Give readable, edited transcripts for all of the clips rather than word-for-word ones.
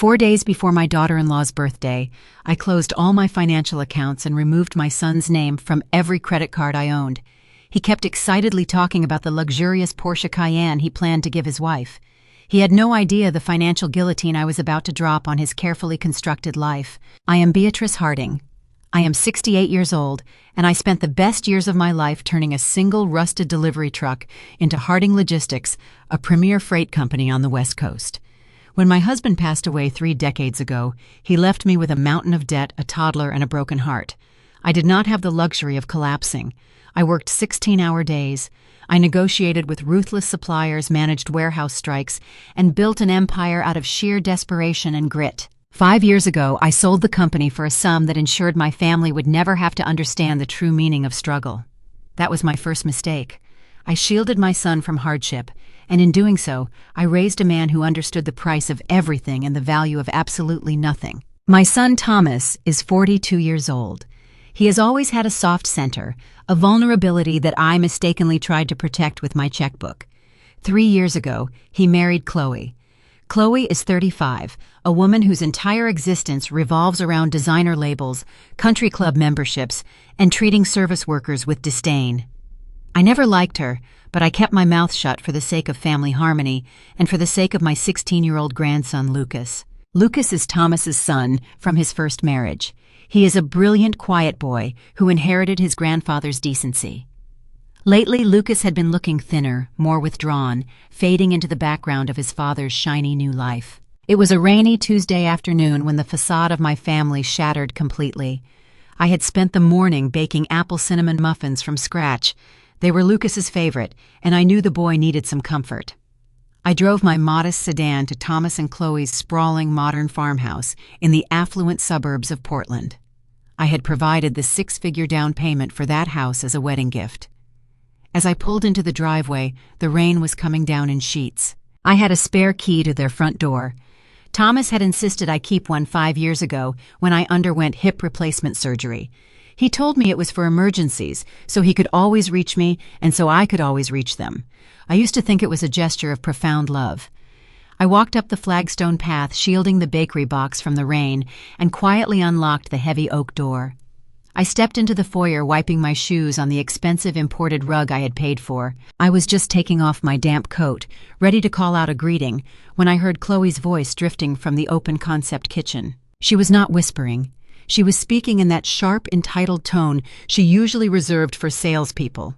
4 days before my daughter-in-law's birthday, I closed all my financial accounts and removed my son's name from every credit card I owned. He kept excitedly talking about the luxurious Porsche Cayenne he planned to give his wife. He had no idea the financial guillotine I was about to drop on his carefully constructed life. I am Beatrice Harding. I am 68 years old, and I spent the best years of my life turning a single rusted delivery truck into Harding Logistics, a premier freight company on the West Coast. When my husband passed away 3 decades ago, he left me with a mountain of debt, a toddler, and a broken heart. I did not have the luxury of collapsing. I worked 16-hour days. I negotiated with ruthless suppliers, managed warehouse strikes, and built an empire out of sheer desperation and grit. 5 years ago, I sold the company for a sum that ensured my family would never have to understand the true meaning of struggle. That was my first mistake. I shielded my son from hardship, and in doing so, I raised a man who understood the price of everything and the value of absolutely nothing. My son Thomas is 42 years old. He has always had a soft center, a vulnerability that I mistakenly tried to protect with my checkbook. 3 years ago, he married Chloe. Chloe is 35, a woman whose entire existence revolves around designer labels, country club memberships, and treating service workers with disdain. I never liked her, but I kept my mouth shut for the sake of family harmony and for the sake of my 16-year-old grandson, Lucas. Lucas is Thomas's son from his first marriage. He is a brilliant, quiet boy who inherited his grandfather's decency. Lately, Lucas had been looking thinner, more withdrawn, fading into the background of his father's shiny new life. It was a rainy Tuesday afternoon when the facade of my family shattered completely. I had spent the morning baking apple cinnamon muffins from scratch. They were Lucas's favorite, and I knew the boy needed some comfort. I drove my modest sedan to Thomas and Chloe's sprawling modern farmhouse in the affluent suburbs of Portland. I had provided the 6-figure down payment for that house as a wedding gift. As I pulled into the driveway, the rain was coming down in sheets. I had a spare key to their front door. Thomas had insisted I keep one 5 years ago when I underwent hip replacement surgery. He told me it was for emergencies, so he could always reach me and so I could always reach them. I used to think it was a gesture of profound love. I walked up the flagstone path, shielding the bakery box from the rain, and quietly unlocked the heavy oak door. I stepped into the foyer, wiping my shoes on the expensive imported rug I had paid for. I was just taking off my damp coat, ready to call out a greeting, when I heard Chloe's voice drifting from the open concept kitchen. She was not whispering. She was speaking in that sharp, entitled tone she usually reserved for salespeople.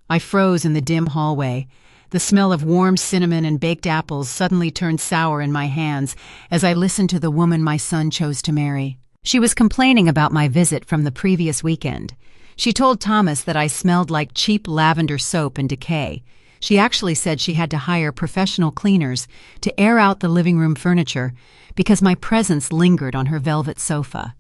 I froze in the dim hallway. The smell of warm cinnamon and baked apples suddenly turned sour in my hands as I listened to the woman my son chose to marry. She was complaining about my visit from the previous weekend. She told Thomas that I smelled like cheap lavender soap and decay. She actually said she had to hire professional cleaners to air out the living room furniture because my presence lingered on her velvet sofa.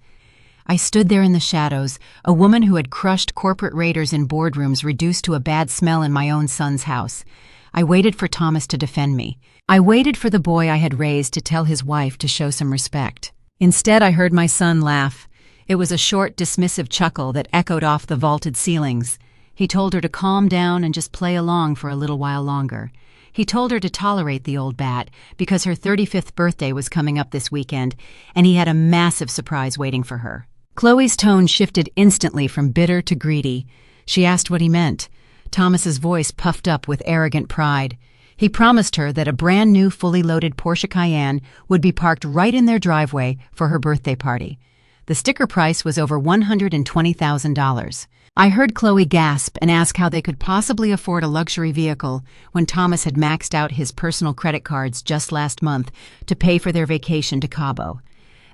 I stood there in the shadows, a woman who had crushed corporate raiders in boardrooms reduced to a bad smell in my own son's house. I waited for Thomas to defend me. I waited for the boy I had raised to tell his wife to show some respect. Instead, I heard my son laugh. It was a short, dismissive chuckle that echoed off the vaulted ceilings. He told her to calm down and just play along for a little while longer. He told her to tolerate the old bat because her 35th birthday was coming up this weekend, and he had a massive surprise waiting for her. Chloe's tone shifted instantly from bitter to greedy. She asked what he meant. Thomas's voice puffed up with arrogant pride. He promised her that a brand new, fully loaded Porsche Cayenne would be parked right in their driveway for her birthday party. The sticker price was over $120,000. I heard Chloe gasp and ask how they could possibly afford a luxury vehicle when Thomas had maxed out his personal credit cards just last month to pay for their vacation to Cabo.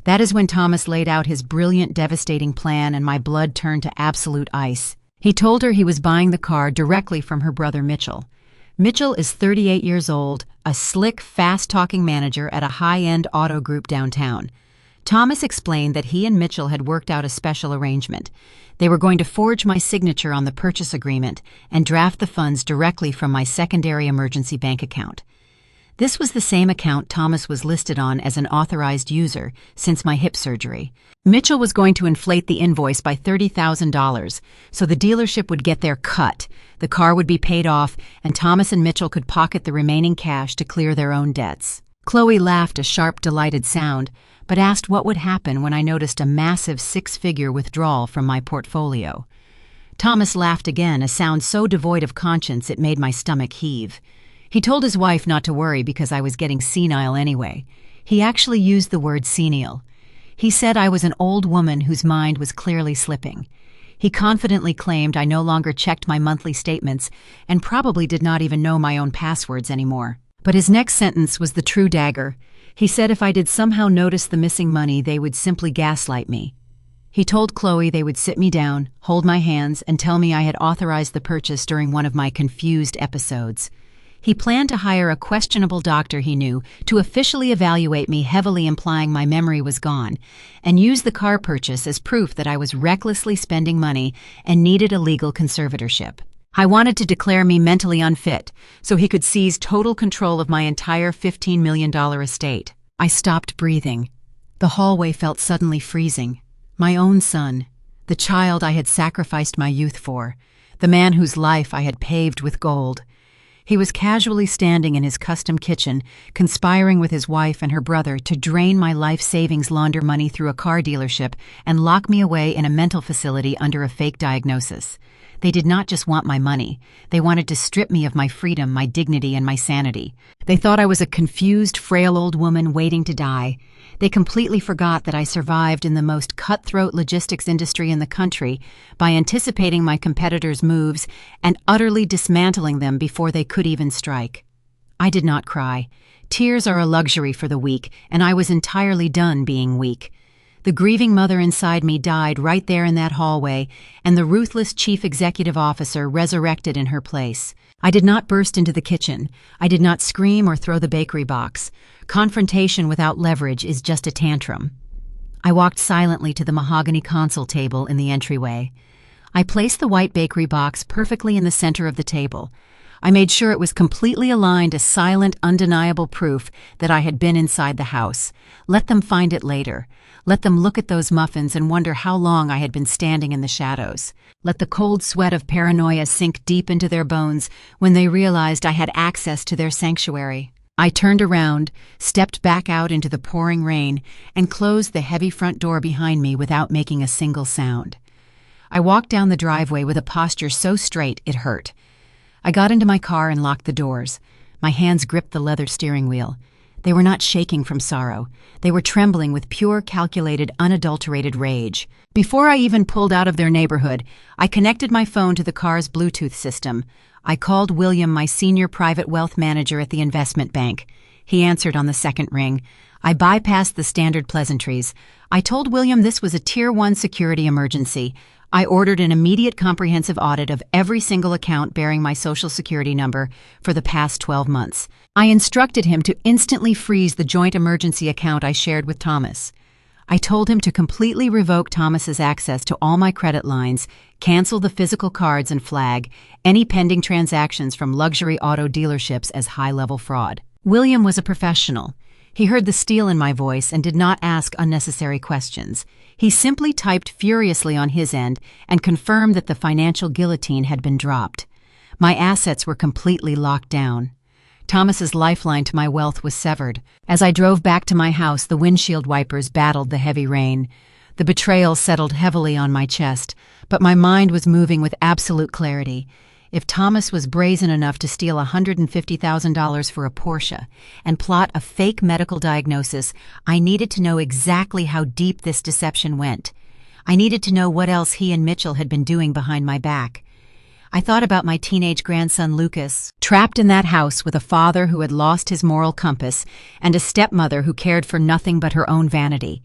That is when Thomas laid out his brilliant, devastating plan and my blood turned to absolute ice. He told her he was buying the car directly from her brother Mitchell. Mitchell is 38 years old, a slick, fast-talking manager at a high-end auto group downtown. Thomas explained that he and Mitchell had worked out a special arrangement. They were going to forge my signature on the purchase agreement and draft the funds directly from my secondary emergency bank account. This was the same account Thomas was listed on as an authorized user since my hip surgery. Mitchell was going to inflate the invoice by $30,000, so the dealership would get their cut, the car would be paid off, and Thomas and Mitchell could pocket the remaining cash to clear their own debts. Chloe laughed a sharp, delighted sound, but asked what would happen when I noticed a massive six-figure withdrawal from my portfolio. Thomas laughed again, a sound so devoid of conscience it made my stomach heave. He told his wife not to worry because I was getting senile anyway. He actually used the word senile. He said I was an old woman whose mind was clearly slipping. He confidently claimed I no longer checked my monthly statements and probably did not even know my own passwords anymore. But his next sentence was the true dagger. He said if I did somehow notice the missing money, they would simply gaslight me. He told Chloe they would sit me down, hold my hands, and tell me I had authorized the purchase during one of my confused episodes. He planned to hire a questionable doctor he knew to officially evaluate me, heavily implying my memory was gone, and use the car purchase as proof that I was recklessly spending money and needed a legal conservatorship. I wanted to declare me mentally unfit so he could seize total control of my entire $15 million estate. I stopped breathing. The hallway felt suddenly freezing. My own son, the child I had sacrificed my youth for, the man whose life I had paved with gold. He was casually standing in his custom kitchen, conspiring with his wife and her brother to drain my life savings, launder money through a car dealership, and lock me away in a mental facility under a fake diagnosis. They did not just want my money. They wanted to strip me of my freedom, my dignity, and my sanity. They thought I was a confused, frail old woman waiting to die. They completely forgot that I survived in the most cutthroat logistics industry in the country by anticipating my competitors' moves and utterly dismantling them before they could even strike. I did not cry. Tears are a luxury for the weak, and I was entirely done being weak. The grieving mother inside me died right there in that hallway, and the ruthless chief executive officer resurrected in her place. I did not burst into the kitchen. I did not scream or throw the bakery box. Confrontation without leverage is just a tantrum. I walked silently to the mahogany console table in the entryway. I placed the white bakery box perfectly in the center of the table. I made sure it was completely aligned, a silent, undeniable proof that I had been inside the house. Let them find it later. Let them look at those muffins and wonder how long I had been standing in the shadows. Let the cold sweat of paranoia sink deep into their bones when they realized I had access to their sanctuary. I turned around, stepped back out into the pouring rain, and closed the heavy front door behind me without making a single sound. I walked down the driveway with a posture so straight it hurt. I got into my car and locked the doors. My hands gripped the leather steering wheel. They were not shaking from sorrow. They were trembling with pure, calculated, unadulterated rage. Before I even pulled out of their neighborhood, I connected my phone to the car's Bluetooth system. I called William, my senior private wealth manager at the investment bank. He answered on the second ring. I bypassed the standard pleasantries. I told William this was a Tier 1 security emergency. I ordered an immediate comprehensive audit of every single account bearing my Social Security number for the past 12 months. I instructed him to instantly freeze the joint emergency account I shared with Thomas. I told him to completely revoke Thomas's access to all my credit lines, cancel the physical cards, and flag any pending transactions from luxury auto dealerships as high-level fraud. William was a professional. He heard the steel in my voice and did not ask unnecessary questions. He simply typed furiously on his end and confirmed that the financial guillotine had been dropped. My assets were completely locked down. Thomas's lifeline to my wealth was severed. As I drove back to my house, the windshield wipers battled the heavy rain. The betrayal settled heavily on my chest, but my mind was moving with absolute clarity. If Thomas was brazen enough to steal $150,000 for a Porsche and plot a fake medical diagnosis, I needed to know exactly how deep this deception went. I needed to know what else he and Mitchell had been doing behind my back. I thought about my teenage grandson Lucas, trapped in that house with a father who had lost his moral compass and a stepmother who cared for nothing but her own vanity.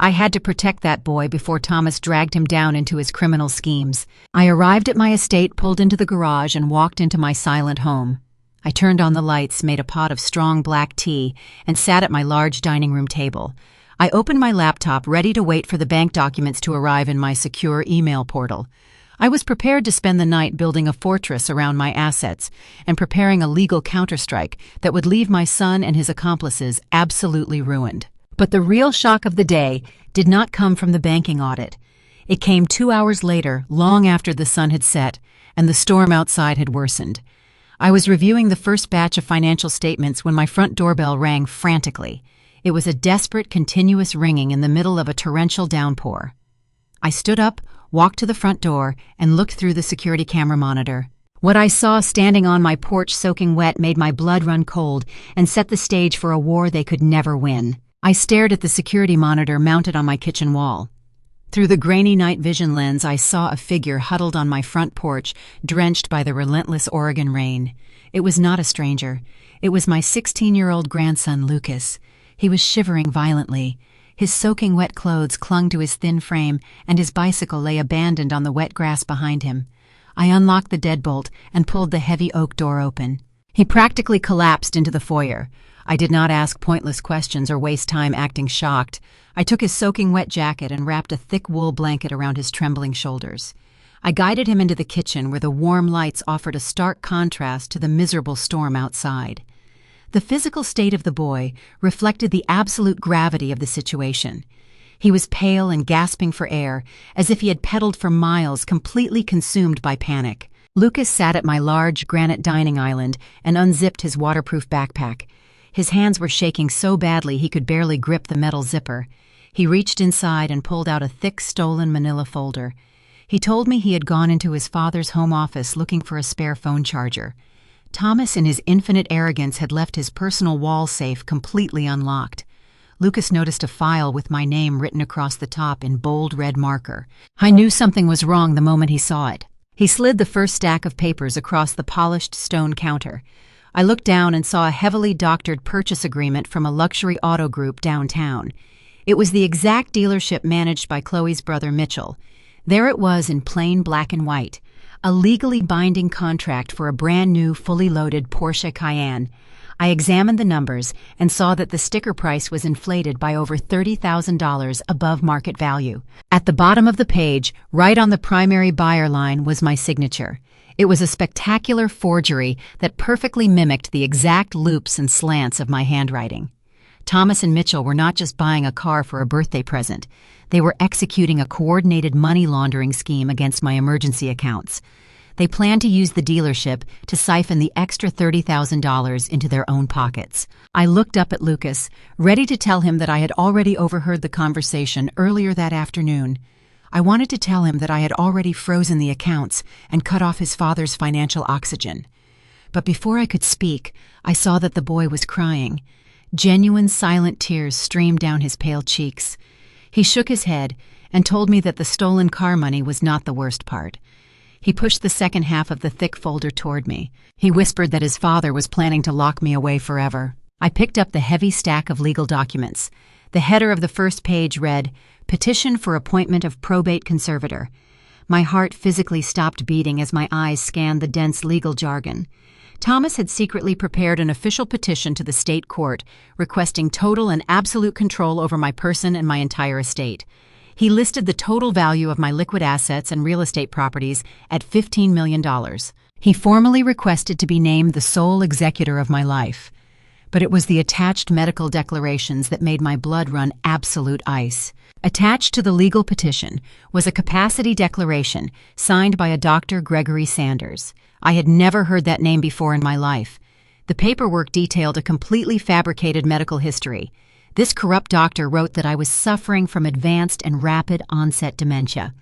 I had to protect that boy before Thomas dragged him down into his criminal schemes. I arrived at my estate, pulled into the garage, and walked into my silent home. I turned on the lights, made a pot of strong black tea, and sat at my large dining room table. I opened my laptop, ready to wait for the bank documents to arrive in my secure email portal. I was prepared to spend the night building a fortress around my assets and preparing a legal counterstrike that would leave my son and his accomplices absolutely ruined. But the real shock of the day did not come from the banking audit. It came 2 hours later, long after the sun had set and the storm outside had worsened. I was reviewing the first batch of financial statements when my front doorbell rang frantically. It was a desperate, continuous ringing in the middle of a torrential downpour. I stood up, walked to the front door, and looked through the security camera monitor. What I saw standing on my porch soaking wet made my blood run cold and set the stage for a war they could never win. I stared at the security monitor mounted on my kitchen wall. Through the grainy night vision lens, I saw a figure huddled on my front porch, drenched by the relentless Oregon rain. It was not a stranger. It was my 16-year-old grandson, Lucas. He was shivering violently. His soaking wet clothes clung to his thin frame, and his bicycle lay abandoned on the wet grass behind him. I unlocked the deadbolt and pulled the heavy oak door open. He practically collapsed into the foyer. I did not ask pointless questions or waste time acting shocked. I took his soaking wet jacket and wrapped a thick wool blanket around his trembling shoulders. I guided him into the kitchen where the warm lights offered a stark contrast to the miserable storm outside. The physical state of the boy reflected the absolute gravity of the situation. He was pale and gasping for air, as if he had pedaled for miles, completely consumed by panic. Lucas sat at my large granite dining island and unzipped his waterproof backpack. His hands were shaking so badly he could barely grip the metal zipper. He reached inside and pulled out a thick, stolen manila folder. He told me he had gone into his father's home office looking for a spare phone charger. Thomas, in his infinite arrogance, had left his personal wall safe completely unlocked. Lucas noticed a file with my name written across the top in bold red marker. I knew something was wrong the moment he saw it. He slid the first stack of papers across the polished stone counter. I looked down and saw a heavily doctored purchase agreement from a luxury auto group downtown. It was the exact dealership managed by Chloe's brother Mitchell. There it was in plain black and white, a legally binding contract for a brand new, fully loaded Porsche Cayenne. I examined the numbers and saw that the sticker price was inflated by over $30,000 above market value. At the bottom of the page, right on the primary buyer line, was my signature. It was a spectacular forgery that perfectly mimicked the exact loops and slants of my handwriting. Thomas and Mitchell were not just buying a car for a birthday present. They were executing a coordinated money laundering scheme against my emergency accounts. They planned to use the dealership to siphon the extra $30,000 into their own pockets. I looked up at Lucas, ready to tell him that I had already overheard the conversation earlier that afternoon. I wanted to tell him that I had already frozen the accounts and cut off his father's financial oxygen. But before I could speak, I saw that the boy was crying. Genuine, silent tears streamed down his pale cheeks. He shook his head and told me that the stolen car money was not the worst part. He pushed the second half of the thick folder toward me. He whispered that his father was planning to lock me away forever. I picked up the heavy stack of legal documents. The header of the first page read, "Petition for appointment of probate conservator." My heart physically stopped beating as my eyes scanned the dense legal jargon. Thomas had secretly prepared an official petition to the state court, requesting total and absolute control over my person and my entire estate. He listed the total value of my liquid assets and real estate properties at $15 million. He formally requested to be named the sole executor of my life. But it was the attached medical declarations that made my blood run absolute ice. Attached to the legal petition was a capacity declaration signed by a Dr. Gregory Sanders. I had never heard that name before in my life. The paperwork detailed a completely fabricated medical history. This corrupt doctor wrote that I was suffering from advanced and rapid onset dementia.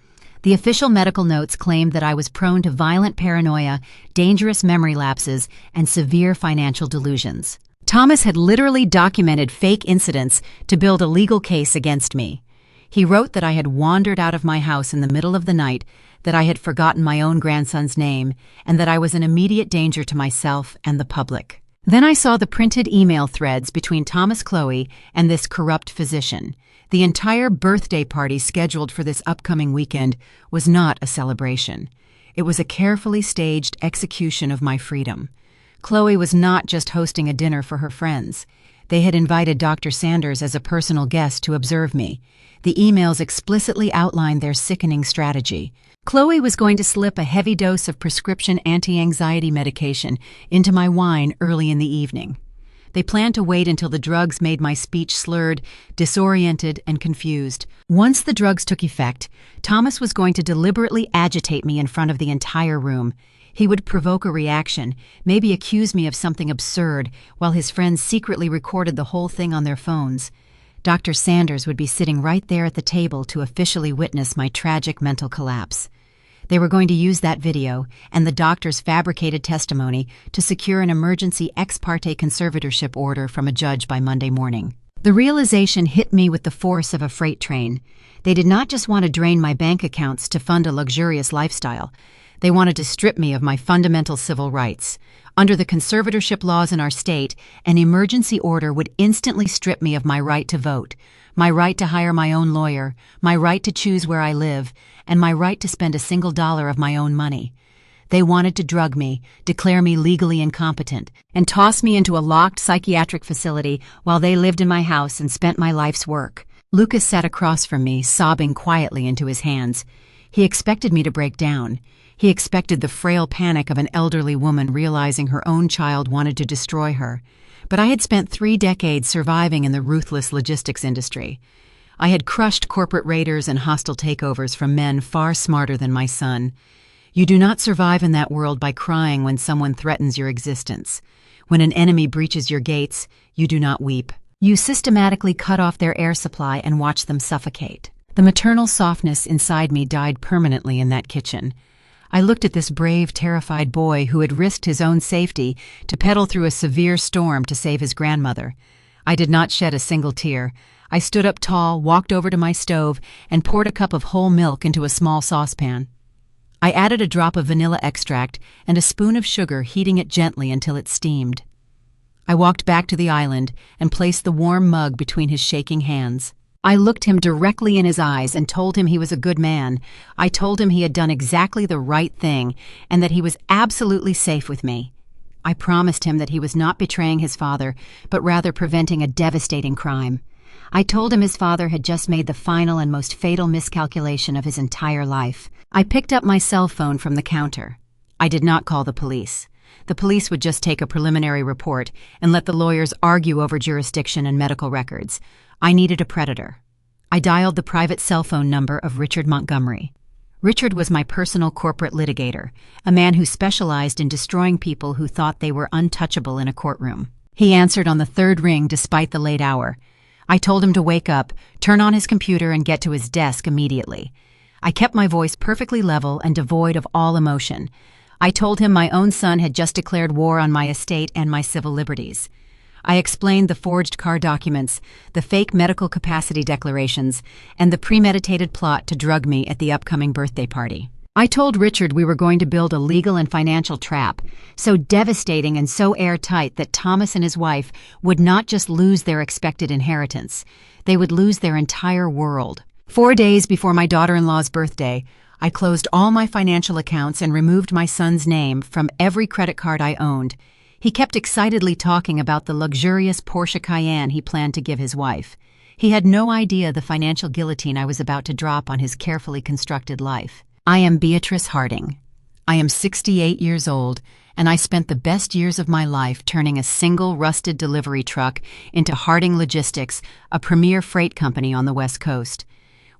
The official medical notes claimed that I was prone to violent paranoia, dangerous memory lapses, and severe financial delusions. Thomas had literally documented fake incidents to build a legal case against me. He wrote that I had wandered out of my house in the middle of the night, that I had forgotten my own grandson's name, and that I was in immediate danger to myself and the public. Then I saw the printed email threads between Thomas Chloe and this corrupt physician. The entire birthday party scheduled for this upcoming weekend was not a celebration. It was a carefully staged execution of my freedom. Chloe was not just hosting a dinner for her friends. They had invited Dr. Sanders as a personal guest to observe me. The emails explicitly outlined their sickening strategy. Chloe was going to slip a heavy dose of prescription anti-anxiety medication into my wine early in the evening. They planned to wait until the drugs made my speech slurred, disoriented, and confused. Once the drugs took effect, Thomas was going to deliberately agitate me in front of the entire room. He would provoke a reaction, maybe accuse me of something absurd, while his friends secretly recorded the whole thing on their phones. Dr. Sanders would be sitting right there at the table to officially witness my tragic mental collapse. They were going to use that video and the doctor's fabricated testimony to secure an emergency ex parte conservatorship order from a judge by Monday morning. The realization hit me with the force of a freight train. They did not just want to drain my bank accounts to fund a luxurious lifestyle. They wanted to strip me of my fundamental civil rights. Under the conservatorship laws in our state, an emergency order would instantly strip me of my right to vote, my right to hire my own lawyer, my right to choose where I live, and my right to spend a single dollar of my own money. They wanted to drug me, declare me legally incompetent, and toss me into a locked psychiatric facility while they lived in my house and spent my life's work. Lucas sat across from me, sobbing quietly into his hands. He expected me to break down. He expected the frail panic of an elderly woman realizing her own child wanted to destroy her. But I had spent 3 decades surviving in the ruthless logistics industry. I had crushed corporate raiders and hostile takeovers from men far smarter than my son. You do not survive in that world by crying when someone threatens your existence. When an enemy breaches your gates, you do not weep. You systematically cut off their air supply and watch them suffocate. The maternal softness inside me died permanently in that kitchen. I looked at this brave, terrified boy who had risked his own safety to pedal through a severe storm to save his grandmother. I did not shed a single tear. I stood up tall, walked over to my stove, and poured a cup of whole milk into a small saucepan. I added a drop of vanilla extract and a spoon of sugar, heating it gently until it steamed. I walked back to the island and placed the warm mug between his shaking hands. I looked him directly in his eyes and told him he was a good man. I told him he had done exactly the right thing and that he was absolutely safe with me. I promised him that he was not betraying his father, but rather preventing a devastating crime. I told him his father had just made the final and most fatal miscalculation of his entire life. I picked up my cell phone from the counter. I did not call the police. The police would just take a preliminary report and let the lawyers argue over jurisdiction and medical records. I needed a predator. I dialed the private cell phone number of Richard Montgomery. Richard was my personal corporate litigator, a man who specialized in destroying people who thought they were untouchable in a courtroom. He answered on the 3rd ring despite the late hour. I told him to wake up, turn on his computer, and get to his desk immediately. I kept my voice perfectly level and devoid of all emotion. I told him my own son had just declared war on my estate and my civil liberties. I explained the forged car documents, the fake medical capacity declarations, and the premeditated plot to drug me at the upcoming birthday party. I told Richard we were going to build a legal and financial trap, so devastating and so airtight that Thomas and his wife would not just lose their expected inheritance, they would lose their entire world. 4 days before my daughter-in-law's birthday, I closed all my financial accounts and removed my son's name from every credit card I owned. He kept excitedly talking about the luxurious Porsche Cayenne he planned to give his wife. He had no idea the financial guillotine I was about to drop on his carefully constructed life. I am Beatrice Harding. I am 68 years old, and I spent the best years of my life turning a single rusted delivery truck into Harding Logistics, a premier freight company on the West Coast.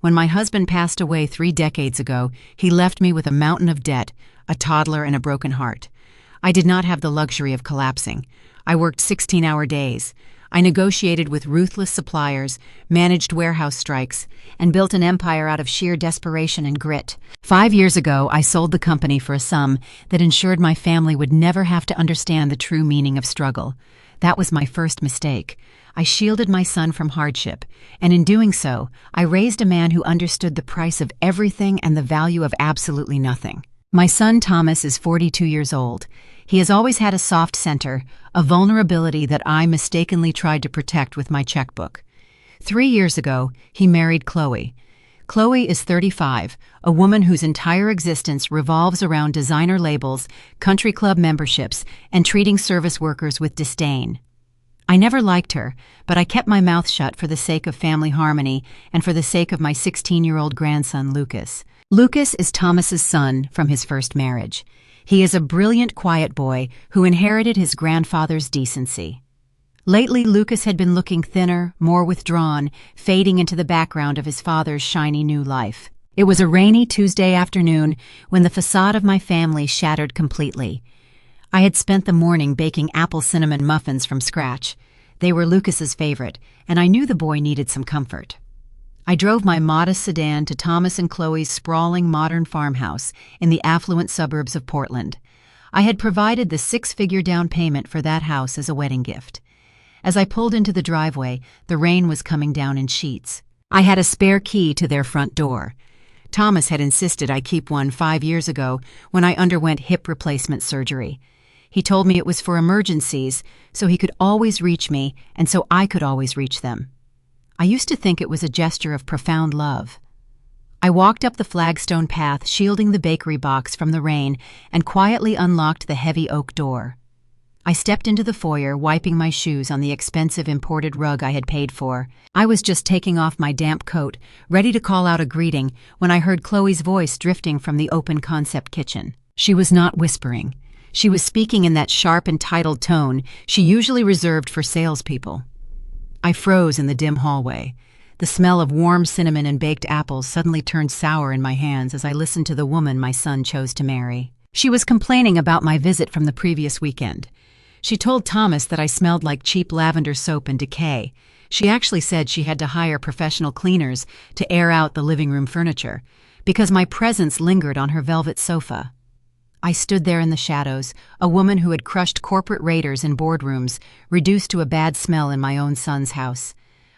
When my husband passed away 3 decades ago, he left me with a mountain of debt, a toddler, and a broken heart. I did not have the luxury of collapsing. I worked 16-hour days. I negotiated with ruthless suppliers, managed warehouse strikes, and built an empire out of sheer desperation and grit. 5 years ago, I sold the company for a sum that ensured my family would never have to understand the true meaning of struggle. That was my first mistake. I shielded my son from hardship, and in doing so, I raised a man who understood the price of everything and the value of absolutely nothing. My son Thomas is 42 years old. He has always had a soft center, a vulnerability that I mistakenly tried to protect with my checkbook. 3 years ago, he married Chloe. Chloe is 35, a woman whose entire existence revolves around designer labels, country club memberships, and treating service workers with disdain. I never liked her, but I kept my mouth shut for the sake of family harmony and for the sake of my 16-year-old grandson, Lucas. Lucas is Thomas's son from his first marriage. He is a brilliant, quiet boy who inherited his grandfather's decency. Lately, Lucas had been looking thinner, more withdrawn, fading into the background of his father's shiny new life. It was a rainy Tuesday afternoon when the facade of my family shattered completely. I had spent the morning baking apple cinnamon muffins from scratch. They were Lucas's favorite, and I knew the boy needed some comfort. I drove my modest sedan to Thomas and Chloe's sprawling modern farmhouse in the affluent suburbs of Portland. I had provided the six-figure down payment for that house as a wedding gift. As I pulled into the driveway, the rain was coming down in sheets. I had a spare key to their front door. Thomas had insisted I keep one 5 years ago when I underwent hip replacement surgery. He told me it was for emergencies, so he could always reach me and so I could always reach them. I used to think it was a gesture of profound love. I walked up the flagstone path, shielding the bakery box from the rain, and quietly unlocked the heavy oak door. I stepped into the foyer, wiping my shoes on the expensive imported rug I had paid for. I was just taking off my damp coat, ready to call out a greeting, when I heard Chloe's voice drifting from the open concept kitchen. She was not whispering. She was speaking in that sharp, entitled tone she usually reserved for salespeople. I froze in the dim hallway. The smell of warm cinnamon and baked apples suddenly turned sour in my hands as I listened to the woman my son chose to marry. She was complaining about my visit from the previous weekend. She told Thomas that I smelled like cheap lavender soap and decay. She actually said she had to hire professional cleaners to air out the living room furniture, because my presence lingered on her velvet sofa. I stood there in the shadows, a woman who had crushed corporate raiders in boardrooms, reduced to a bad smell in my own son's house.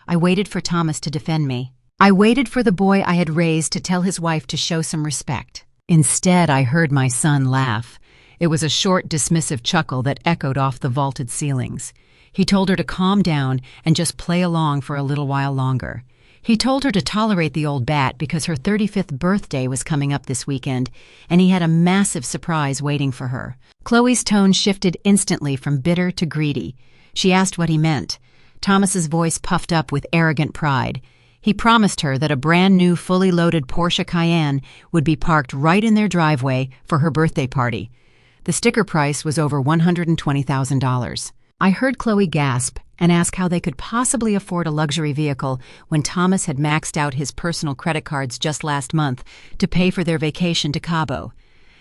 I waited for Thomas to defend me. I waited for the boy I had raised to tell his wife to show some respect. Instead, I heard my son laugh. It was a short, dismissive chuckle that echoed off the vaulted ceilings. He told her to calm down and just play along for a little while longer. He told her to tolerate the old bat because her 35th birthday was coming up this weekend, and he had a massive surprise waiting for her. Chloe's tone shifted instantly from bitter to greedy. She asked what he meant. Thomas's voice puffed up with arrogant pride. He promised her that a brand-new, fully loaded Porsche Cayenne would be parked right in their driveway for her birthday party. The sticker price was over $120,000. I heard Chloe gasp and ask how they could possibly afford a luxury vehicle when Thomas had maxed out his personal credit cards just last month to pay for their vacation to Cabo.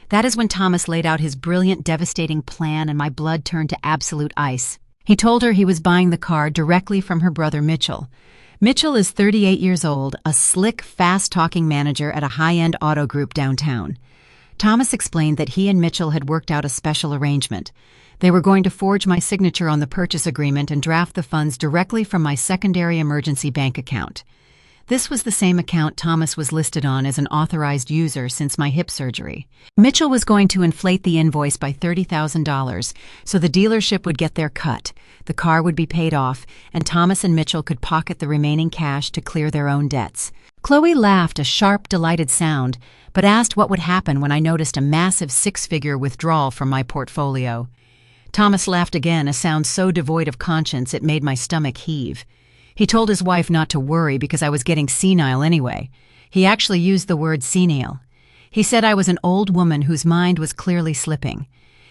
That is when Thomas laid out his brilliant, devastating plan and my blood turned to absolute ice. He told her he was buying the car directly from her brother Mitchell. Mitchell is 38 years old, a slick, fast-talking manager at a high-end auto group downtown. Thomas explained that he and Mitchell had worked out a special arrangement. They were going to forge my signature on the purchase agreement and draft the funds directly from my secondary emergency bank account. This was the same account Thomas was listed on as an authorized user since my hip surgery. Mitchell was going to inflate the invoice by $30,000, so the dealership would get their cut, the car would be paid off, and Thomas and Mitchell could pocket the remaining cash to clear their own debts. Chloe laughed a sharp, delighted sound, but asked what would happen when I noticed a massive six-figure withdrawal from my portfolio. Thomas laughed again, a sound so devoid of conscience it made my stomach heave. He told his wife not to worry because I was getting senile anyway. He actually used the word senile. He said I was an old woman whose mind was clearly slipping.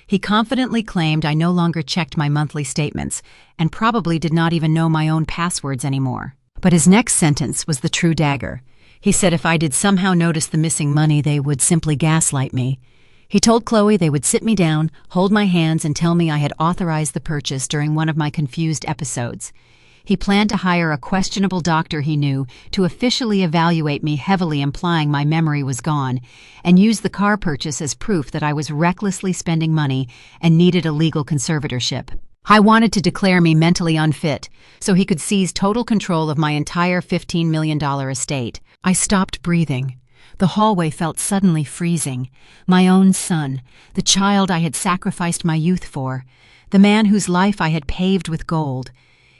He confidently claimed I no longer checked my monthly statements and probably did not even know my own passwords anymore. But his next sentence was the true dagger. He said if I did somehow notice the missing money, they would simply gaslight me. He told Chloe they would sit me down, hold my hands, and tell me I had authorized the purchase during one of my confused episodes. He planned to hire a questionable doctor he knew to officially evaluate me, heavily implying my memory was gone, and use the car purchase as proof that I was recklessly spending money and needed a legal conservatorship. I wanted to declare me mentally unfit so he could seize total control of my entire $15 million estate. I stopped breathing. The hallway felt suddenly freezing. My own son, the child I had sacrificed my youth for, the man whose life I had paved with gold.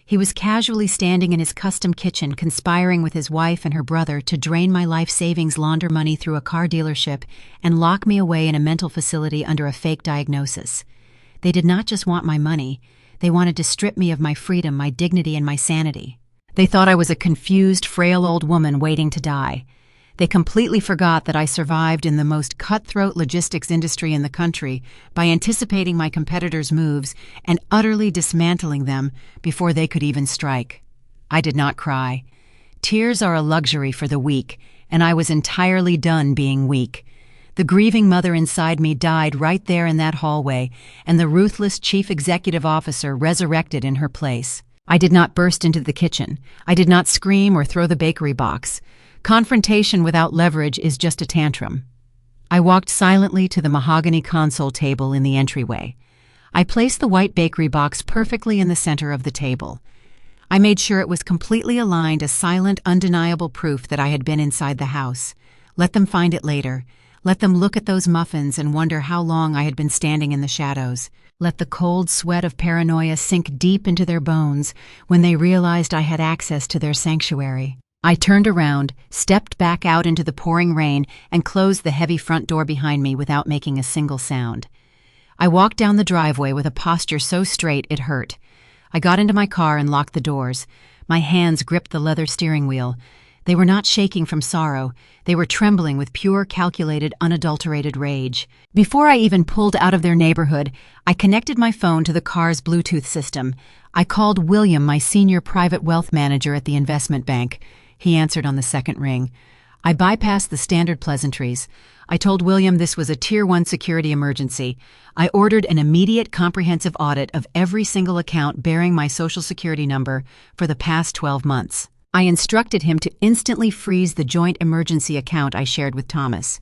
He was casually standing in his custom kitchen, conspiring with his wife and her brother to drain my life savings, launder money through a car dealership, and lock me away in a mental facility under a fake diagnosis. They did not just want my money. They wanted to strip me of my freedom, my dignity, and my sanity. They thought I was a confused, frail old woman waiting to die. They completely forgot that I survived in the most cutthroat logistics industry in the country by anticipating my competitors' moves and utterly dismantling them before they could even strike. I did not cry. Tears are a luxury for the weak, and I was entirely done being weak. The grieving mother inside me died right there in that hallway, and the ruthless chief executive officer resurrected in her place. I did not burst into the kitchen. I did not scream or throw the bakery box. Confrontation without leverage is just a tantrum. I walked silently to the mahogany console table in the entryway. I placed the white bakery box perfectly in the center of the table. I made sure it was completely aligned, a silent, undeniable proof that I had been inside the house. Let them find it later. Let them look at those muffins and wonder how long I had been standing in the shadows. Let the cold sweat of paranoia sink deep into their bones when they realized I had access to their sanctuary. I turned around, stepped back out into the pouring rain, and closed the heavy front door behind me without making a single sound. I walked down the driveway with a posture so straight it hurt. I got into my car and locked the doors. My hands gripped the leather steering wheel. They were not shaking from sorrow. They were trembling with pure, calculated, unadulterated rage. Before I even pulled out of their neighborhood, I connected my phone to the car's Bluetooth system. I called William, my senior private wealth manager at the investment bank. He answered on the second ring. I bypassed the standard pleasantries. I told William this was a Tier 1 security emergency. I ordered an immediate comprehensive audit of every single account bearing my Social Security number for the past 12 months. I instructed him to instantly freeze the joint emergency account I shared with Thomas.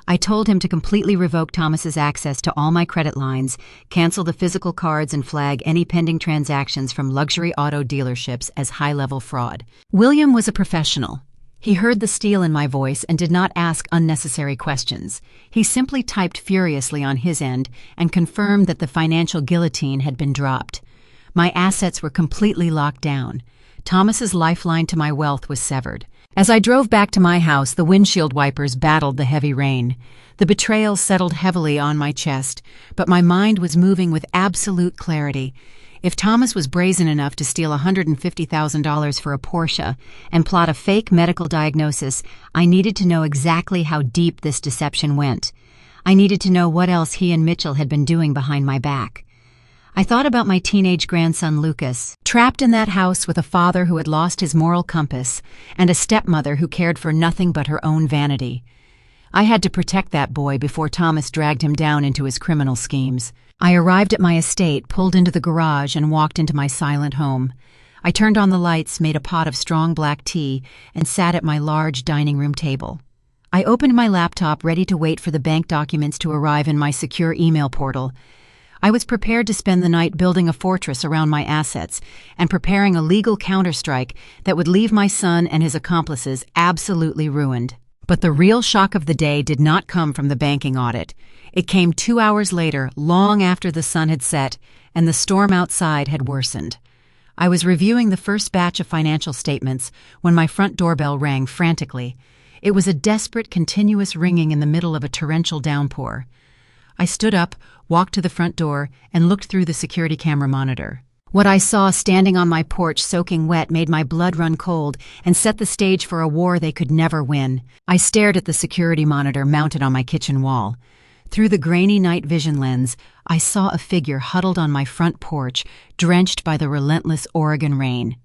I told him to completely revoke Thomas's access to all my credit lines, cancel the physical cards, and flag any pending transactions from luxury auto dealerships as high-level fraud. William was a professional. He heard the steel in my voice and did not ask unnecessary questions. He simply typed furiously on his end and confirmed that the financial guillotine had been dropped. My assets were completely locked down. Thomas's lifeline to my wealth was severed. As I drove back to my house, the windshield wipers battled the heavy rain. The betrayal settled heavily on my chest, but my mind was moving with absolute clarity. If Thomas was brazen enough to steal $150,000 for a Porsche and plot a fake medical diagnosis, I needed to know exactly how deep this deception went. I needed to know what else he and Mitchell had been doing behind my back. I thought about my teenage grandson Lucas, trapped in that house with a father who had lost his moral compass and a stepmother who cared for nothing but her own vanity. I had to protect that boy before Thomas dragged him down into his criminal schemes. I arrived at my estate, pulled into the garage, and walked into my silent home. I turned on the lights, made a pot of strong black tea, and sat at my large dining room table. I opened my laptop, ready to wait for the bank documents to arrive in my secure email portal. I was prepared to spend the night building a fortress around my assets and preparing a legal counterstrike that would leave my son and his accomplices absolutely ruined. But the real shock of the day did not come from the banking audit. It came 2 hours later, long after the sun had set and the storm outside had worsened. I was reviewing the first batch of financial statements when my front doorbell rang frantically. It was a desperate, continuous ringing in the middle of a torrential downpour. I stood up, walked to the front door, and looked through the security camera monitor. What I saw standing on my porch soaking wet made my blood run cold and set the stage for a war they could never win. I stared at the security monitor mounted on my kitchen wall. Through the grainy night vision lens, I saw a figure huddled on my front porch, drenched by the relentless Oregon rain.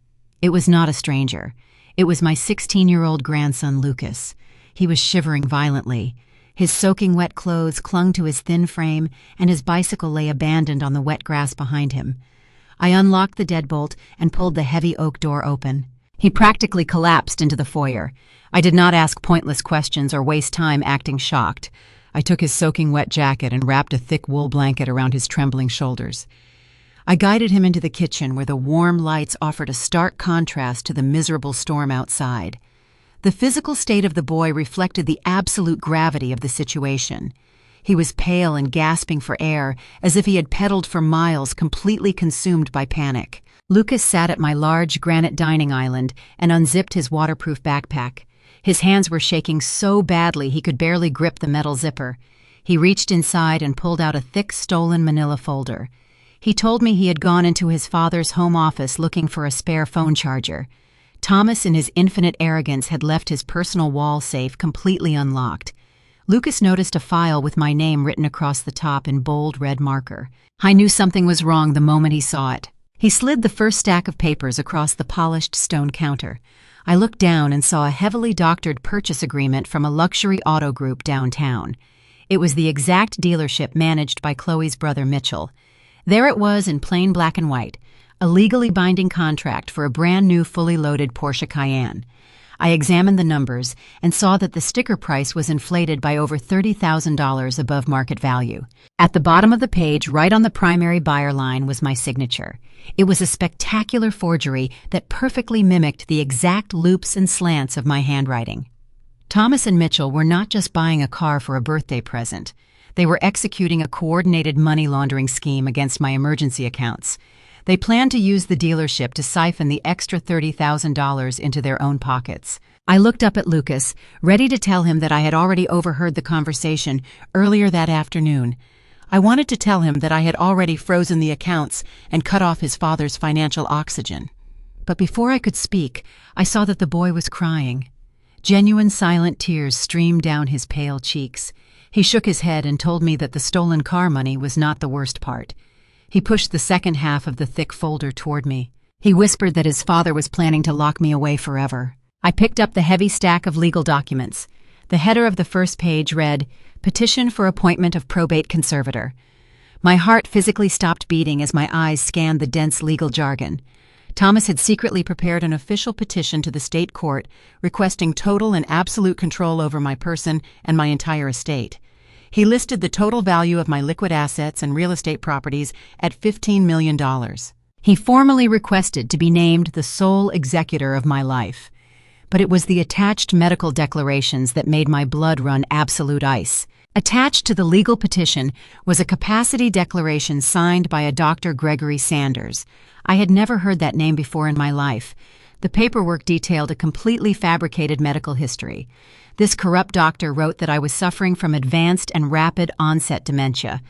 It was not a stranger. It was my 16-year-old grandson, Lucas. He was shivering violently. His soaking wet clothes clung to his thin frame, and his bicycle lay abandoned on the wet grass behind him. I unlocked the deadbolt and pulled the heavy oak door open. He practically collapsed into the foyer. I did not ask pointless questions or waste time acting shocked. I took his soaking wet jacket and wrapped a thick wool blanket around his trembling shoulders. I guided him into the kitchen where the warm lights offered a stark contrast to the miserable storm outside. The physical state of the boy reflected the absolute gravity of the situation. He was pale and gasping for air, as if he had pedaled for miles, completely consumed by panic. Lucas sat at my large granite dining island and unzipped his waterproof backpack. His hands were shaking so badly he could barely grip the metal zipper. He reached inside and pulled out a thick, stolen manila folder. He told me he had gone into his father's home office looking for a spare phone charger. Thomas, in his infinite arrogance, had left his personal wall safe completely unlocked. Lucas noticed a file with my name written across the top in bold red marker. I knew something was wrong the moment he saw it. He slid the first stack of papers across the polished stone counter. I looked down and saw a heavily doctored purchase agreement from a luxury auto group downtown. It was the exact dealership managed by Chloe's brother Mitchell. There it was in plain black and white, a legally binding contract for a brand new fully loaded Porsche Cayenne. I examined the numbers and saw that the sticker price was inflated by over $30,000 above market value. At the bottom of the page, right on the primary buyer line, was my signature. It was a spectacular forgery that perfectly mimicked the exact loops and slants of my handwriting. Thomas and Mitchell were not just buying a car for a birthday present. They were executing a coordinated money laundering scheme against my emergency accounts. They planned to use the dealership to siphon the extra $30,000 into their own pockets. I looked up at Lucas, ready to tell him that I had already overheard the conversation earlier that afternoon. I wanted to tell him that I had already frozen the accounts and cut off his father's financial oxygen. But before I could speak, I saw that the boy was crying. Genuine silent tears streamed down his pale cheeks. He shook his head and told me that the stolen car money was not the worst part. He pushed the second half of the thick folder toward me. He whispered that his father was planning to lock me away forever. I picked up the heavy stack of legal documents. The header of the first page read, "Petition for appointment of probate conservator." My heart physically stopped beating as my eyes scanned the dense legal jargon. Thomas had secretly prepared an official petition to the state court requesting total and absolute control over my person and my entire estate. He listed the total value of my liquid assets and real estate properties at $15 million. He formally requested to be named the sole executor of my life. But it was the attached medical declarations that made my blood run absolute ice. Attached to the legal petition was a capacity declaration signed by a Dr. Gregory Sanders. I had never heard that name before in my life. The paperwork detailed a completely fabricated medical history. This corrupt doctor wrote that I was suffering from advanced and rapid onset dementia.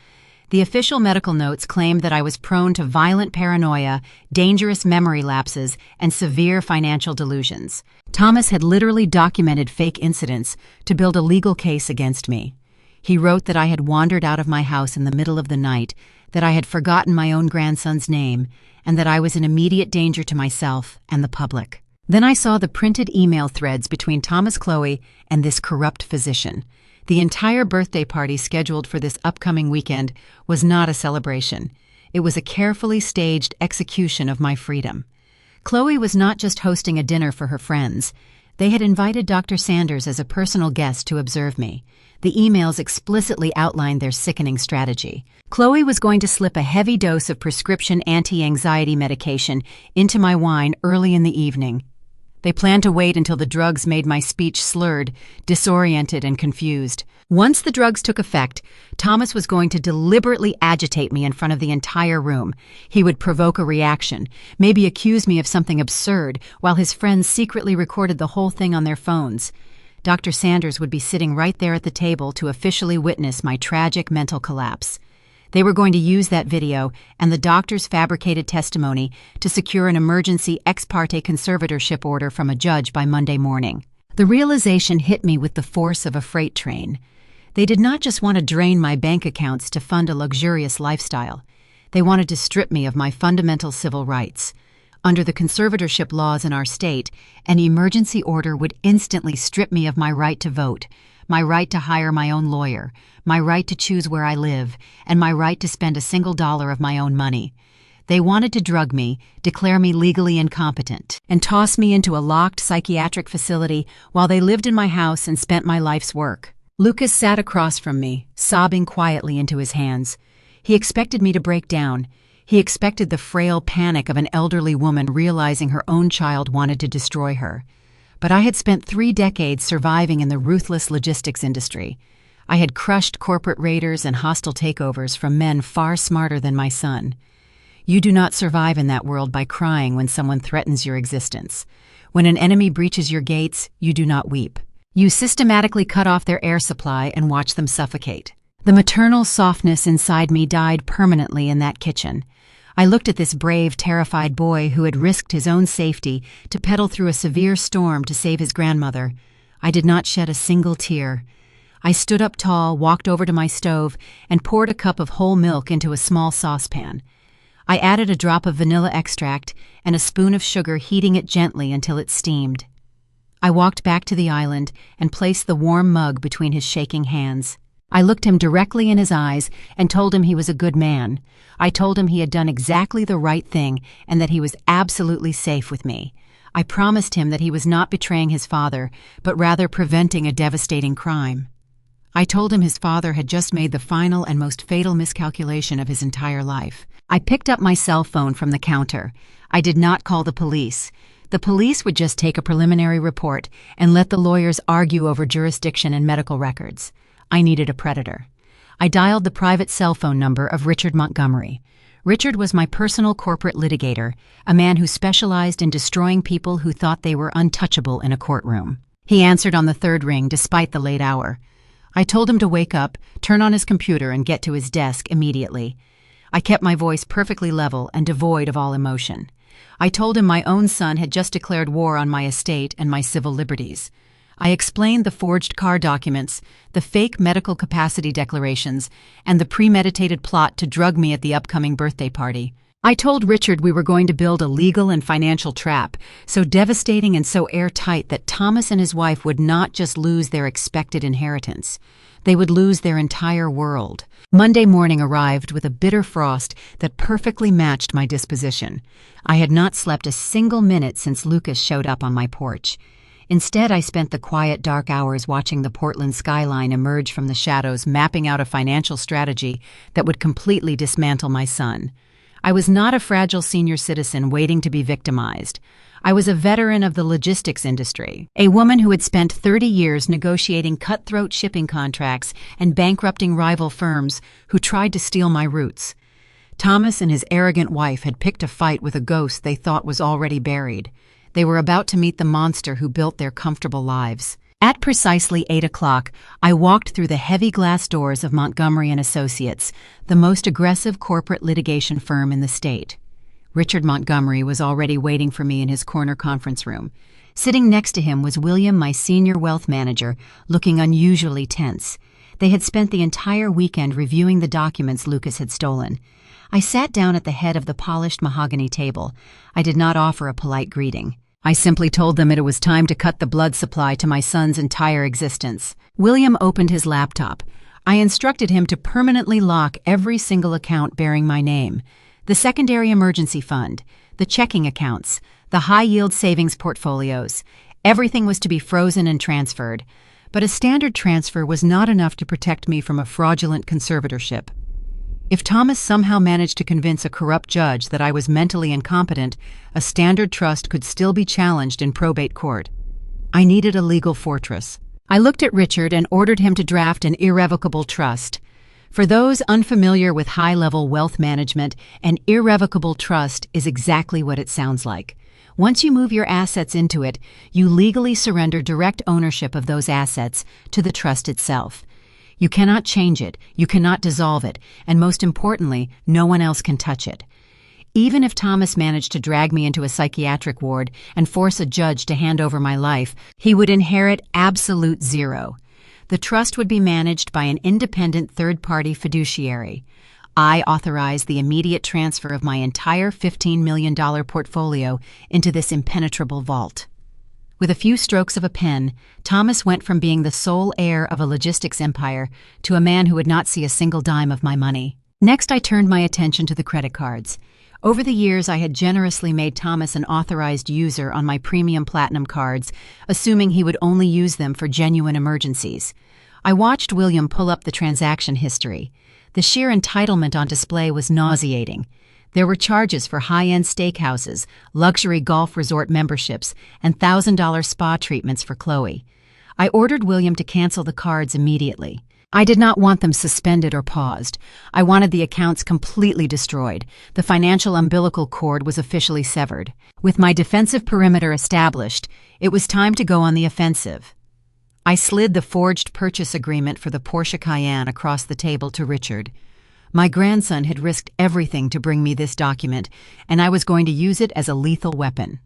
The official medical notes claimed that I was prone to violent paranoia, dangerous memory lapses, and severe financial delusions. Thomas had literally documented fake incidents to build a legal case against me. He wrote that I had wandered out of my house in the middle of the night, that I had forgotten my own grandson's name, and that I was in immediate danger to myself and the public. Then I saw the printed email threads between Thomas Chloe and this corrupt physician. The entire birthday party scheduled for this upcoming weekend was not a celebration. It was a carefully staged execution of my freedom. Chloe was not just hosting a dinner for her friends. They had invited Dr. Sanders as a personal guest to observe me. The emails explicitly outlined their sickening strategy. Chloe was going to slip a heavy dose of prescription anti-anxiety medication into my wine early in the evening. They planned to wait until the drugs made my speech slurred, disoriented, and confused. Once the drugs took effect, Thomas was going to deliberately agitate me in front of the entire room. He would provoke a reaction, maybe accuse me of something absurd, while his friends secretly recorded the whole thing on their phones. Dr. Sanders would be sitting right there at the table to officially witness my tragic mental collapse. They were going to use that video and the doctor's fabricated testimony to secure an emergency ex parte conservatorship order from a judge by Monday morning. The realization hit me with the force of a freight train. They did not just want to drain my bank accounts to fund a luxurious lifestyle. They wanted to strip me of my fundamental civil rights. Under the conservatorship laws in our state, an emergency order would instantly strip me of my right to vote, my right to hire my own lawyer, my right to choose where I live, and my right to spend a single dollar of my own money. They wanted to drug me, declare me legally incompetent, and toss me into a locked psychiatric facility while they lived in my house and spent my life's work. Lucas sat across from me, sobbing quietly into his hands. He expected me to break down. He expected the frail panic of an elderly woman realizing her own child wanted to destroy her. But I had spent 3 decades surviving in the ruthless logistics industry. I had crushed corporate raiders and hostile takeovers from men far smarter than my son. You do not survive in that world by crying when someone threatens your existence. When an enemy breaches your gates, you do not weep. You systematically cut off their air supply and watch them suffocate. The maternal softness inside me died permanently in that kitchen. I looked at this brave, terrified boy who had risked his own safety to pedal through a severe storm to save his grandmother. I did not shed a single tear. I stood up tall, walked over to my stove, and poured a cup of whole milk into a small saucepan. I added a drop of vanilla extract and a spoon of sugar, heating it gently until it steamed. I walked back to the island and placed the warm mug between his shaking hands. I looked him directly in his eyes and told him he was a good man. I told him he had done exactly the right thing and that he was absolutely safe with me. I promised him that he was not betraying his father, but rather preventing a devastating crime. I told him his father had just made the final and most fatal miscalculation of his entire life. I picked up my cell phone from the counter. I did not call the police. The police would just take a preliminary report and let the lawyers argue over jurisdiction and medical records. I needed a predator. I dialed the private cell phone number of Richard Montgomery. Richard was my personal corporate litigator, a man who specialized in destroying people who thought they were untouchable in a courtroom. He answered on the third ring despite the late hour. I told him to wake up, turn on his computer, and get to his desk immediately. I kept my voice perfectly level and devoid of all emotion. I told him my own son had just declared war on my estate and my civil liberties. I explained the forged car documents, the fake medical capacity declarations, and the premeditated plot to drug me at the upcoming birthday party. I told Richard we were going to build a legal and financial trap, so devastating and so airtight that Thomas and his wife would not just lose their expected inheritance. They would lose their entire world. Monday morning arrived with a bitter frost that perfectly matched my disposition. I had not slept a single minute since Lucas showed up on my porch. Instead, I spent the quiet, dark hours watching the Portland skyline emerge from the shadows, mapping out a financial strategy that would completely dismantle my son. I was not a fragile senior citizen waiting to be victimized. I was a veteran of the logistics industry, a woman who had spent 30 years negotiating cutthroat shipping contracts and bankrupting rival firms who tried to steal my roots. Thomas and his arrogant wife had picked a fight with a ghost they thought was already buried. They were about to meet the monster who built their comfortable lives. At precisely 8 o'clock, I walked through the heavy glass doors of Montgomery & Associates, the most aggressive corporate litigation firm in the state. Richard Montgomery was already waiting for me in his corner conference room. Sitting next to him was William, my senior wealth manager, looking unusually tense. They had spent the entire weekend reviewing the documents Lucas had stolen. I sat down at the head of the polished mahogany table. I did not offer a polite greeting. I simply told them it was time to cut the blood supply to my son's entire existence. William opened his laptop. I instructed him to permanently lock every single account bearing my name. The secondary emergency fund, the checking accounts, the high-yield savings portfolios. Everything was to be frozen and transferred. But a standard transfer was not enough to protect me from a fraudulent conservatorship. If Thomas somehow managed to convince a corrupt judge that I was mentally incompetent, a standard trust could still be challenged in probate court. I needed a legal fortress. I looked at Richard and ordered him to draft an irrevocable trust. For those unfamiliar with high-level wealth management, an irrevocable trust is exactly what it sounds like. Once you move your assets into it, you legally surrender direct ownership of those assets to the trust itself. You cannot change it, you cannot dissolve it, and most importantly, no one else can touch it. Even if Thomas managed to drag me into a psychiatric ward and force a judge to hand over my life, he would inherit absolute zero. The trust would be managed by an independent third-party fiduciary. I authorized the immediate transfer of my entire $15 million portfolio into this impenetrable vault. With a few strokes of a pen, Thomas went from being the sole heir of a logistics empire to a man who would not see a single dime of my money. Next, I turned my attention to the credit cards. Over the years, I had generously made Thomas an authorized user on my premium platinum cards, assuming he would only use them for genuine emergencies. I watched William pull up the transaction history. The sheer entitlement on display was nauseating. There were charges for high-end steakhouses, luxury golf resort memberships, and $1,000 spa treatments for Chloe. I ordered William to cancel the cards immediately. I did not want them suspended or paused. I wanted the accounts completely destroyed. The financial umbilical cord was officially severed. With my defensive perimeter established, it was time to go on the offensive. I slid the forged purchase agreement for the Porsche Cayenne across the table to Richard. My grandson had risked everything to bring me this document, and I was going to use it as a lethal weapon.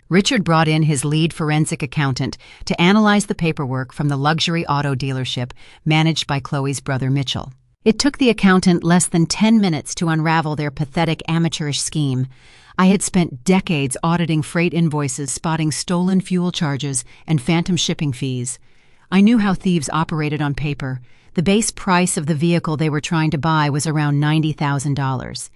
Richard brought in his lead forensic accountant to analyze the paperwork from the luxury auto dealership managed by Chloe's brother Mitchell. It took the accountant less than 10 minutes to unravel their pathetic amateurish scheme. I had spent decades auditing freight invoices, spotting stolen fuel charges, and phantom shipping fees. I knew how thieves operated on paper. The base price of the vehicle they were trying to buy was around $90,000.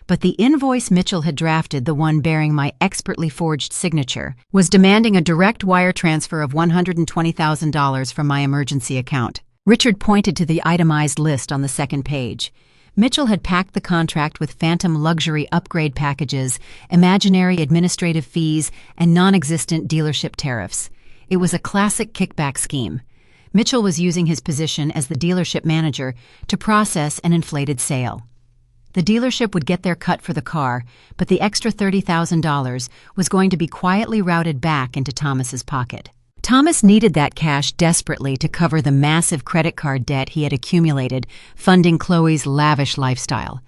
But the invoice Mitchell had drafted, the one bearing my expertly forged signature, was demanding a direct wire transfer of $120,000 from my emergency account. Richard pointed to the itemized list on the second page. Mitchell had packed the contract with phantom luxury upgrade packages, imaginary administrative fees, and non-existent dealership tariffs. It was a classic kickback scheme. Mitchell was using his position as the dealership manager to process an inflated sale. The dealership would get their cut for the car, but the extra $30,000 was going to be quietly routed back into Thomas's pocket. Thomas needed that cash desperately to cover the massive credit card debt he had accumulated, funding Chloe's lavish lifestyle.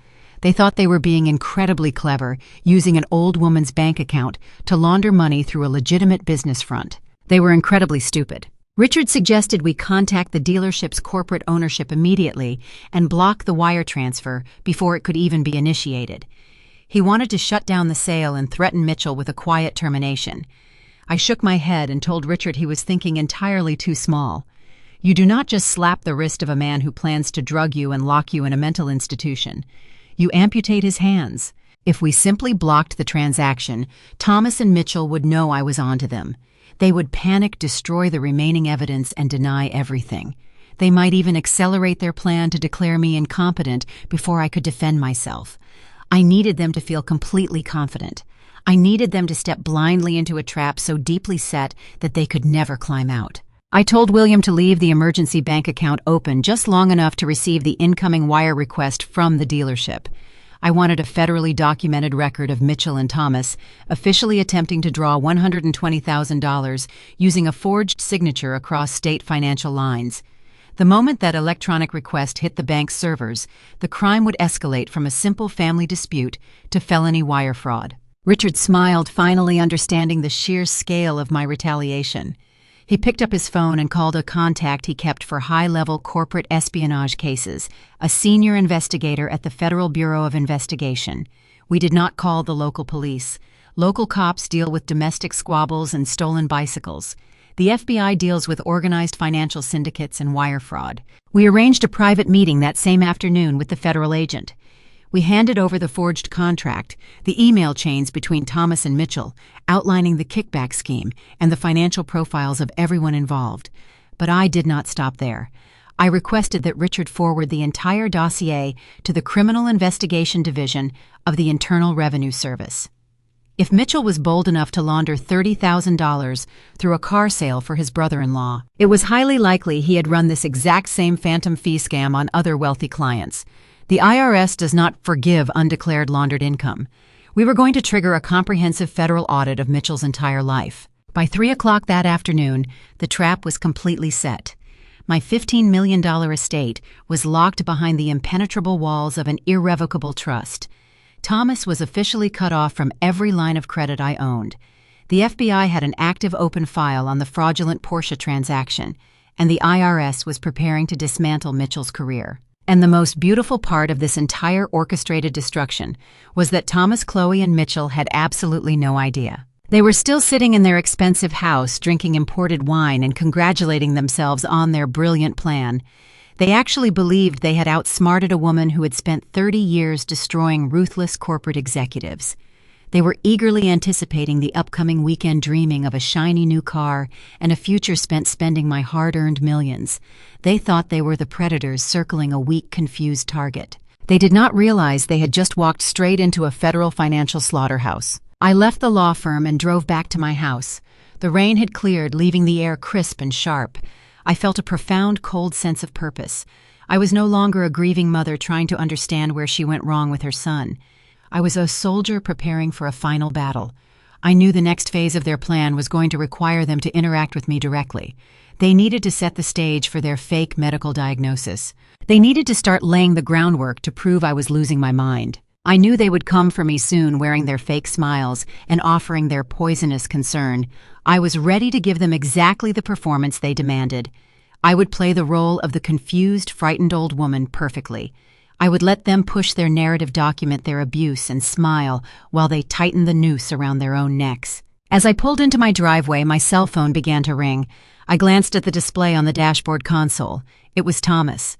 They thought they were being incredibly clever, using an old woman's bank account to launder money through a legitimate business front. They were incredibly stupid. Richard suggested we contact the dealership's corporate ownership immediately and block the wire transfer before it could even be initiated. He wanted to shut down the sale and threaten Mitchell with a quiet termination. I shook my head and told Richard he was thinking entirely too small. You do not just slap the wrist of a man who plans to drug you and lock you in a mental institution. You amputate his hands. If we simply blocked the transaction, Thomas and Mitchell would know I was onto them. They would panic, destroy the remaining evidence, and deny everything. They might even accelerate their plan to declare me incompetent before I could defend myself. I needed them to feel completely confident. I needed them to step blindly into a trap so deeply set that they could never climb out. I told William to leave the emergency bank account open just long enough to receive the incoming wire request from the dealership. I wanted a federally documented record of Mitchell and Thomas officially attempting to draw $120,000 using a forged signature across state financial lines. The moment that electronic request hit the bank's servers, the crime would escalate from a simple family dispute to felony wire fraud. Richard smiled, finally understanding the sheer scale of my retaliation. He picked up his phone and called a contact he kept for high-level corporate espionage cases, a senior investigator at the Federal Bureau of Investigation. We did not call the local police. Local cops deal with domestic squabbles and stolen bicycles. The FBI deals with organized financial syndicates and wire fraud. We arranged a private meeting that same afternoon with the federal agent. We handed over the forged contract, the email chains between Thomas and Mitchell, outlining the kickback scheme and the financial profiles of everyone involved. But I did not stop there. I requested that Richard forward the entire dossier to the Criminal Investigation Division of the Internal Revenue Service. If Mitchell was bold enough to launder $30,000 through a car sale for his brother-in-law, it was highly likely he had run this exact same phantom fee scam on other wealthy clients. The IRS does not forgive undeclared laundered income. We were going to trigger a comprehensive federal audit of Mitchell's entire life. By 3 o'clock that afternoon, the trap was completely set. My $15 million estate was locked behind the impenetrable walls of an irrevocable trust. Thomas was officially cut off from every line of credit I owned. The FBI had an active open file on the fraudulent Porsche transaction, and the IRS was preparing to dismantle Mitchell's career. And the most beautiful part of this entire orchestrated destruction was that Thomas, Chloe, and Mitchell had absolutely no idea. They were still sitting in their expensive house, drinking imported wine and congratulating themselves on their brilliant plan. They actually believed they had outsmarted a woman who had spent 30 years destroying ruthless corporate executives. They were eagerly anticipating the upcoming weekend, dreaming of a shiny new car and a future spent spending my hard-earned millions. They thought they were the predators circling a weak, confused target. They did not realize they had just walked straight into a federal financial slaughterhouse. I left the law firm and drove back to my house. The rain had cleared, leaving the air crisp and sharp. I felt a profound, cold sense of purpose. I was no longer a grieving mother trying to understand where she went wrong with her son. I was a soldier preparing for a final battle. I knew the next phase of their plan was going to require them to interact with me directly. They needed to set the stage for their fake medical diagnosis. They needed to start laying the groundwork to prove I was losing my mind. I knew they would come for me soon, wearing their fake smiles and offering their poisonous concern. I was ready to give them exactly the performance they demanded. I would play the role of the confused, frightened old woman perfectly. I would let them push their narrative, document their abuse, and smile while they tightened the noose around their own necks. As I pulled into my driveway, my cell phone began to ring. I glanced at the display on the dashboard console. It was Thomas.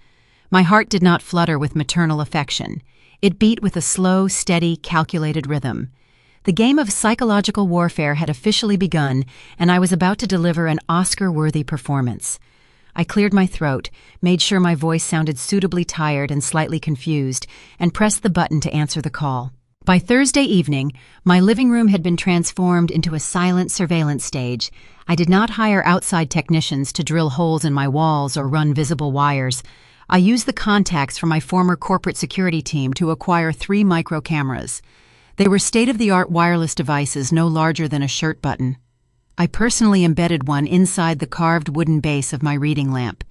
My heart did not flutter with maternal affection. It beat with a slow, steady, calculated rhythm. The game of psychological warfare had officially begun, and I was about to deliver an Oscar-worthy performance. I cleared my throat, made sure my voice sounded suitably tired and slightly confused, and pressed the button to answer the call. By Thursday evening, my living room had been transformed into a silent surveillance stage. I did not hire outside technicians to drill holes in my walls or run visible wires. I used the contacts from my former corporate security team to acquire 3 micro cameras. They were state-of-the-art wireless devices no larger than a shirt button. I personally embedded one inside the carved wooden base of my reading lamp.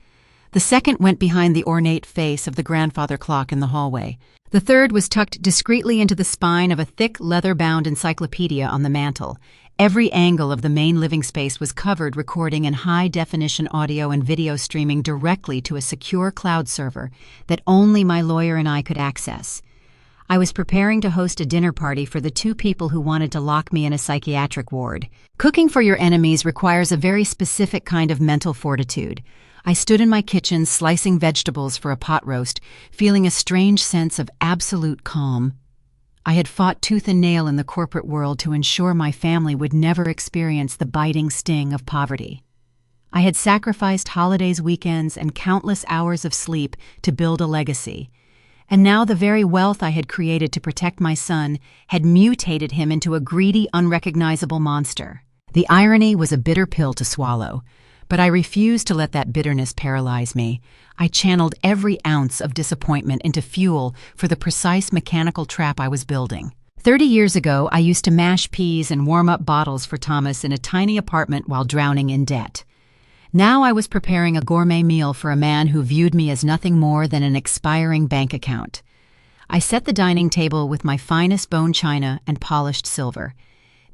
The second went behind the ornate face of the grandfather clock in the hallway. The third was tucked discreetly into the spine of a thick, leather-bound encyclopedia on the mantel. Every angle of the main living space was covered, recording in high-definition audio and video streaming directly to a secure cloud server that only my lawyer and I could access. I was preparing to host a dinner party for the 2 people who wanted to lock me in a psychiatric ward. Cooking for your enemies requires a very specific kind of mental fortitude. I stood in my kitchen slicing vegetables for a pot roast, feeling a strange sense of absolute calm. I had fought tooth and nail in the corporate world to ensure my family would never experience the biting sting of poverty. I had sacrificed holidays, weekends, and countless hours of sleep to build a legacy. And now the very wealth I had created to protect my son had mutated him into a greedy, unrecognizable monster. The irony was a bitter pill to swallow, but I refused to let that bitterness paralyze me. I channeled every ounce of disappointment into fuel for the precise mechanical trap I was building. 30 years ago, I used to mash peas and warm up bottles for Thomas in a tiny apartment while drowning in debt. Now I was preparing a gourmet meal for a man who viewed me as nothing more than an expiring bank account. I set the dining table with my finest bone china and polished silver.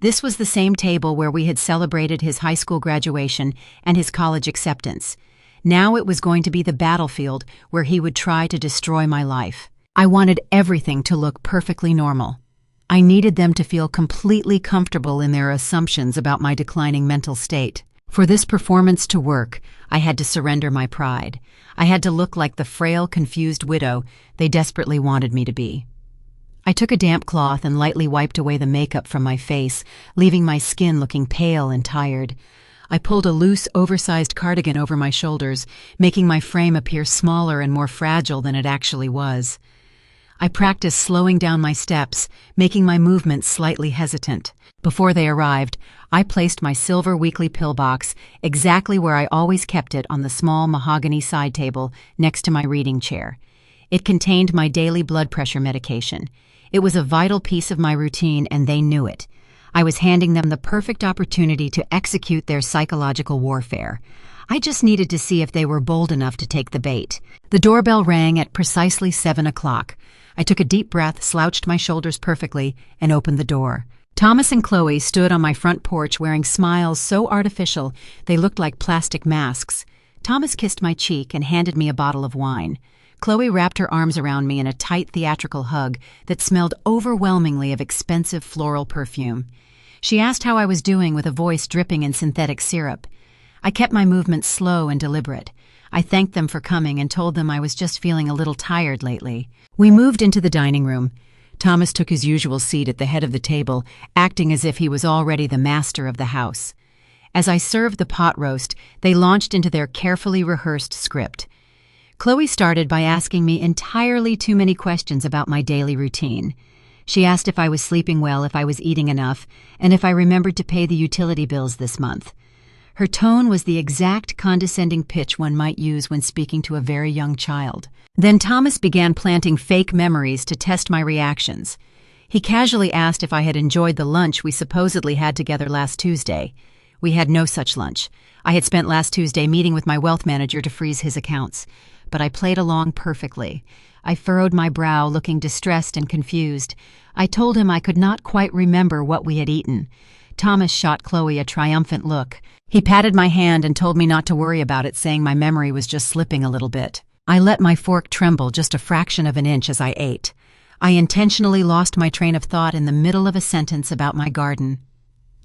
This was the same table where we had celebrated his high school graduation and his college acceptance. Now it was going to be the battlefield where he would try to destroy my life. I wanted everything to look perfectly normal. I needed them to feel completely comfortable in their assumptions about my declining mental state. For this performance to work, I had to surrender my pride. I had to look like the frail, confused widow they desperately wanted me to be. I took a damp cloth and lightly wiped away the makeup from my face, leaving my skin looking pale and tired. I pulled a loose, oversized cardigan over my shoulders, making my frame appear smaller and more fragile than it actually was. I practiced slowing down my steps, making my movements slightly hesitant. Before they arrived, I placed my silver weekly pill box exactly where I always kept it on the small mahogany side table next to my reading chair. It contained my daily blood pressure medication. It was a vital piece of my routine, and they knew it. I was handing them the perfect opportunity to execute their psychological warfare. I just needed to see if they were bold enough to take the bait. The doorbell rang at precisely 7 o'clock. I took a deep breath, slouched my shoulders perfectly, and opened the door. Thomas and Chloe stood on my front porch wearing smiles so artificial they looked like plastic masks. Thomas kissed my cheek and handed me a bottle of wine. Chloe wrapped her arms around me in a tight theatrical hug that smelled overwhelmingly of expensive floral perfume. She asked how I was doing with a voice dripping in synthetic syrup. I kept my movements slow and deliberate. I thanked them for coming and told them I was just feeling a little tired lately. We moved into the dining room. Thomas took his usual seat at the head of the table, acting as if he was already the master of the house. As I served the pot roast, they launched into their carefully rehearsed script. Chloe started by asking me entirely too many questions about my daily routine. She asked if I was sleeping well, if I was eating enough, and if I remembered to pay the utility bills this month. Her tone was the exact condescending pitch one might use when speaking to a very young child. Then Thomas began planting fake memories to test my reactions. He casually asked if I had enjoyed the lunch we supposedly had together last Tuesday. We had no such lunch. I had spent last Tuesday meeting with my wealth manager to freeze his accounts. But I played along perfectly. I furrowed my brow, looking distressed and confused. I told him I could not quite remember what we had eaten. Thomas shot Chloe a triumphant look. He patted my hand and told me not to worry about it, saying my memory was just slipping a little bit. I let my fork tremble just a fraction of an inch as I ate. I intentionally lost my train of thought in the middle of a sentence about my garden.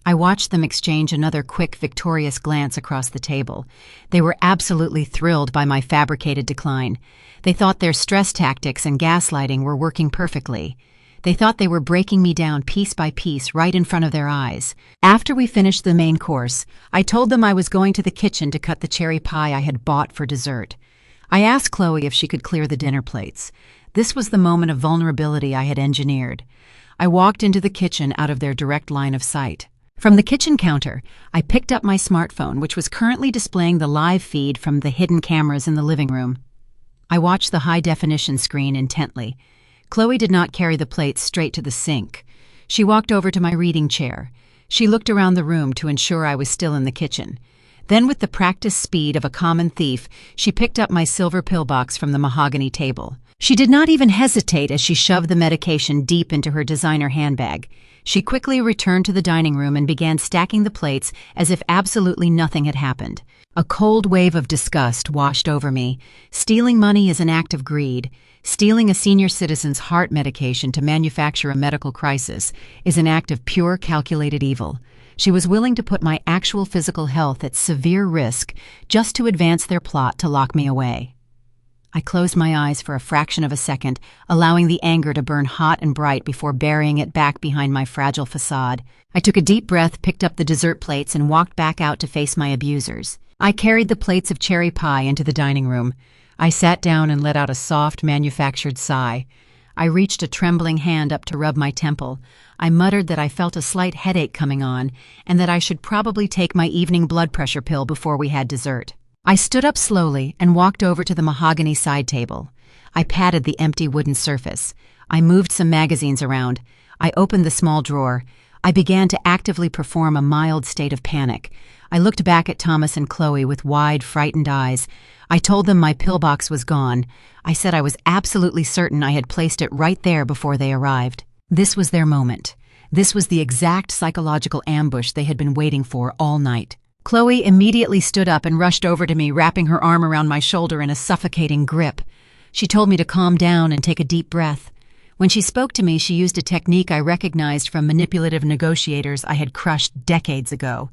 I watched them exchange another quick, victorious glance across the table. They were absolutely thrilled by my fabricated decline. They thought their stress tactics and gaslighting were working perfectly. They thought they were breaking me down piece by piece right in front of their eyes. After we finished the main course, I told them I was going to the kitchen to cut the cherry pie I had bought for dessert. I asked Chloe if she could clear the dinner plates. This was the moment of vulnerability I had engineered. I walked into the kitchen out of their direct line of sight. From the kitchen counter, I picked up my smartphone, which was currently displaying the live feed from the hidden cameras in the living room. I watched the high-definition screen intently. Chloe did not carry the plates straight to the sink. She walked over to my reading chair. She looked around the room to ensure I was still in the kitchen. Then, with the practiced speed of a common thief, she picked up my silver pillbox from the mahogany table. She did not even hesitate as she shoved the medication deep into her designer handbag. She quickly returned to the dining room and began stacking the plates as if absolutely nothing had happened. A cold wave of disgust washed over me. Stealing money is an act of greed. Stealing a senior citizen's heart medication to manufacture a medical crisis is an act of pure calculated evil. She was willing to put my actual physical health at severe risk just to advance their plot to lock me away. I closed my eyes for a fraction of a second, allowing the anger to burn hot and bright before burying it back behind my fragile facade. I took a deep breath, picked up the dessert plates, and walked back out to face my abusers. I carried the plates of cherry pie into the dining room. I sat down and let out a soft, manufactured sigh. I reached a trembling hand up to rub my temple. I muttered that I felt a slight headache coming on, and that I should probably take my evening blood pressure pill before we had dessert. I stood up slowly and walked over to the mahogany side table. I patted the empty wooden surface. I moved some magazines around. I opened the small drawer. I began to actively perform a mild state of panic. I looked back at Thomas and Chloe with wide, frightened eyes. I told them my pillbox was gone. I said I was absolutely certain I had placed it right there before they arrived. This was their moment. This was the exact psychological ambush they had been waiting for all night. Chloe immediately stood up and rushed over to me, wrapping her arm around my shoulder in a suffocating grip. She told me to calm down and take a deep breath. When she spoke to me, she used a technique I recognized from manipulative negotiators I had crushed decades ago.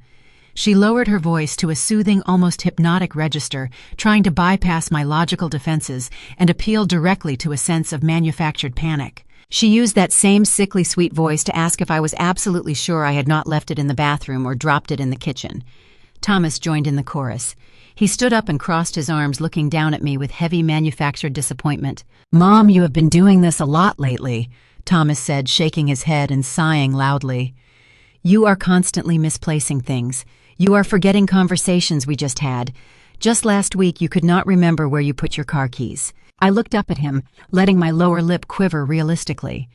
She lowered her voice to a soothing, almost hypnotic register, trying to bypass my logical defenses and appeal directly to a sense of manufactured panic. She used that same sickly sweet voice to ask if I was absolutely sure I had not left it in the bathroom or dropped it in the kitchen. Thomas joined in the chorus. He stood up and crossed his arms, looking down at me with heavy manufactured disappointment. "Mom, you have been doing this a lot lately," Thomas said, shaking his head and sighing loudly. "You are constantly misplacing things. You are forgetting conversations we just had. Just last week you could not remember where you put your car keys." I looked up at him, letting my lower lip quiver realistically.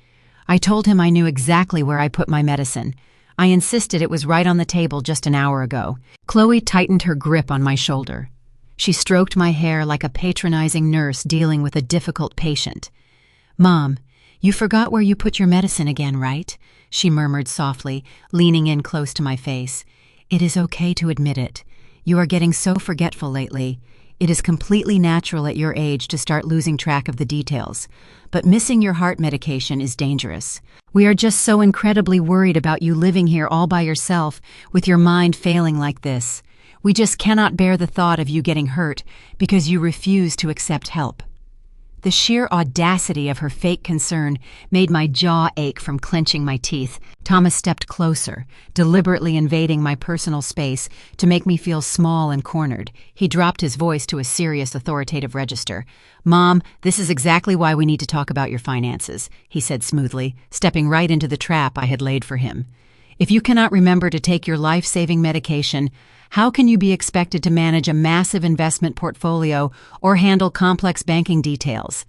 I told him I knew exactly where I put my medicine. I insisted it was right on the table just an hour ago. Chloe tightened her grip on my shoulder. She stroked my hair like a patronizing nurse dealing with a difficult patient. "Mom, you forgot where you put your medicine again, right?" she murmured softly, leaning in close to my face. "It is okay to admit it. You are getting so forgetful lately. It is completely natural at your age to start losing track of the details. But missing your heart medication is dangerous. We are just so incredibly worried about you living here all by yourself, with your mind failing like this. We just cannot bear the thought of you getting hurt because you refuse to accept help." The sheer audacity of her fake concern made my jaw ache from clenching my teeth. Thomas stepped closer, deliberately invading my personal space to make me feel small and cornered. He dropped his voice to a serious, authoritative register. "Mom, this is exactly why we need to talk about your finances," he said smoothly, stepping right into the trap I had laid for him. "If you cannot remember to take your life-saving medication, how can you be expected to manage a massive investment portfolio or handle complex banking details?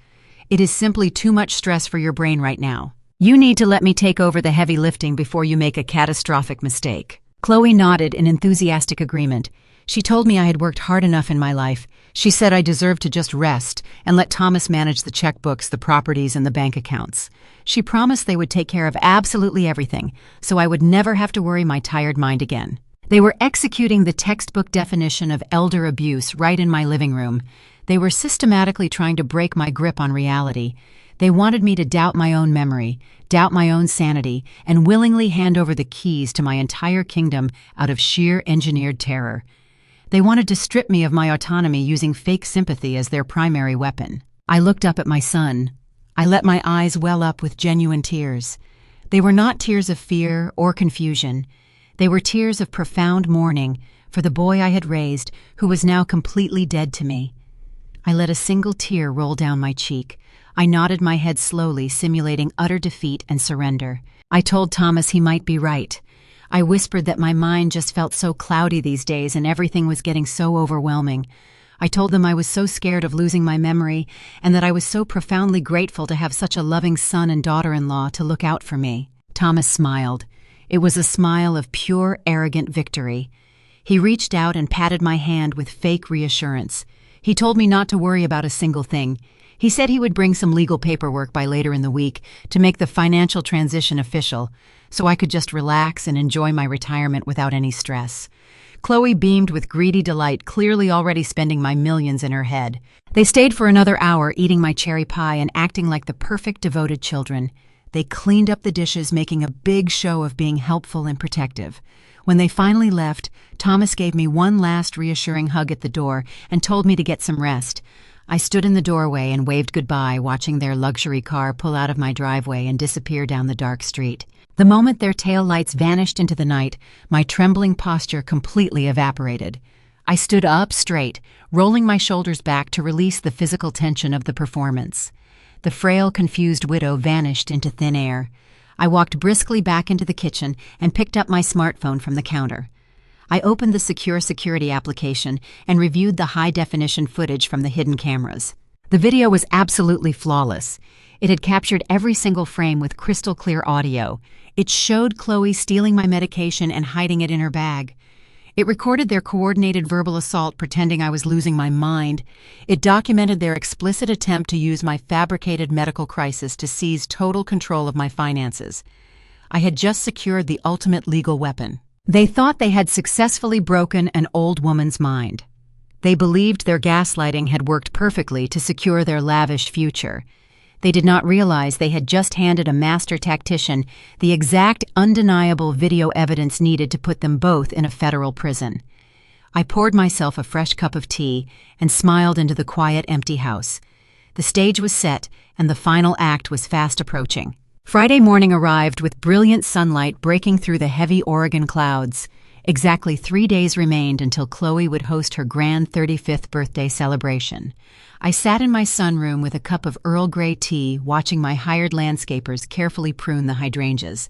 It is simply too much stress for your brain right now. You need to let me take over the heavy lifting before you make a catastrophic mistake." Chloe nodded in enthusiastic agreement. She told me I had worked hard enough in my life. She said I deserved to just rest and let Thomas manage the checkbooks, the properties, and the bank accounts. She promised they would take care of absolutely everything, so I would never have to worry my tired mind again. They were executing the textbook definition of elder abuse right in my living room. They were systematically trying to break my grip on reality. They wanted me to doubt my own memory, doubt my own sanity, and willingly hand over the keys to my entire kingdom out of sheer engineered terror. They wanted to strip me of my autonomy using fake sympathy as their primary weapon. I looked up at my son. I let my eyes well up with genuine tears. They were not tears of fear or confusion. They were tears of profound mourning for the boy I had raised, who was now completely dead to me. I let a single tear roll down my cheek. I nodded my head slowly, simulating utter defeat and surrender. I told Thomas he might be right. I whispered that my mind just felt so cloudy these days and everything was getting so overwhelming. I told them I was so scared of losing my memory and that I was so profoundly grateful to have such a loving son and daughter-in-law to look out for me. Thomas smiled. It was a smile of pure, arrogant victory. He reached out and patted my hand with fake reassurance. He told me not to worry about a single thing. He said he would bring some legal paperwork by later in the week to make the financial transition official, so I could just relax and enjoy my retirement without any stress. Chloe beamed with greedy delight, clearly already spending my millions in her head. They stayed for another hour, eating my cherry pie and acting like the perfect devoted children. They cleaned up the dishes, making a big show of being helpful and protective. When they finally left, Thomas gave me one last reassuring hug at the door and told me to get some rest. I stood in the doorway and waved goodbye, watching their luxury car pull out of my driveway and disappear down the dark street. The moment their tail lights vanished into the night, my trembling posture completely evaporated. I stood up straight, rolling my shoulders back to release the physical tension of the performance. The frail, confused widow vanished into thin air. I walked briskly back into the kitchen and picked up my smartphone from the counter. I opened the secure security application and reviewed the high-definition footage from the hidden cameras. The video was absolutely flawless. It had captured every single frame with crystal-clear audio. It showed Chloe stealing my medication and hiding it in her bag. It recorded their coordinated verbal assault pretending I was losing my mind. It documented their explicit attempt to use my fabricated medical crisis to seize total control of my finances. I had just secured the ultimate legal weapon. They thought they had successfully broken an old woman's mind. They believed their gaslighting had worked perfectly to secure their lavish future. They did not realize they had just handed a master tactician the exact undeniable video evidence needed to put them both in a federal prison. I poured myself a fresh cup of tea and smiled into the quiet, empty house. The stage was set, and the final act was fast approaching. Friday morning arrived with brilliant sunlight breaking through the heavy Oregon clouds. Exactly 3 days remained until Chloe would host her grand 35th birthday celebration. I sat in my sunroom with a cup of Earl Grey tea, watching my hired landscapers carefully prune the hydrangeas.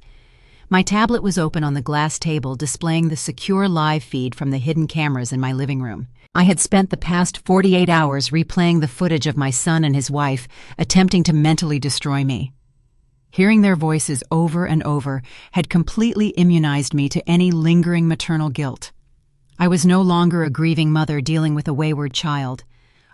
My tablet was open on the glass table, displaying the secure live feed from the hidden cameras in my living room. I had spent the past 48 hours replaying the footage of my son and his wife, attempting to mentally destroy me. Hearing their voices over and over had completely immunized me to any lingering maternal guilt. I was no longer a grieving mother dealing with a wayward child.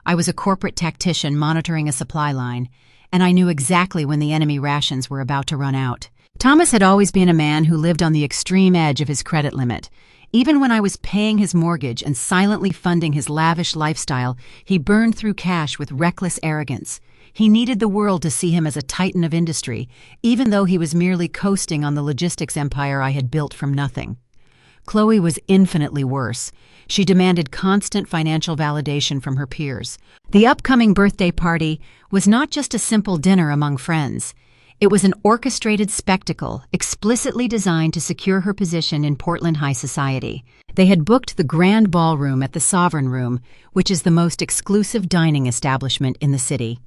I was a corporate tactician monitoring a supply line, and I knew exactly when the enemy rations were about to run out. Thomas had always been a man who lived on the extreme edge of his credit limit. Even when I was paying his mortgage and silently funding his lavish lifestyle, he burned through cash with reckless arrogance. He needed the world to see him as a titan of industry, even though he was merely coasting on the logistics empire I had built from nothing. Chloe was infinitely worse. She demanded constant financial validation from her peers. The upcoming birthday party was not just a simple dinner among friends. It was an orchestrated spectacle explicitly designed to secure her position in Portland high society. They had booked the grand ballroom at the Sovereign Room, which is the most exclusive dining establishment in the city.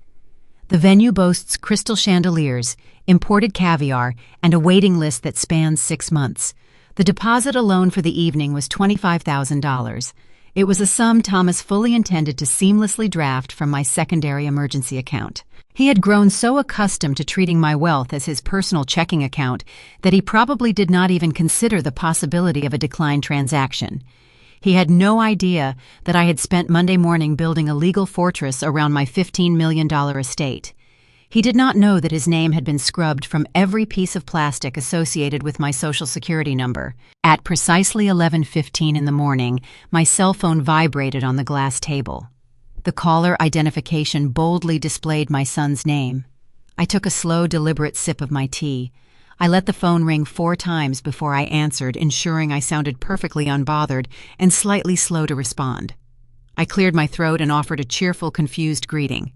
The venue boasts crystal chandeliers, imported caviar, and a waiting list that spans 6 months. The deposit alone for the evening was $25,000. It was a sum Thomas fully intended to seamlessly draft from my secondary emergency account. He had grown so accustomed to treating my wealth as his personal checking account that he probably did not even consider the possibility of a declined transaction. He had no idea that I had spent Monday morning building a legal fortress around my $15 million estate. He did not know that his name had been scrubbed from every piece of plastic associated with my Social Security number. At precisely 11:15 in the morning, my cell phone vibrated on the glass table. The caller identification boldly displayed my son's name. I took a slow, deliberate sip of my tea. I let the phone ring 4 times before I answered, ensuring I sounded perfectly unbothered and slightly slow to respond. I cleared my throat and offered a cheerful, confused greeting.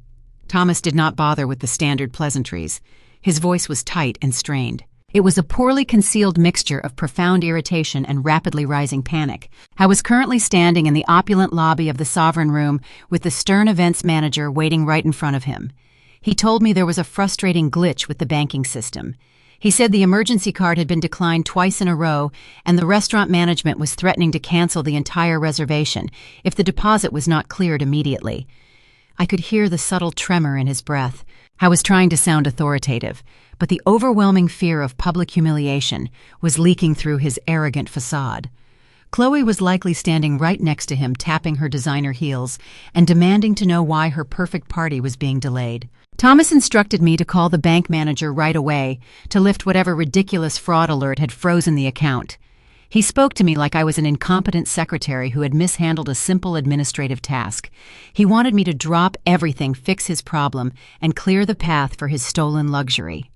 Thomas did not bother with the standard pleasantries. His voice was tight and strained. It was a poorly concealed mixture of profound irritation and rapidly rising panic. I was currently standing in the opulent lobby of the Sovereign Room with the stern events manager waiting right in front of him. He told me there was a frustrating glitch with the banking system. He said the emergency card had been declined twice in a row, and the restaurant management was threatening to cancel the entire reservation if the deposit was not cleared immediately. I could hear the subtle tremor in his breath. I was trying to sound authoritative, but the overwhelming fear of public humiliation was leaking through his arrogant facade. Chloe was likely standing right next to him, tapping her designer heels and demanding to know why her perfect party was being delayed. Thomas instructed me to call the bank manager right away to lift whatever ridiculous fraud alert had frozen the account. He spoke to me like I was an incompetent secretary who had mishandled a simple administrative task. He wanted me to drop everything, fix his problem, and clear the path for his stolen luxury.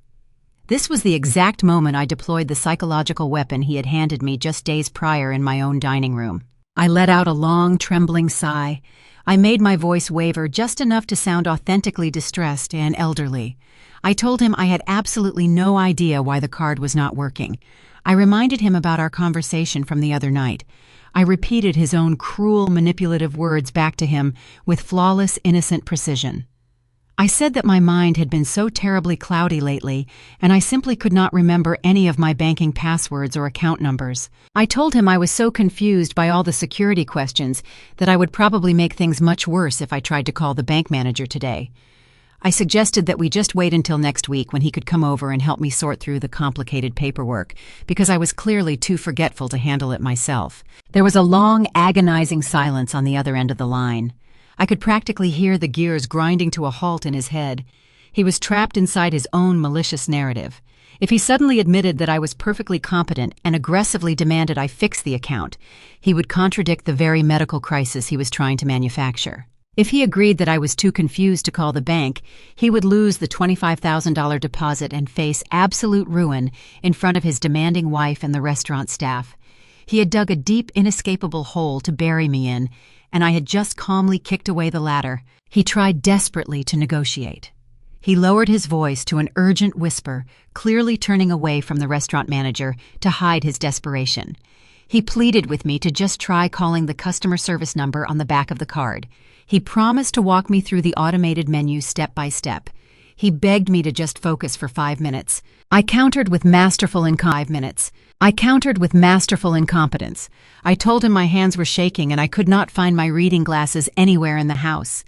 This was the exact moment I deployed the psychological weapon he had handed me just days prior in my own dining room. I let out a long, trembling sigh. I made my voice waver just enough to sound authentically distressed and elderly. I told him I had absolutely no idea why the card was not working. I reminded him about our conversation from the other night. I repeated his own cruel, manipulative words back to him with flawless, innocent precision. I said that my mind had been so terribly cloudy lately, and I simply could not remember any of my banking passwords or account numbers. I told him I was so confused by all the security questions that I would probably make things much worse if I tried to call the bank manager today. I suggested that we just wait until next week when he could come over and help me sort through the complicated paperwork, because I was clearly too forgetful to handle it myself. There was a long, agonizing silence on the other end of the line. I could practically hear the gears grinding to a halt in his head. He was trapped inside his own malicious narrative. If he suddenly admitted that I was perfectly competent and aggressively demanded I fix the account, he would contradict the very medical crisis he was trying to manufacture. If he agreed that I was too confused to call the bank, he would lose the $25,000 deposit and face absolute ruin in front of his demanding wife and the restaurant staff. He had dug a deep, inescapable hole to bury me in, and I had just calmly kicked away the ladder. He tried desperately to negotiate. He lowered his voice to an urgent whisper, clearly turning away from the restaurant manager to hide his desperation. He pleaded with me to just try calling the customer service number on the back of the card. He promised to walk me through the automated menu step by step. He begged me to just focus for 5 minutes. I countered with masterful incompetence. I told him my hands were shaking and I could not find my reading glasses anywhere in the house.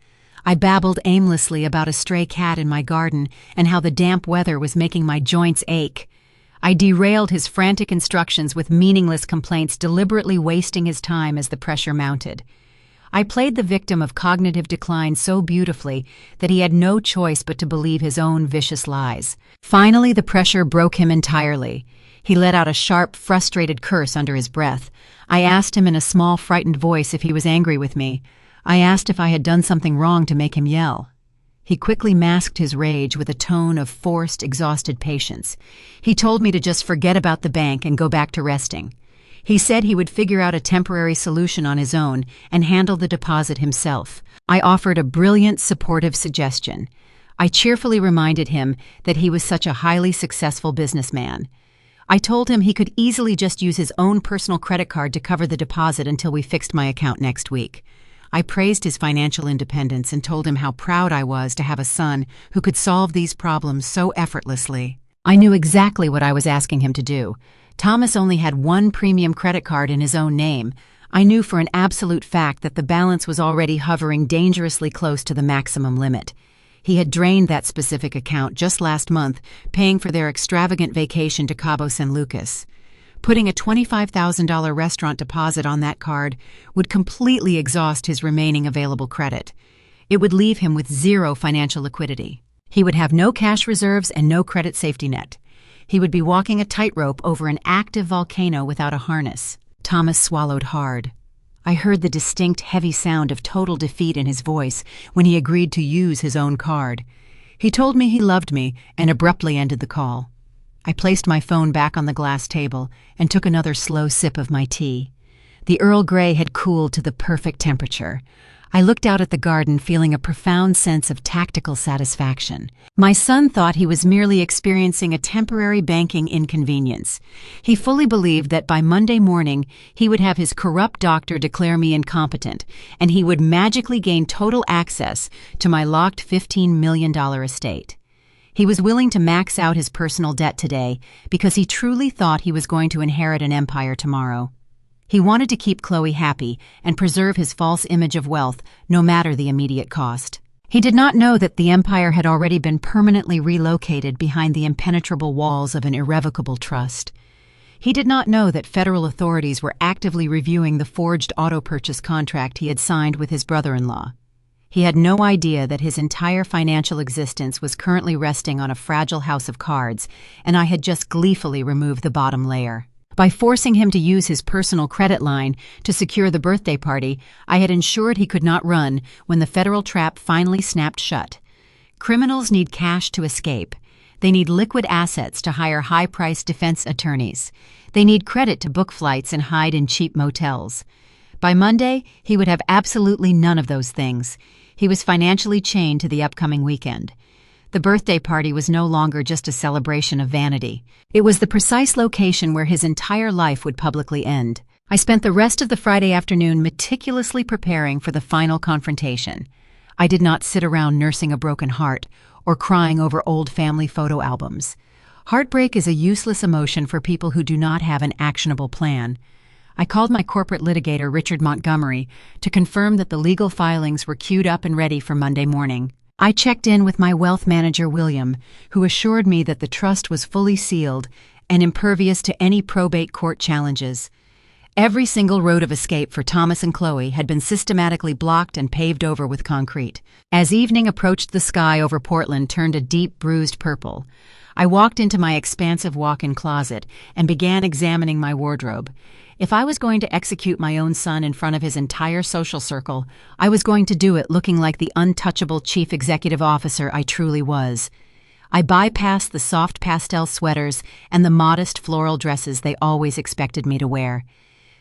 I babbled aimlessly about a stray cat in my garden and how the damp weather was making my joints ache. I derailed his frantic instructions with meaningless complaints, deliberately wasting his time as the pressure mounted. I played the victim of cognitive decline so beautifully that he had no choice but to believe his own vicious lies. Finally, the pressure broke him entirely. He let out a sharp, frustrated curse under his breath. I asked him in a small, frightened voice if he was angry with me. I asked if I had done something wrong to make him yell. He quickly masked his rage with a tone of forced, exhausted patience. He told me to just forget about the bank and go back to resting. He said he would figure out a temporary solution on his own and handle the deposit himself. I offered a brilliant, supportive suggestion. I cheerfully reminded him that he was such a highly successful businessman. I told him he could easily just use his own personal credit card to cover the deposit until we fixed my account next week. I praised his financial independence and told him how proud I was to have a son who could solve these problems so effortlessly. I knew exactly what I was asking him to do. Thomas only had one premium credit card in his own name. I knew for an absolute fact that the balance was already hovering dangerously close to the maximum limit. He had drained that specific account just last month, paying for their extravagant vacation to Cabo San Lucas. Putting a $25,000 restaurant deposit on that card would completely exhaust his remaining available credit. It would leave him with zero financial liquidity. He would have no cash reserves and no credit safety net. He would be walking a tightrope over an active volcano without a harness. Thomas swallowed hard. I heard the distinct, heavy sound of total defeat in his voice when he agreed to use his own card. He told me he loved me and abruptly ended the call. I placed my phone back on the glass table and took another slow sip of my tea. The Earl Grey had cooled to the perfect temperature. I looked out at the garden feeling a profound sense of tactical satisfaction. My son thought he was merely experiencing a temporary banking inconvenience. He fully believed that by Monday morning he would have his corrupt doctor declare me incompetent, and he would magically gain total access to my locked $15 million estate. He was willing to max out his personal debt today because he truly thought he was going to inherit an empire tomorrow. He wanted to keep Chloe happy and preserve his false image of wealth, no matter the immediate cost. He did not know that the empire had already been permanently relocated behind the impenetrable walls of an irrevocable trust. He did not know that federal authorities were actively reviewing the forged auto purchase contract he had signed with his brother-in-law. He had no idea that his entire financial existence was currently resting on a fragile house of cards, and I had just gleefully removed the bottom layer. By forcing him to use his personal credit line to secure the birthday party, I had ensured he could not run when the federal trap finally snapped shut. Criminals need cash to escape. They need liquid assets to hire high-priced defense attorneys. They need credit to book flights and hide in cheap motels. By Monday, he would have absolutely none of those things. He was financially chained to the upcoming weekend. The birthday party was no longer just a celebration of vanity. It was the precise location where his entire life would publicly end. I spent the rest of the Friday afternoon meticulously preparing for the final confrontation. I did not sit around nursing a broken heart or crying over old family photo albums. Heartbreak is a useless emotion for people who do not have an actionable plan. I called my corporate litigator, Richard Montgomery, to confirm that the legal filings were queued up and ready for Monday morning. I checked in with my wealth manager, William, who assured me that the trust was fully sealed and impervious to any probate court challenges. Every single road of escape for Thomas and Chloe had been systematically blocked and paved over with concrete. As evening approached, the sky over Portland turned a deep, bruised purple. I walked into my expansive walk-in closet and began examining my wardrobe. If I was going to execute my own son in front of his entire social circle, I was going to do it looking like the untouchable chief executive officer I truly was. I bypassed the soft pastel sweaters and the modest floral dresses they always expected me to wear.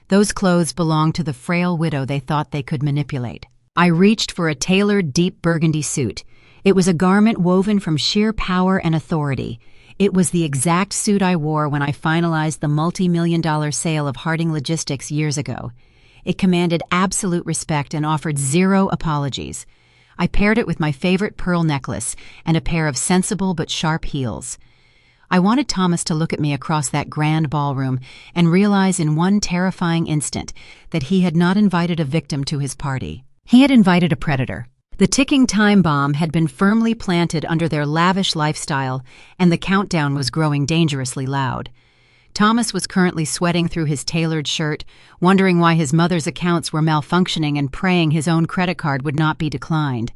Those clothes belonged to the frail widow they thought they could manipulate. I reached for a tailored deep burgundy suit. It was a garment woven from sheer power and authority. It was the exact suit I wore when I finalized the multi-million-dollar sale of Harding Logistics years ago. It commanded absolute respect and offered zero apologies. I paired it with my favorite pearl necklace and a pair of sensible but sharp heels. I wanted Thomas to look at me across that grand ballroom and realize in one terrifying instant that he had not invited a victim to his party. He had invited a predator. The ticking time bomb had been firmly planted under their lavish lifestyle, and the countdown was growing dangerously loud. Thomas was currently sweating through his tailored shirt, wondering why his mother's accounts were malfunctioning and praying his own credit card would not be declined.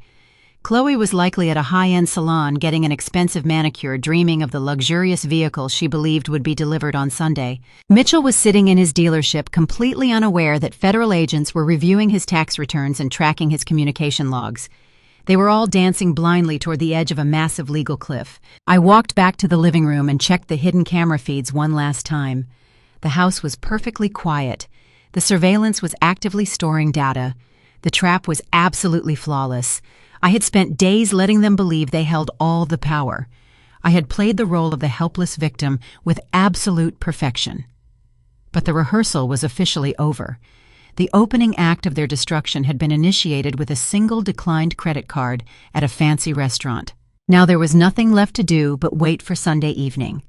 Chloe was likely at a high-end salon getting an expensive manicure, dreaming of the luxurious vehicle she believed would be delivered on Sunday. Mitchell was sitting in his dealership completely unaware that federal agents were reviewing his tax returns and tracking his communication logs. They were all dancing blindly toward the edge of a massive legal cliff. I walked back to the living room and checked the hidden camera feeds one last time. The house was perfectly quiet. The surveillance was actively storing data. The trap was absolutely flawless. I had spent days letting them believe they held all the power. I had played the role of the helpless victim with absolute perfection. But the rehearsal was officially over. The opening act of their destruction had been initiated with a single declined credit card at a fancy restaurant. Now there was nothing left to do but wait for Sunday evening.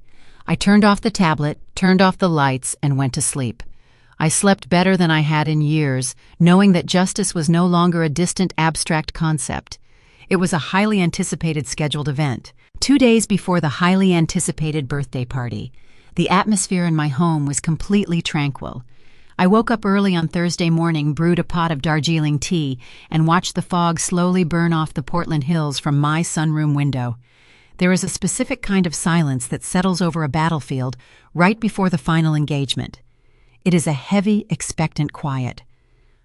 I turned off the tablet, turned off the lights, and went to sleep. I slept better than I had in years, knowing that justice was no longer a distant abstract concept. It was a highly anticipated scheduled event. 2 days before the highly anticipated birthday party, The atmosphere in my home was completely tranquil. I woke up early on Thursday morning, brewed a pot of Darjeeling tea, and watched the fog slowly burn off the Portland hills from my sunroom window. There is a specific kind of silence that settles over a battlefield right before the final engagement. It is a heavy, expectant quiet.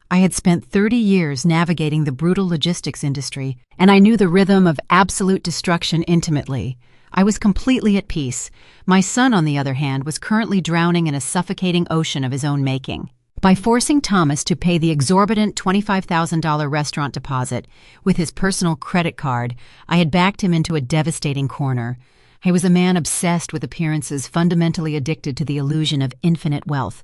I had spent 30 years navigating the brutal logistics industry, and I knew the rhythm of absolute destruction intimately. I was completely at peace. My son, on the other hand, was currently drowning in a suffocating ocean of his own making. By forcing Thomas to pay the exorbitant $25,000 restaurant deposit with his personal credit card, I had backed him into a devastating corner. He was a man obsessed with appearances, fundamentally addicted to the illusion of infinite wealth.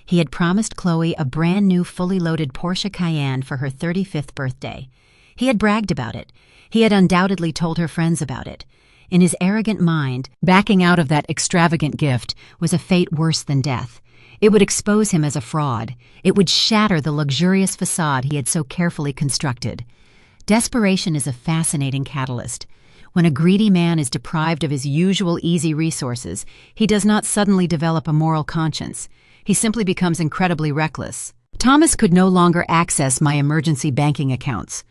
He had promised Chloe a brand new, fully loaded Porsche Cayenne for her 35th birthday. He had bragged about it. He had undoubtedly told her friends about it. In his arrogant mind, backing out of that extravagant gift was a fate worse than death. It would expose him as a fraud. It would shatter the luxurious facade he had so carefully constructed. Desperation is a fascinating catalyst. When a greedy man is deprived of his usual easy resources, he does not suddenly develop a moral conscience. He simply becomes incredibly reckless. Thomas could no longer access my emergency banking accounts.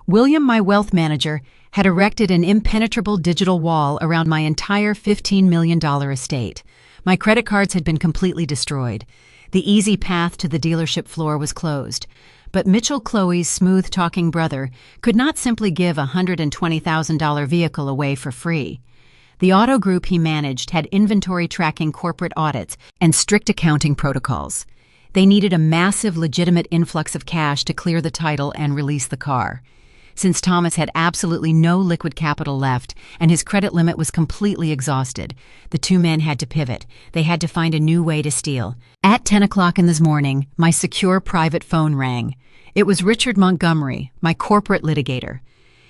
William, my wealth manager, had erected an impenetrable digital wall around my entire $15 million estate. My credit cards had been completely destroyed. The easy path to the dealership floor was closed. But Mitchell, Chloe's smooth-talking brother, could not simply give a $120,000 vehicle away for free. The auto group he managed had inventory tracking, corporate audits, and strict accounting protocols. They needed a massive, legitimate influx of cash to clear the title and release the car. Since Thomas had absolutely no liquid capital left and his credit limit was completely exhausted, the two men had to pivot. They had to find a new way to steal. At 10 o'clock in the morning, my secure private phone rang. It was Richard Montgomery, my corporate litigator.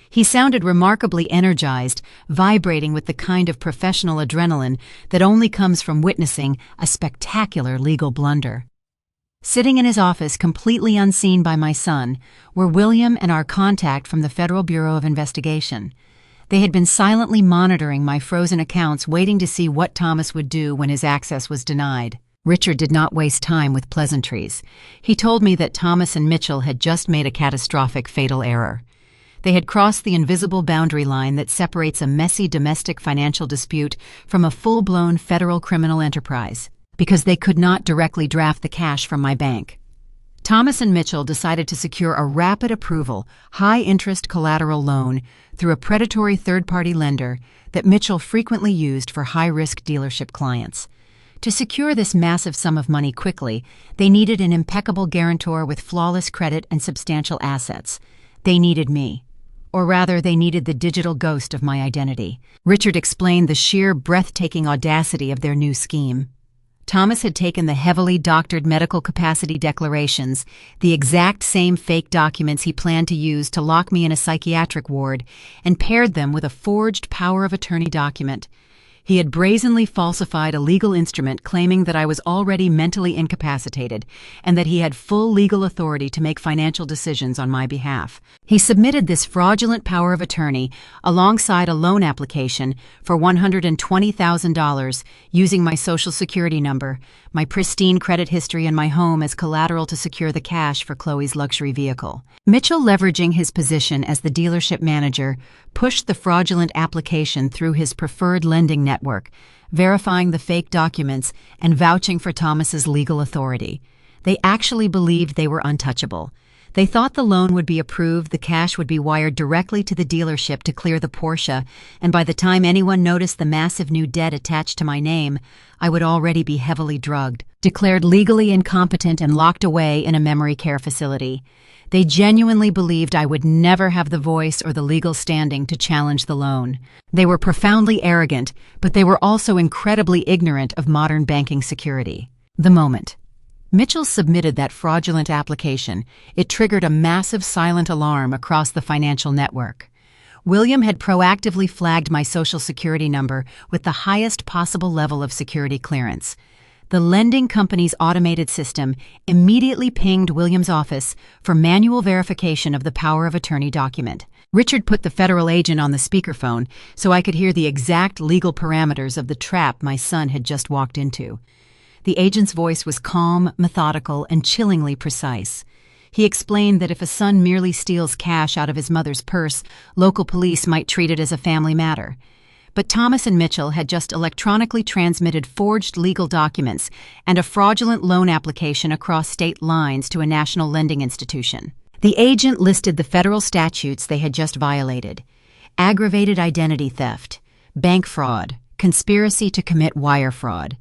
He sounded remarkably energized, vibrating with the kind of professional adrenaline that only comes from witnessing a spectacular legal blunder. Sitting in his office, completely unseen by my son, were William and our contact from the Federal Bureau of Investigation. They had been silently monitoring my frozen accounts, waiting to see what Thomas would do when his access was denied. Richard did not waste time with pleasantries. He told me that Thomas and Mitchell had just made a catastrophic, fatal error. They had crossed the invisible boundary line that separates a messy domestic financial dispute from a full-blown federal criminal enterprise, because they could not directly draft the cash from my bank. Thomas and Mitchell decided to secure a rapid approval, high-interest collateral loan through a predatory third-party lender that Mitchell frequently used for high-risk dealership clients. To secure this massive sum of money quickly, they needed an impeccable guarantor with flawless credit and substantial assets. They needed me. Or rather, they needed the digital ghost of my identity. Richard explained the sheer, breathtaking audacity of their new scheme. Thomas had taken the heavily doctored medical capacity declarations, the exact same fake documents he planned to use to lock me in a psychiatric ward, and paired them with a forged power of attorney document. He had brazenly falsified a legal instrument claiming that I was already mentally incapacitated and that he had full legal authority to make financial decisions on my behalf. He submitted this fraudulent power of attorney alongside a loan application for $120,000 using my Social Security number, my pristine credit history, and my home as collateral to secure the cash for Chloe's luxury vehicle. Mitchell, leveraging his position as the dealership manager, pushed the fraudulent application through his preferred lending network, verifying the fake documents and vouching for Thomas's legal authority. They actually believed they were untouchable. They thought the loan would be approved, the cash would be wired directly to the dealership to clear the Porsche, and by the time anyone noticed the massive new debt attached to my name, I would already be heavily drugged, declared legally incompetent, and locked away in a memory care facility. They genuinely believed I would never have the voice or the legal standing to challenge the loan. They were profoundly arrogant, but they were also incredibly ignorant of modern banking security. The moment Mitchell submitted that fraudulent application, it triggered a massive silent alarm across the financial network. William had proactively flagged my Social Security number with the highest possible level of security clearance. The lending company's automated system immediately pinged William's office for manual verification of the power of attorney document. Richard put the federal agent on the speakerphone so I could hear the exact legal parameters of the trap my son had just walked into. The agent's voice was calm, methodical, and chillingly precise. He explained that if a son merely steals cash out of his mother's purse, local police might treat it as a family matter. But Thomas and Mitchell had just electronically transmitted forged legal documents and a fraudulent loan application across state lines to a national lending institution. The agent listed the federal statutes they had just violated: aggravated identity theft, bank fraud, conspiracy to commit wire fraud.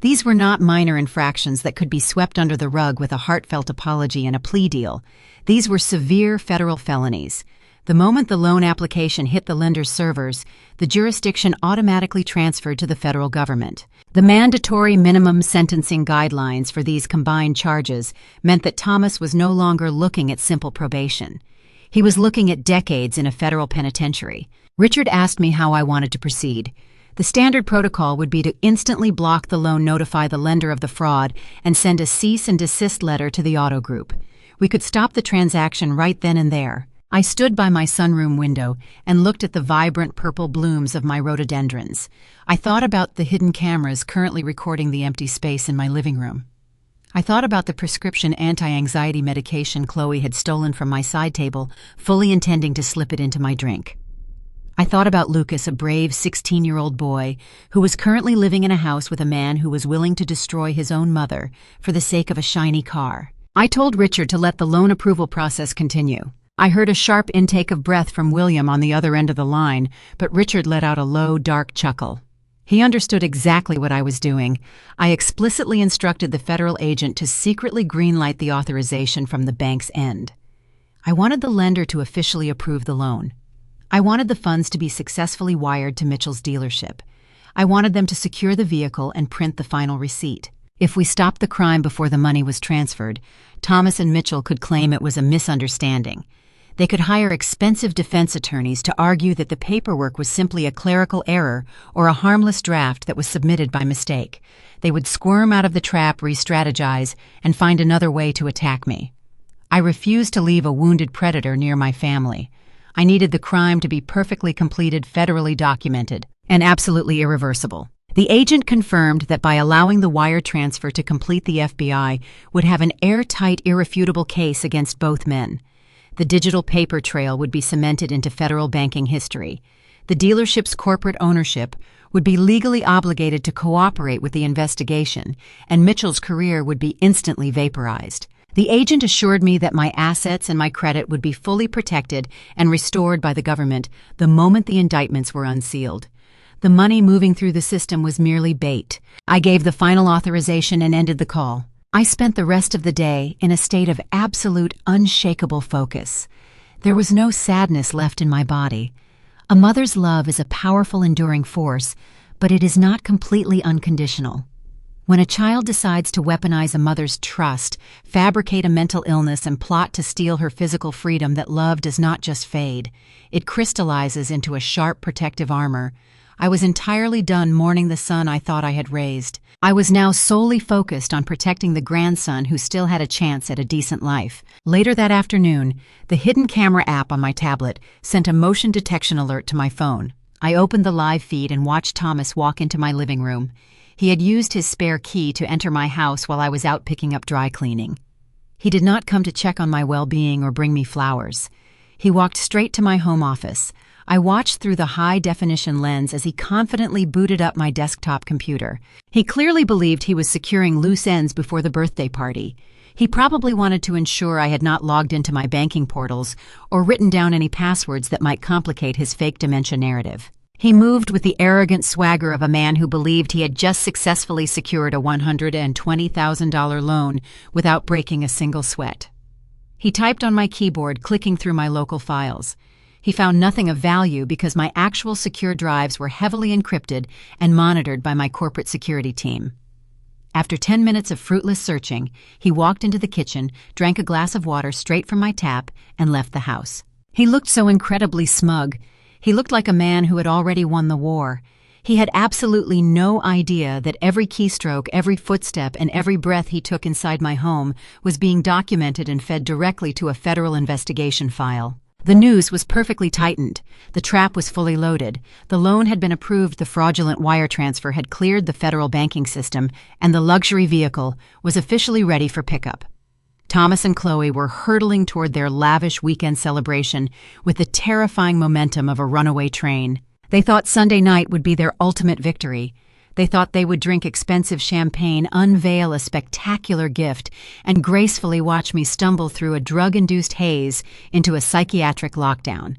These were not minor infractions that could be swept under the rug with a heartfelt apology and a plea deal. These were severe federal felonies. The moment the loan application hit the lender's servers, the jurisdiction automatically transferred to the federal government. The mandatory minimum sentencing guidelines for these combined charges meant that Thomas was no longer looking at simple probation. He was looking at decades in a federal penitentiary. Richard asked me how I wanted to proceed. The standard protocol would be to instantly block the loan, notify the lender of the fraud, and send a cease and desist letter to the auto group. We could stop the transaction right then and there. I stood by my sunroom window and looked at the vibrant purple blooms of my rhododendrons. I thought about the hidden cameras currently recording the empty space in my living room. I thought about the prescription anti-anxiety medication Chloe had stolen from my side table, fully intending to slip it into my drink. I thought about Lucas, a brave 16-year-old boy who was currently living in a house with a man who was willing to destroy his own mother for the sake of a shiny car. I told Richard to let the loan approval process continue. I heard a sharp intake of breath from William on the other end of the line, but Richard let out a low, dark chuckle. He understood exactly what I was doing. I explicitly instructed the federal agent to secretly greenlight the authorization from the bank's end. I wanted the lender to officially approve the loan. I wanted the funds to be successfully wired to Mitchell's dealership. I wanted them to secure the vehicle and print the final receipt. If we stopped the crime before the money was transferred, Thomas and Mitchell could claim it was a misunderstanding. They could hire expensive defense attorneys to argue that the paperwork was simply a clerical error or a harmless draft that was submitted by mistake. They would squirm out of the trap, re-strategize, and find another way to attack me. I refused to leave a wounded predator near my family. I needed the crime to be perfectly completed, federally documented, and absolutely irreversible. The agent confirmed that by allowing the wire transfer to complete, the FBI would have an airtight, irrefutable case against both men. The digital paper trail would be cemented into federal banking history. The dealership's corporate ownership would be legally obligated to cooperate with the investigation, and Mitchell's career would be instantly vaporized. The agent assured me that my assets and my credit would be fully protected and restored by the government the moment the indictments were unsealed. The money moving through the system was merely bait. I gave the final authorization and ended the call. I spent the rest of the day in a state of absolute, unshakable focus. There was no sadness left in my body. A mother's love is a powerful, enduring force, but it is not completely unconditional. When a child decides to weaponize a mother's trust, fabricate a mental illness, and plot to steal her physical freedom, that love does not just fade. It crystallizes into a sharp protective armor. I was entirely done mourning the son I thought I had raised. I was now solely focused on protecting the grandson who still had a chance at a decent life. Later that afternoon, the hidden camera app on my tablet sent a motion detection alert to my phone. I opened the live feed and watched Thomas walk into my living room. He had used his spare key to enter my house while I was out picking up dry cleaning. He did not come to check on my well-being or bring me flowers. He walked straight to my home office. I watched through the high-definition lens as he confidently booted up my desktop computer. He clearly believed he was securing loose ends before the birthday party. He probably wanted to ensure I had not logged into my banking portals or written down any passwords that might complicate his fake dementia narrative. He moved with the arrogant swagger of a man who believed he had just successfully secured a $120,000 loan without breaking a single sweat. He typed on my keyboard, clicking through my local files. He found nothing of value because my actual secure drives were heavily encrypted and monitored by my corporate security team. After 10 minutes of fruitless searching, he walked into the kitchen, drank a glass of water straight from my tap, and left the house. He looked so incredibly smug. He looked like a man who had already won the war. He had absolutely no idea that every keystroke, every footstep, and every breath he took inside my home was being documented and fed directly to a federal investigation file. The noose was perfectly tightened. The trap was fully loaded. The loan had been approved, the fraudulent wire transfer had cleared the federal banking system, and the luxury vehicle was officially ready for pickup. Thomas and Chloe were hurtling toward their lavish weekend celebration with the terrifying momentum of a runaway train. They thought Sunday night would be their ultimate victory. They thought they would drink expensive champagne, unveil a spectacular gift, and gracefully watch me stumble through a drug-induced haze into a psychiatric lockdown.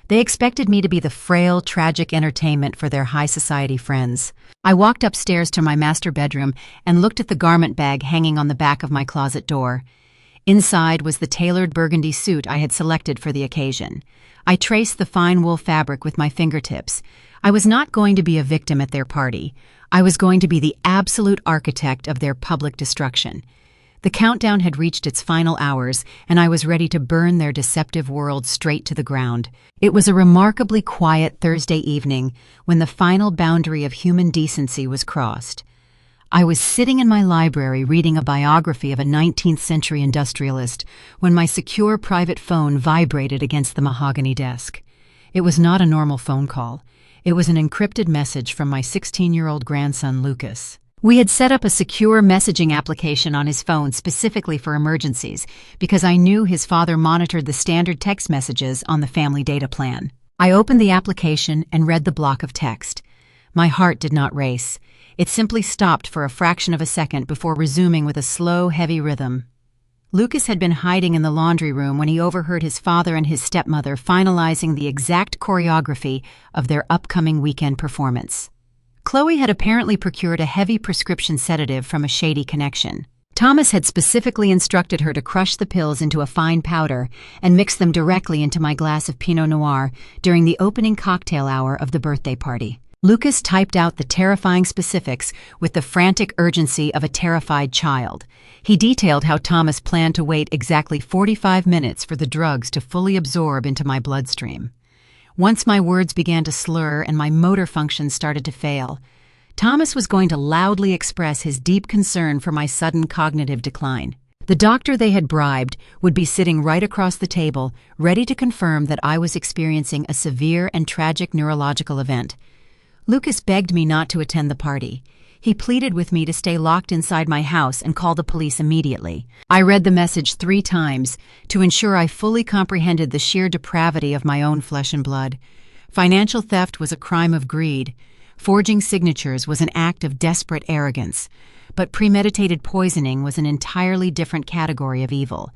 They expected me to be the frail, tragic entertainment for their high society friends. I walked upstairs to my master bedroom and looked at the garment bag hanging on the back of my closet door. Inside was the tailored burgundy suit I had selected for the occasion. I traced the fine wool fabric with my fingertips. I was not going to be a victim at their party. I was going to be the absolute architect of their public destruction. The countdown had reached its final hours, and I was ready to burn their deceptive world straight to the ground. It was a remarkably quiet Thursday evening when the final boundary of human decency was crossed. I was sitting in my library reading a biography of a 19th century industrialist when my secure private phone vibrated against the mahogany desk. It was not a normal phone call. It was an encrypted message from my 16-year-old grandson, Lucas. We had set up a secure messaging application on his phone specifically for emergencies because I knew his father monitored the standard text messages on the family data plan. I opened the application and read the block of text. My heart did not race. It simply stopped for a fraction of a second before resuming with a slow, heavy rhythm. Lucas had been hiding in the laundry room when he overheard his father and his stepmother finalizing the exact choreography of their upcoming weekend performance. Chloe had apparently procured a heavy prescription sedative from a shady connection. Thomas had specifically instructed her to crush the pills into a fine powder and mix them directly into my glass of Pinot Noir during the opening cocktail hour of the birthday party. Lucas typed out the terrifying specifics with the frantic urgency of a terrified child. He detailed how Thomas planned to wait exactly 45 minutes for the drugs to fully absorb into my bloodstream. Once my words began to slur and my motor functions started to fail, Thomas was going to loudly express his deep concern for my sudden cognitive decline. The doctor they had bribed would be sitting right across the table, ready to confirm that I was experiencing a severe and tragic neurological event. Lucas begged me not to attend the party. He pleaded with me to stay locked inside my house and call the police immediately. I read the message 3 times to ensure I fully comprehended the sheer depravity of my own flesh and blood. Financial theft was a crime of greed. Forging signatures was an act of desperate arrogance. But premeditated poisoning was an entirely different category of evil.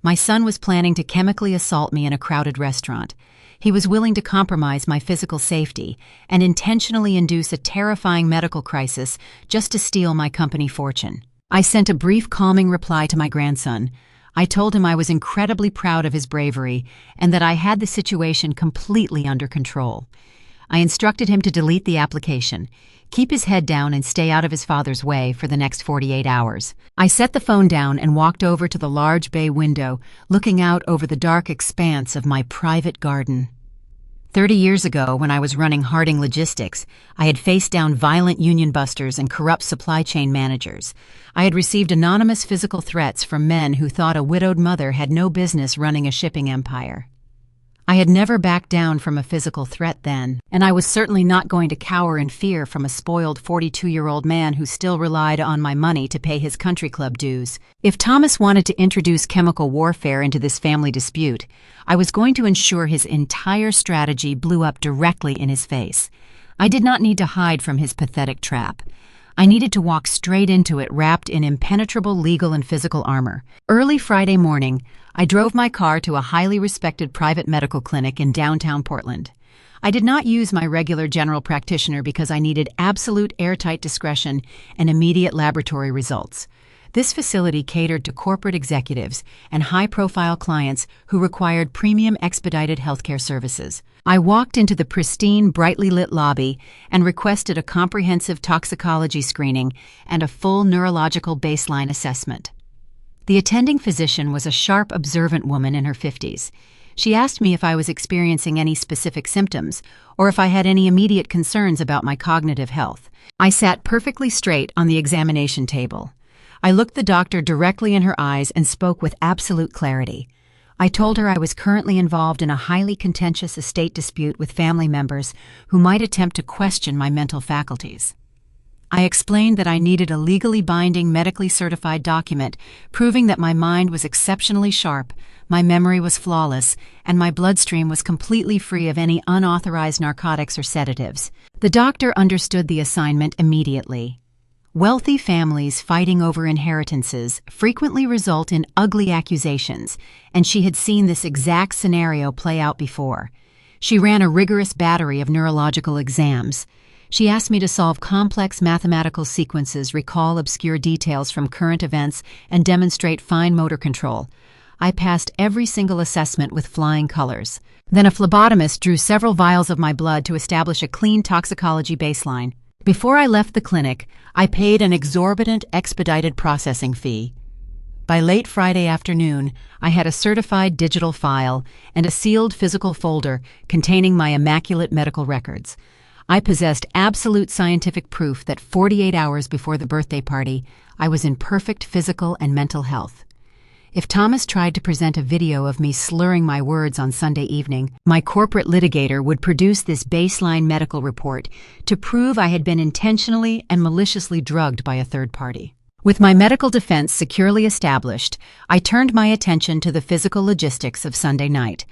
My son was planning to chemically assault me in a crowded restaurant. He was willing to compromise my physical safety and intentionally induce a terrifying medical crisis just to steal my company fortune. I sent a brief calming reply to my grandson. I told him I was incredibly proud of his bravery and that I had the situation completely under control. I instructed him to delete the application, keep his head down and stay out of his father's way for the next 48 hours. I set the phone down and walked over to the large bay window, looking out over the dark expanse of my private garden. 30 years ago, when I was running Harding Logistics, I had faced down violent union busters and corrupt supply chain managers. I had received anonymous physical threats from men who thought a widowed mother had no business running a shipping empire. I had never backed down from a physical threat then, and I was certainly not going to cower in fear from a spoiled 42-year-old man who still relied on my money to pay his country club dues. If Thomas wanted to introduce chemical warfare into this family dispute, I was going to ensure his entire strategy blew up directly in his face. I did not need to hide from his pathetic trap. I needed to walk straight into it wrapped in impenetrable legal and physical armor. Early Friday morning, I drove my car to a highly respected private medical clinic in downtown Portland. I did not use my regular general practitioner because I needed absolute airtight discretion and immediate laboratory results. This facility catered to corporate executives and high-profile clients who required premium expedited healthcare services. I walked into the pristine, brightly lit lobby and requested a comprehensive toxicology screening and a full neurological baseline assessment. The attending physician was a sharp, observant woman in her 50s. She asked me if I was experiencing any specific symptoms, or if I had any immediate concerns about my cognitive health. I sat perfectly straight on the examination table. I looked the doctor directly in her eyes and spoke with absolute clarity. I told her I was currently involved in a highly contentious estate dispute with family members who might attempt to question my mental faculties. I explained that I needed a legally binding, medically certified document proving that my mind was exceptionally sharp, my memory was flawless, and my bloodstream was completely free of any unauthorized narcotics or sedatives. The doctor understood the assignment immediately. Wealthy families fighting over inheritances frequently result in ugly accusations, and she had seen this exact scenario play out before. She ran a rigorous battery of neurological exams. She asked me to solve complex mathematical sequences, recall obscure details from current events, and demonstrate fine motor control. I passed every single assessment with flying colors. Then a phlebotomist drew several vials of my blood to establish a clean toxicology baseline. Before I left the clinic, I paid an exorbitant expedited processing fee. By late Friday afternoon, I had a certified digital file and a sealed physical folder containing my immaculate medical records. I possessed absolute scientific proof that 48 hours before the birthday party, I was in perfect physical and mental health. If Thomas tried to present a video of me slurring my words on Sunday evening, my corporate litigator would produce this baseline medical report to prove I had been intentionally and maliciously drugged by a third party. With my medical defense securely established, I turned my attention to the physical logistics of Sunday night.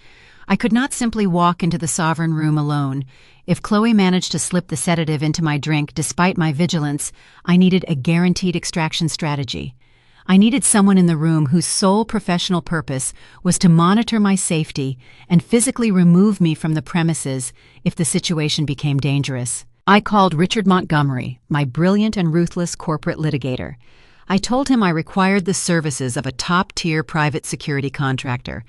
I could not simply walk into the sovereign room alone. If Chloe managed to slip the sedative into my drink despite my vigilance, I needed a guaranteed extraction strategy. I needed someone in the room whose sole professional purpose was to monitor my safety and physically remove me from the premises if the situation became dangerous. I called Richard Montgomery, my brilliant and ruthless corporate litigator. I told him I required the services of a top-tier private security contractor.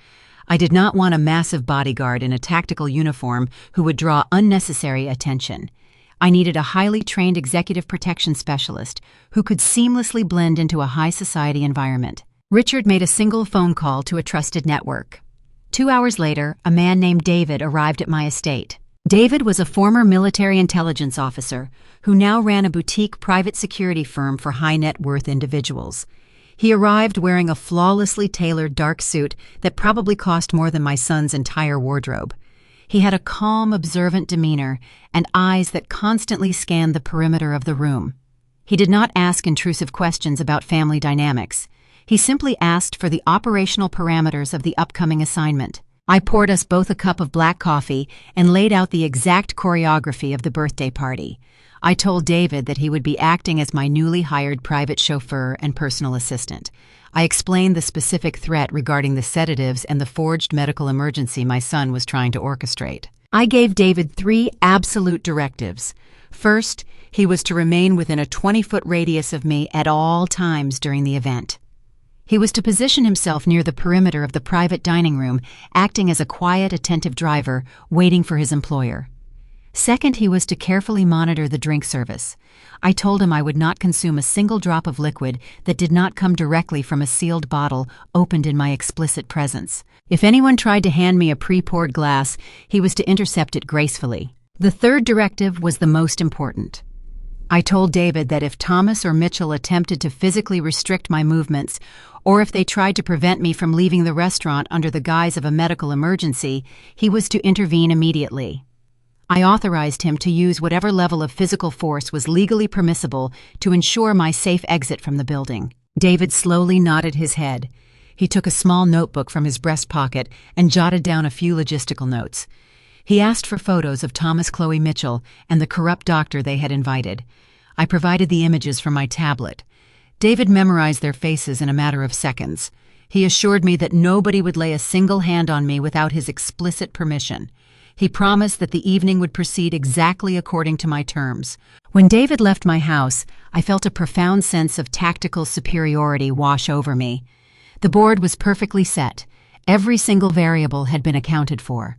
I did not want a massive bodyguard in a tactical uniform who would draw unnecessary attention. I needed a highly trained executive protection specialist who could seamlessly blend into a high society environment. Richard made a single phone call to a trusted network. 2 hours later, a man named David arrived at my estate. David was a former military intelligence officer who now ran a boutique private security firm for high-net-worth individuals. He arrived wearing a flawlessly tailored dark suit that probably cost more than my son's entire wardrobe. He had a calm, observant demeanor and eyes that constantly scanned the perimeter of the room. He did not ask intrusive questions about family dynamics. He simply asked for the operational parameters of the upcoming assignment. I poured us both a cup of black coffee and laid out the exact choreography of the birthday party. I told David that he would be acting as my newly hired private chauffeur and personal assistant. I explained the specific threat regarding the sedatives and the forged medical emergency my son was trying to orchestrate. I gave David 3 absolute directives. First, he was to remain within a 20-foot radius of me at all times during the event. He was to position himself near the perimeter of the private dining room, acting as a quiet, attentive driver, waiting for his employer. Second, he was to carefully monitor the drink service. I told him I would not consume a single drop of liquid that did not come directly from a sealed bottle opened in my explicit presence. If anyone tried to hand me a pre-poured glass, he was to intercept it gracefully. The third directive was the most important. I told David that if Thomas or Mitchell attempted to physically restrict my movements, or if they tried to prevent me from leaving the restaurant under the guise of a medical emergency, he was to intervene immediately. I authorized him to use whatever level of physical force was legally permissible to ensure my safe exit from the building. David slowly nodded his head. He took a small notebook from his breast pocket and jotted down a few logistical notes. He asked for photos of Thomas Chloe Mitchell and the corrupt doctor they had invited. I provided the images from my tablet. David memorized their faces in a matter of seconds. He assured me that nobody would lay a single hand on me without his explicit permission. He promised that the evening would proceed exactly according to my terms. When David left my house, I felt a profound sense of tactical superiority wash over me. The board was perfectly set. Every single variable had been accounted for.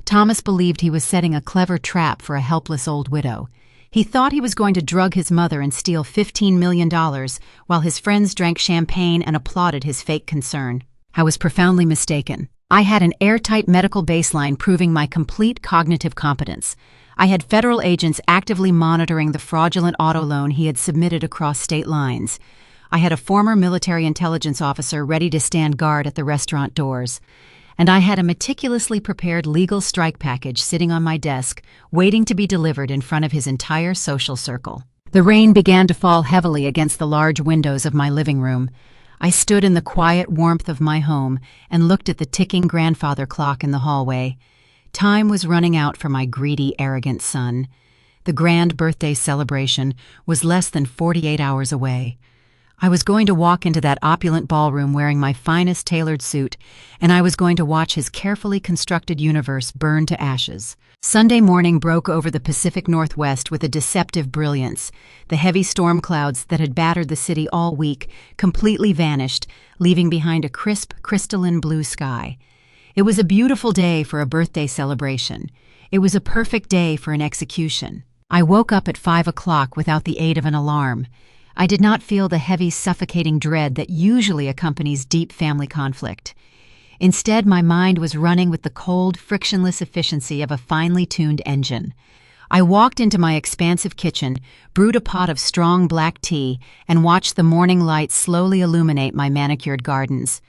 Thomas believed he was setting a clever trap for a helpless old widow. He thought he was going to drug his mother and steal $15 million while his friends drank champagne and applauded his fake concern. I was profoundly mistaken. I had an airtight medical baseline proving my complete cognitive competence. I had federal agents actively monitoring the fraudulent auto loan he had submitted across state lines. I had a former military intelligence officer ready to stand guard at the restaurant doors. And I had a meticulously prepared legal strike package sitting on my desk, waiting to be delivered in front of his entire social circle. The rain began to fall heavily against the large windows of my living room. I stood in the quiet warmth of my home and looked at the ticking grandfather clock in the hallway. Time was running out for my greedy, arrogant son. The grand birthday celebration was less than 48 hours away. I was going to walk into that opulent ballroom wearing my finest tailored suit, and I was going to watch his carefully constructed universe burn to ashes. Sunday morning broke over the Pacific Northwest with a deceptive brilliance. The heavy storm clouds that had battered the city all week completely vanished, leaving behind a crisp, crystalline blue sky. It was a beautiful day for a birthday celebration. It was a perfect day for an execution. I woke up at 5 o'clock without the aid of an alarm. I did not feel the heavy, suffocating dread that usually accompanies deep family conflict. Instead, my mind was running with the cold, frictionless efficiency of a finely tuned engine. I walked into my expansive kitchen, brewed a pot of strong black tea, and watched the morning light slowly illuminate my manicured gardens.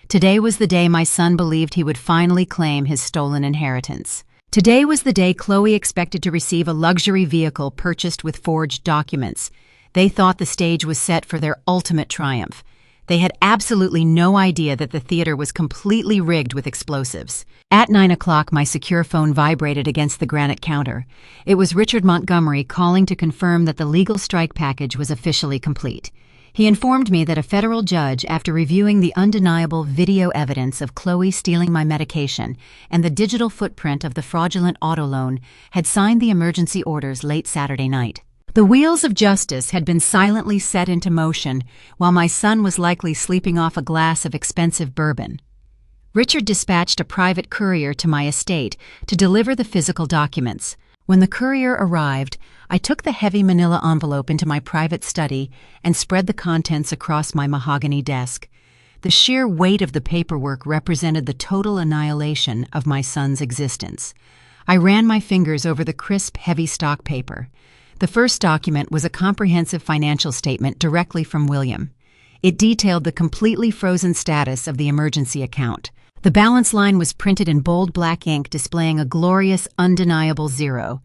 Today was the day my son believed he would finally claim his stolen inheritance. Today was the day Chloe expected to receive a luxury vehicle purchased with forged documents. They thought the stage was set for their ultimate triumph. They had absolutely no idea that the theater was completely rigged with explosives. At 9 o'clock, my secure phone vibrated against the granite counter. It was Richard Montgomery calling to confirm that the legal strike package was officially complete. He informed me that a federal judge, after reviewing the undeniable video evidence of Chloe stealing my medication and the digital footprint of the fraudulent auto loan, had signed the emergency orders late Saturday night. The wheels of justice had been silently set into motion while my son was likely sleeping off a glass of expensive bourbon. Richard dispatched a private courier to my estate to deliver the physical documents. When the courier arrived, I took the heavy manila envelope into my private study and spread the contents across my mahogany desk. The sheer weight of the paperwork represented the total annihilation of my son's existence. I ran my fingers over the crisp, heavy stock paper. The first document was a comprehensive financial statement directly from William. It detailed the completely frozen status of the emergency account. The balance line was printed in bold black ink, displaying a glorious, undeniable zero.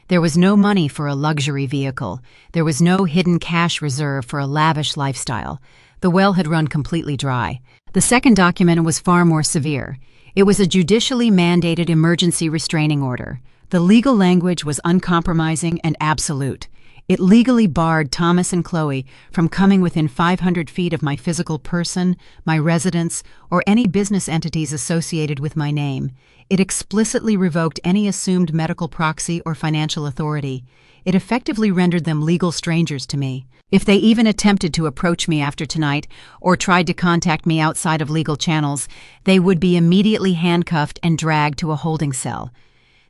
There was no money for a luxury vehicle. There was no hidden cash reserve for a lavish lifestyle. The well had run completely dry. The second document was far more severe. It was a judicially mandated emergency restraining order. The legal language was uncompromising and absolute. It legally barred Thomas and Chloe from coming within 500 feet of my physical person, my residence, or any business entities associated with my name. It explicitly revoked any assumed medical proxy or financial authority. It effectively rendered them legal strangers to me. If they even attempted to approach me after tonight or tried to contact me outside of legal channels, they would be immediately handcuffed and dragged to a holding cell.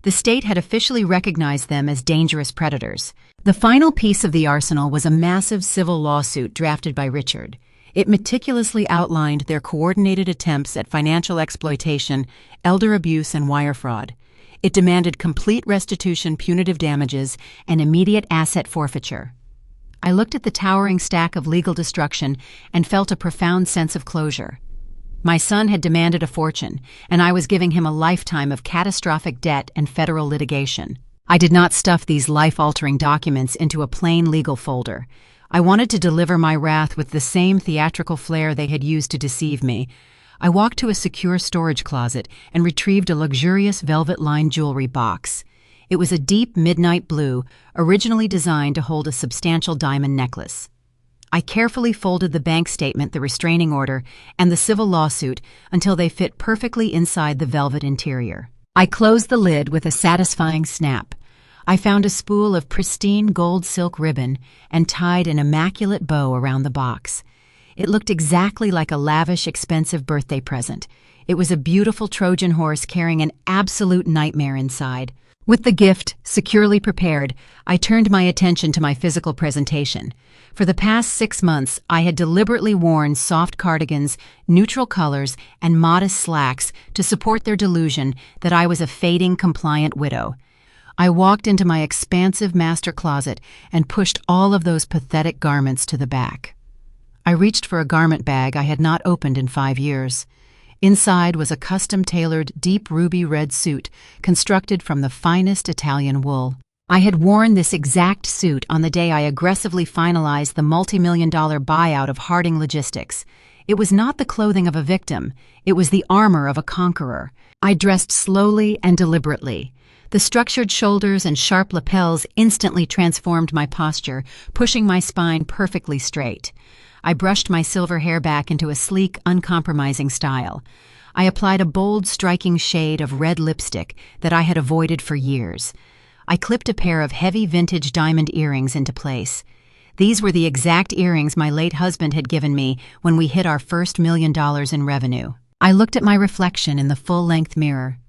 The state had officially recognized them as dangerous predators. The final piece of the arsenal was a massive civil lawsuit drafted by Richard. It meticulously outlined their coordinated attempts at financial exploitation, elder abuse, and wire fraud. It demanded complete restitution, punitive damages, and immediate asset forfeiture. I looked at the towering stack of legal destruction and felt a profound sense of closure. My son had demanded a fortune, and I was giving him a lifetime of catastrophic debt and federal litigation. I did not stuff these life-altering documents into a plain legal folder. I wanted to deliver my wrath with the same theatrical flair they had used to deceive me. I walked to a secure storage closet and retrieved a luxurious velvet-lined jewelry box. It was a deep midnight blue, originally designed to hold a substantial diamond necklace. I carefully folded the bank statement, the restraining order, and the civil lawsuit until they fit perfectly inside the velvet interior. I closed the lid with a satisfying snap. I found a spool of pristine gold silk ribbon and tied an immaculate bow around the box. It looked exactly like a lavish, expensive birthday present. It was a beautiful Trojan horse carrying an absolute nightmare inside. With the gift securely prepared, I turned my attention to my physical presentation. For the past 6 months, I had deliberately worn soft cardigans, neutral colors, and modest slacks to support their delusion that I was a fading, compliant widow. I walked into my expansive master closet and pushed all of those pathetic garments to the back. I reached for a garment bag I had not opened in 5 years. Inside was a custom-tailored deep ruby red suit constructed from the finest Italian wool. I had worn this exact suit on the day I aggressively finalized the multi-million-dollar buyout of Harding Logistics. It was not the clothing of a victim, it was the armor of a conqueror. I dressed slowly and deliberately. The structured shoulders and sharp lapels instantly transformed my posture, pushing my spine perfectly straight. I brushed my silver hair back into a sleek, uncompromising style. I applied a bold, striking shade of red lipstick that I had avoided for years. I clipped a pair of heavy vintage diamond earrings into place. These were the exact earrings my late husband had given me when we hit our first $1 million in revenue. I looked at my reflection in the full-length mirror.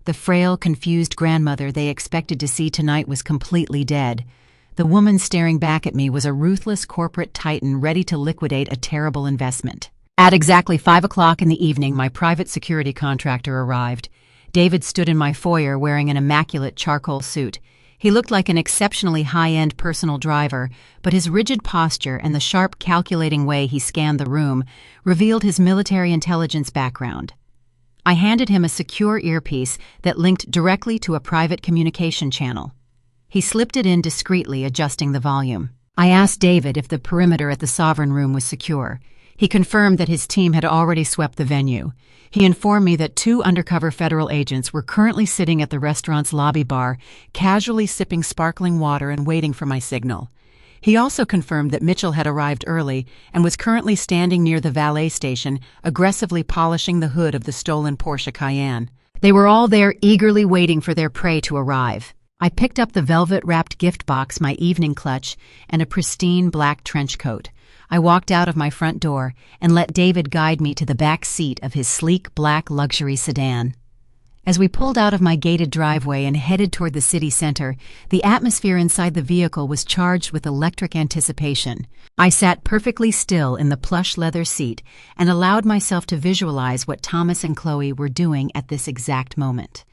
The frail, confused grandmother they expected to see tonight was completely dead. The woman staring back at me was a ruthless corporate titan ready to liquidate a terrible investment. At exactly 5 o'clock in the evening, my private security contractor arrived. David stood in my foyer wearing an immaculate charcoal suit. He looked like an exceptionally high-end personal driver, but his rigid posture and the sharp, calculating way he scanned the room revealed his military intelligence background. I handed him a secure earpiece that linked directly to a private communication channel. He slipped it in discreetly, adjusting the volume. I asked David if the perimeter at the Sovereign Room was secure. He confirmed that his team had already swept the venue. He informed me that 2 undercover federal agents were currently sitting at the restaurant's lobby bar, casually sipping sparkling water and waiting for my signal. He also confirmed that Mitchell had arrived early and was currently standing near the valet station, aggressively polishing the hood of the stolen Porsche Cayenne. They were all there eagerly waiting for their prey to arrive. I picked up the velvet-wrapped gift box, my evening clutch, and a pristine black trench coat. I walked out of my front door and let David guide me to the back seat of his sleek black luxury sedan. As we pulled out of my gated driveway and headed toward the city center, the atmosphere inside the vehicle was charged with electric anticipation. I sat perfectly still in the plush leather seat and allowed myself to visualize what Thomas and Chloe were doing at this exact moment.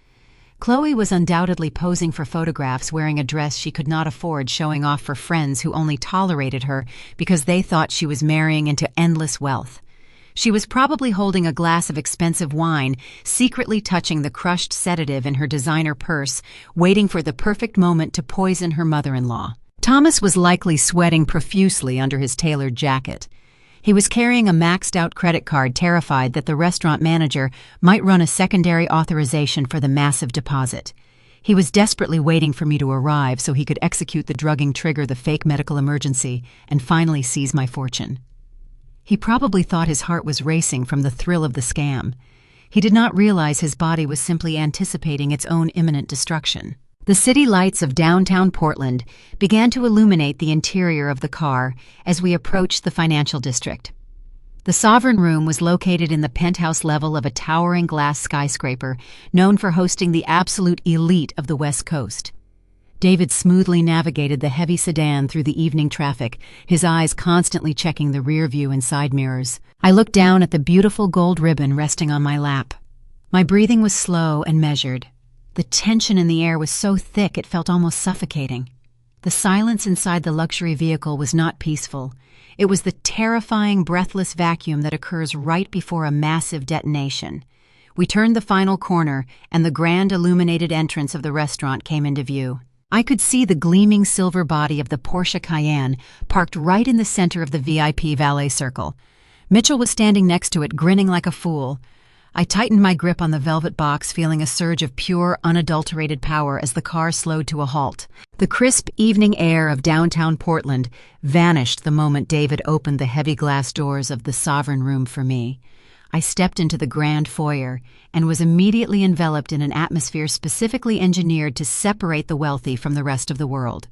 Chloe was undoubtedly posing for photographs wearing a dress she could not afford, showing off for friends who only tolerated her because they thought she was marrying into endless wealth. She was probably holding a glass of expensive wine, secretly touching the crushed sedative in her designer purse, waiting for the perfect moment to poison her mother-in-law. Thomas was likely sweating profusely under his tailored jacket. He was carrying a maxed-out credit card, terrified that the restaurant manager might run a secondary authorization for the massive deposit. He was desperately waiting for me to arrive so he could execute the drugging trigger, the fake medical emergency, and finally seize my fortune. He probably thought his heart was racing from the thrill of the scam. He did not realize his body was simply anticipating its own imminent destruction. The city lights of downtown Portland began to illuminate the interior of the car as we approached the financial district. The Sovereign Room was located in the penthouse level of a towering glass skyscraper known for hosting the absolute elite of the West Coast. David smoothly navigated the heavy sedan through the evening traffic, his eyes constantly checking the rear view and side mirrors. I looked down at the beautiful gold ribbon resting on my lap. My breathing was slow and measured. The tension in the air was so thick it felt almost suffocating. The silence inside the luxury vehicle was not peaceful. It was the terrifying, breathless vacuum that occurs right before a massive detonation. We turned the final corner, and the grand illuminated entrance of the restaurant came into view. I could see the gleaming silver body of the Porsche Cayenne parked right in the center of the VIP valet circle. Mitchell was standing next to it, grinning like a fool. I tightened my grip on the velvet box, feeling a surge of pure, unadulterated power as the car slowed to a halt. The crisp evening air of downtown Portland vanished the moment David opened the heavy glass doors of the Sovereign Room for me. I stepped into the grand foyer and was immediately enveloped in an atmosphere specifically engineered to separate the wealthy from the rest of the world.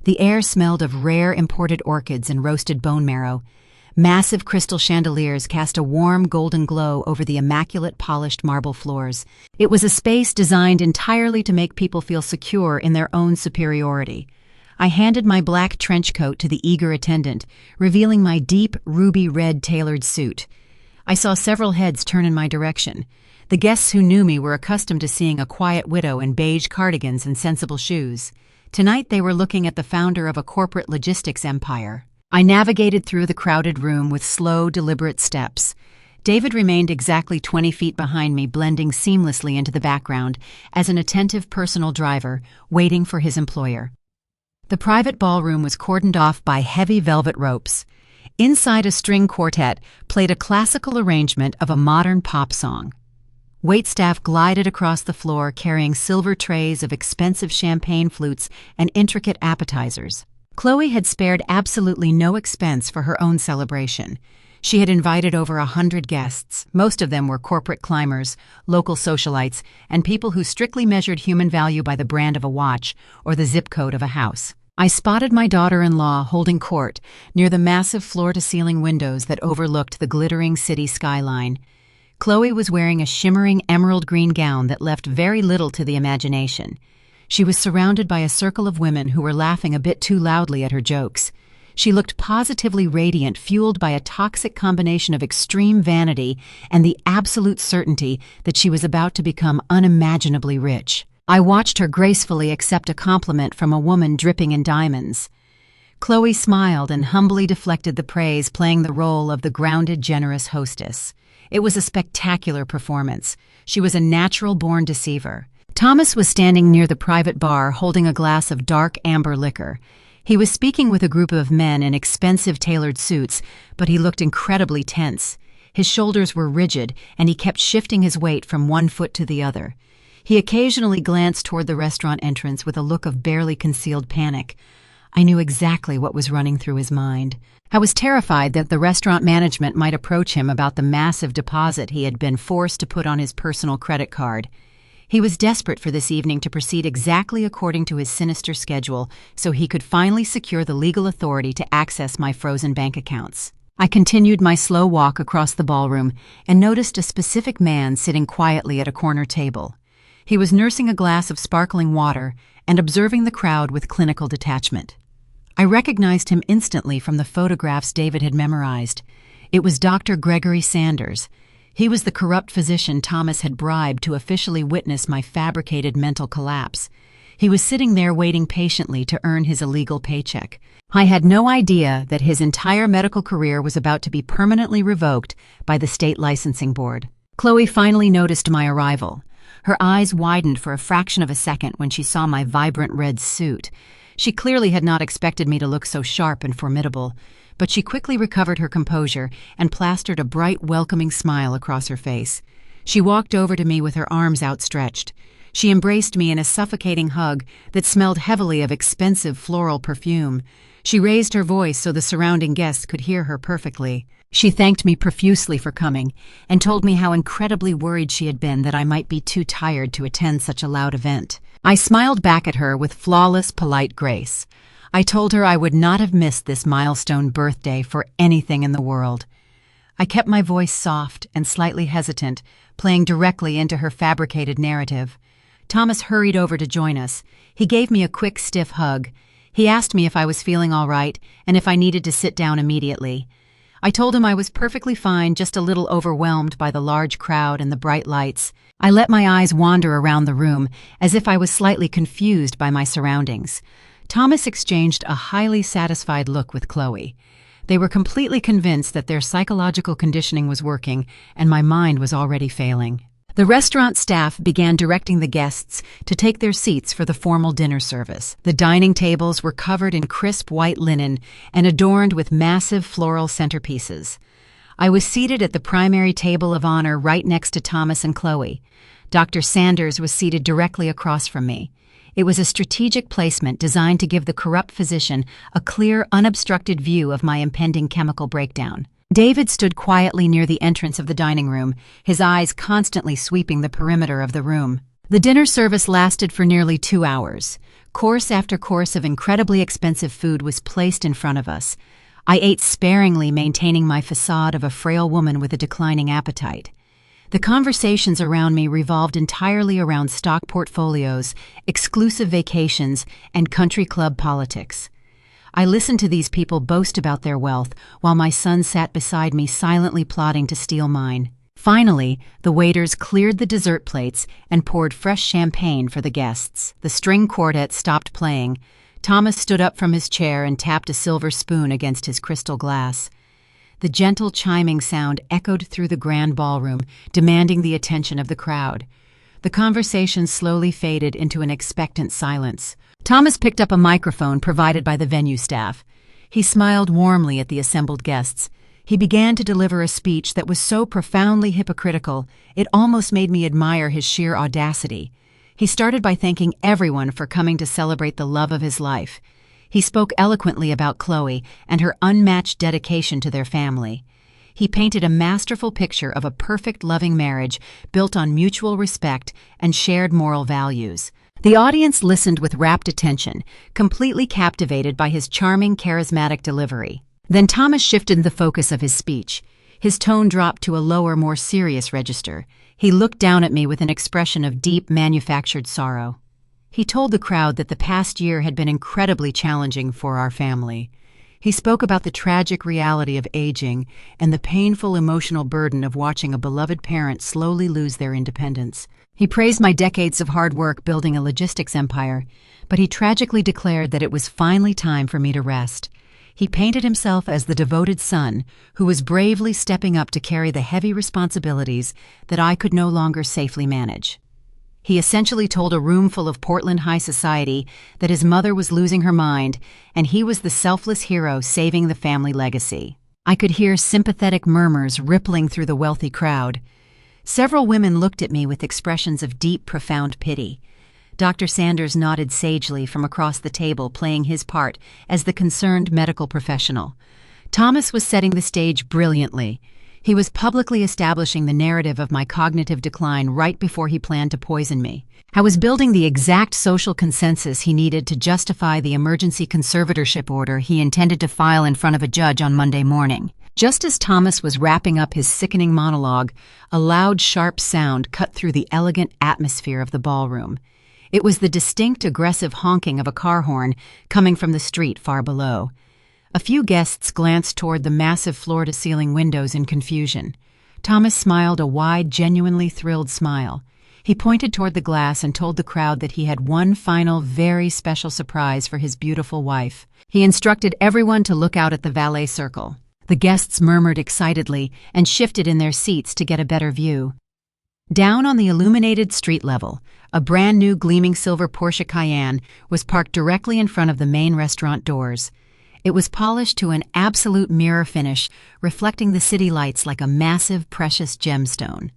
The air smelled of rare imported orchids and roasted bone marrow. Massive crystal chandeliers cast a warm golden glow over the immaculate polished marble floors. It was a space designed entirely to make people feel secure in their own superiority. I handed my black trench coat to the eager attendant, revealing my deep, ruby-red tailored suit. I saw several heads turn in my direction. The guests who knew me were accustomed to seeing a quiet widow in beige cardigans and sensible shoes. Tonight they were looking at the founder of a corporate logistics empire. I navigated through the crowded room with slow, deliberate steps. David remained exactly 20 feet behind me, blending seamlessly into the background as an attentive personal driver, waiting for his employer. The private ballroom was cordoned off by heavy velvet ropes. Inside, a string quartet played a classical arrangement of a modern pop song. Waitstaff glided across the floor carrying silver trays of expensive champagne flutes and intricate appetizers. Chloe had spared absolutely no expense for her own celebration. She had invited over 100 guests. Most of them were corporate climbers, local socialites, and people who strictly measured human value by the brand of a watch or the zip code of a house. I spotted my daughter-in-law holding court near the massive floor-to-ceiling windows that overlooked the glittering city skyline. Chloe was wearing a shimmering emerald green gown that left very little to the imagination. She was surrounded by a circle of women who were laughing a bit too loudly at her jokes. She looked positively radiant, fueled by a toxic combination of extreme vanity and the absolute certainty that she was about to become unimaginably rich. I watched her gracefully accept a compliment from a woman dripping in diamonds. Chloe smiled and humbly deflected the praise, playing the role of the grounded, generous hostess. It was a spectacular performance. She was a natural-born deceiver. Thomas was standing near the private bar holding a glass of dark amber liquor. He was speaking with a group of men in expensive tailored suits, but he looked incredibly tense. His shoulders were rigid, and he kept shifting his weight from one foot to the other. He occasionally glanced toward the restaurant entrance with a look of barely concealed panic. I knew exactly what was running through his mind. I was terrified that the restaurant management might approach him about the massive deposit he had been forced to put on his personal credit card. He was desperate for this evening to proceed exactly according to his sinister schedule so he could finally secure the legal authority to access my frozen bank accounts. I continued my slow walk across the ballroom and noticed a specific man sitting quietly at a corner table. He was nursing a glass of sparkling water and observing the crowd with clinical detachment. I recognized him instantly from the photographs David had memorized. It was Dr. Gregory Sanders. He was the corrupt physician Thomas had bribed to officially witness my fabricated mental collapse. He was sitting there waiting patiently to earn his illegal paycheck. I had no idea that his entire medical career was about to be permanently revoked by the state licensing board. Chloe finally noticed my arrival. Her eyes widened for a fraction of a second when she saw my vibrant red suit. She clearly had not expected me to look so sharp and formidable, but she quickly recovered her composure and plastered a bright, welcoming smile across her face. She walked over to me with her arms outstretched. She embraced me in a suffocating hug that smelled heavily of expensive floral perfume. She raised her voice so the surrounding guests could hear her perfectly. She thanked me profusely for coming and told me how incredibly worried she had been that I might be too tired to attend such a loud event. I smiled back at her with flawless, polite grace. I told her I would not have missed this milestone birthday for anything in the world. I kept my voice soft and slightly hesitant, playing directly into her fabricated narrative. Thomas hurried over to join us. He gave me a quick, stiff hug. He asked me if I was feeling all right and if I needed to sit down immediately. I told him I was perfectly fine, just a little overwhelmed by the large crowd and the bright lights. I let my eyes wander around the room, as if I was slightly confused by my surroundings. Thomas exchanged a highly satisfied look with Chloe. They were completely convinced that their psychological conditioning was working, and my mind was already failing. The restaurant staff began directing the guests to take their seats for the formal dinner service. The dining tables were covered in crisp white linen and adorned with massive floral centerpieces. I was seated at the primary table of honor right next to Thomas and Chloe. Dr. Sanders was seated directly across from me. It was a strategic placement designed to give the corrupt physician a clear, unobstructed view of my impending chemical breakdown. David stood quietly near the entrance of the dining room, his eyes constantly sweeping the perimeter of the room. The dinner service lasted for nearly 2 hours. Course after course of incredibly expensive food was placed in front of us. I ate sparingly, maintaining my facade of a frail woman with a declining appetite. The conversations around me revolved entirely around stock portfolios, exclusive vacations, and country club politics. I listened to these people boast about their wealth, while my son sat beside me silently plotting to steal mine. Finally, the waiters cleared the dessert plates and poured fresh champagne for the guests. The string quartet stopped playing. Thomas stood up from his chair and tapped a silver spoon against his crystal glass. The gentle chiming sound echoed through the grand ballroom, demanding the attention of the crowd. The conversation slowly faded into an expectant silence. Thomas picked up a microphone provided by the venue staff. He smiled warmly at the assembled guests. He began to deliver a speech that was so profoundly hypocritical, it almost made me admire his sheer audacity. He started by thanking everyone for coming to celebrate the love of his life. He spoke eloquently about Chloe and her unmatched dedication to their family. He painted a masterful picture of a perfect, loving marriage built on mutual respect and shared moral values. The audience listened with rapt attention, completely captivated by his charming, charismatic delivery. Then Thomas shifted the focus of his speech. His tone dropped to a lower, more serious register. He looked down at me with an expression of deep, manufactured sorrow. He told the crowd that the past year had been incredibly challenging for our family. He spoke about the tragic reality of aging and the painful emotional burden of watching a beloved parent slowly lose their independence. He praised my decades of hard work building a logistics empire, but he tragically declared that it was finally time for me to rest. He painted himself as the devoted son who was bravely stepping up to carry the heavy responsibilities that I could no longer safely manage. He essentially told a room full of Portland high society that his mother was losing her mind and he was the selfless hero saving the family legacy. I could hear sympathetic murmurs rippling through the wealthy crowd. Several women looked at me with expressions of deep, profound pity. Dr. Sanders nodded sagely from across the table, playing his part as the concerned medical professional. Thomas was setting the stage brilliantly. He was publicly establishing the narrative of my cognitive decline right before he planned to poison me. I was building the exact social consensus he needed to justify the emergency conservatorship order he intended to file in front of a judge on Monday morning. Just as Thomas was wrapping up his sickening monologue, a loud, sharp sound cut through the elegant atmosphere of the ballroom. It was the distinct, aggressive honking of a car horn coming from the street far below. A few guests glanced toward the massive floor-to-ceiling windows in confusion. Thomas smiled a wide, genuinely thrilled smile. He pointed toward the glass and told the crowd that he had one final, very special surprise for his beautiful wife. He instructed everyone to look out at the valet circle. The guests murmured excitedly and shifted in their seats to get a better view. Down on the illuminated street level, a brand-new gleaming silver Porsche Cayenne was parked directly in front of the main restaurant doors. It was polished to an absolute mirror finish, reflecting the city lights like a massive, precious gemstone.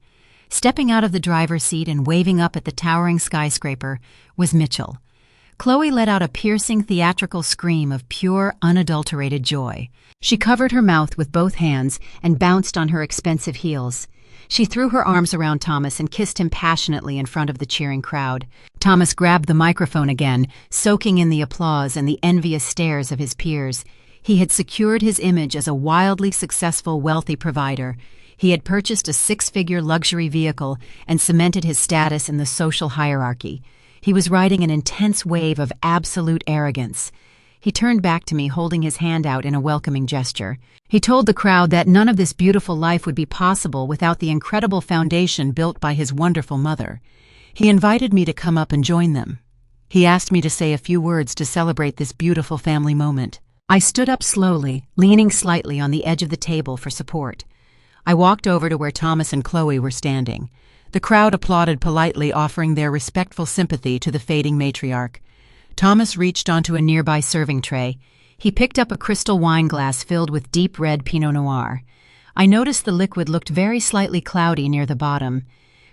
Stepping out of the driver's seat and waving up at the towering skyscraper was Mitchell. Chloe let out a piercing theatrical scream of pure, unadulterated joy. She covered her mouth with both hands and bounced on her expensive heels. She threw her arms around Thomas and kissed him passionately in front of the cheering crowd. Thomas grabbed the microphone again, soaking in the applause and the envious stares of his peers. He had secured his image as a wildly successful, wealthy provider. He had purchased a six-figure luxury vehicle and cemented his status in the social hierarchy. He was riding an intense wave of absolute arrogance. He turned back to me, holding his hand out in a welcoming gesture. He told the crowd that none of this beautiful life would be possible without the incredible foundation built by his wonderful mother. He invited me to come up and join them. He asked me to say a few words to celebrate this beautiful family moment. I stood up slowly, leaning slightly on the edge of the table for support. I walked over to where Thomas and Chloe were standing. The crowd applauded politely, offering their respectful sympathy to the fading matriarch. Thomas reached onto a nearby serving tray. He picked up a crystal wine glass filled with deep red Pinot Noir. I noticed the liquid looked very slightly cloudy near the bottom.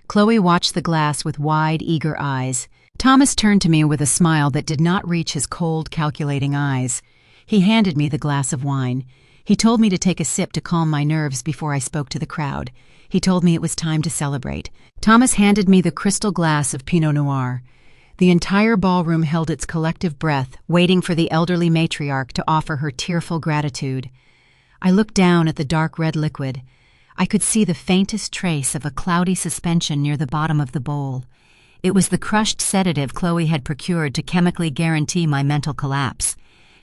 Chloe watched the glass with wide, eager eyes. Thomas turned to me with a smile that did not reach his cold, calculating eyes. He handed me the glass of wine. He told me to take a sip to calm my nerves before I spoke to the crowd. He told me it was time to celebrate. Thomas handed me the crystal glass of Pinot Noir. The entire ballroom held its collective breath, waiting for the elderly matriarch to offer her tearful gratitude. I looked down at the dark red liquid. I could see the faintest trace of a cloudy suspension near the bottom of the bowl. It was the crushed sedative Chloe had procured to chemically guarantee my mental collapse.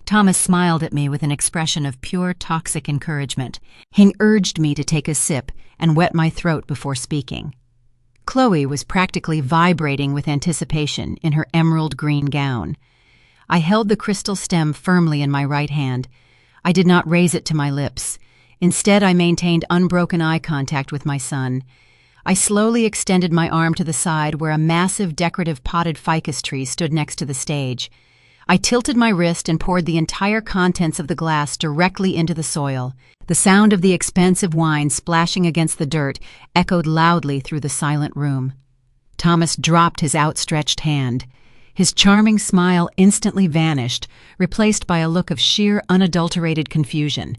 Thomas smiled at me with an expression of pure toxic encouragement. He urged me to take a sip and wet my throat before speaking. Chloe was practically vibrating with anticipation in her emerald green gown. I held the crystal stem firmly in my right hand. I did not raise it to my lips. Instead, I maintained unbroken eye contact with my son. I slowly extended my arm to the side where a massive decorative potted ficus tree stood next to the stage. I tilted my wrist and poured the entire contents of the glass directly into the soil. The sound of the expensive wine splashing against the dirt echoed loudly through the silent room. Thomas dropped his outstretched hand. His charming smile instantly vanished, replaced by a look of sheer, unadulterated confusion.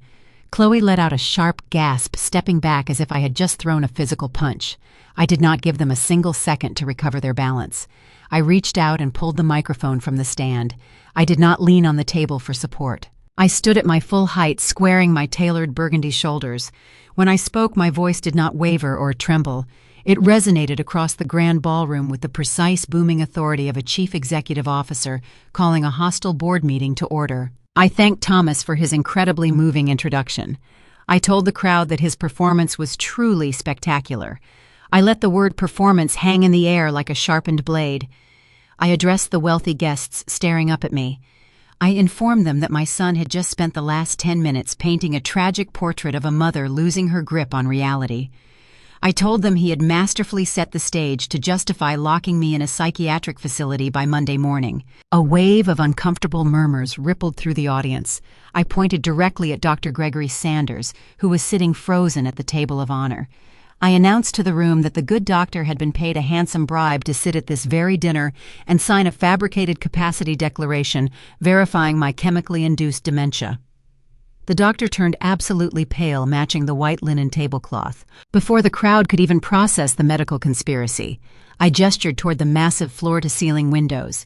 Chloe let out a sharp gasp, stepping back as if I had just thrown a physical punch. I did not give them a single second to recover their balance. I reached out and pulled the microphone from the stand. I did not lean on the table for support. I stood at my full height, squaring my tailored burgundy shoulders. When I spoke, my voice did not waver or tremble. It resonated across the grand ballroom with the precise, booming authority of a chief executive officer calling a hostile board meeting to order. I thanked Thomas for his incredibly moving introduction. I told the crowd that his performance was truly spectacular. I let the word performance hang in the air like a sharpened blade. I addressed the wealthy guests staring up at me. I informed them that my son had just spent the last 10 minutes painting a tragic portrait of a mother losing her grip on reality. I told them he had masterfully set the stage to justify locking me in a psychiatric facility by Monday morning. A wave of uncomfortable murmurs rippled through the audience. I pointed directly at Dr. Gregory Sanders, who was sitting frozen at the table of honor. I announced to the room that the good doctor had been paid a handsome bribe to sit at this very dinner and sign a fabricated capacity declaration verifying my chemically induced dementia. The doctor turned absolutely pale, matching the white linen tablecloth. Before the crowd could even process the medical conspiracy, I gestured toward the massive floor-to-ceiling windows.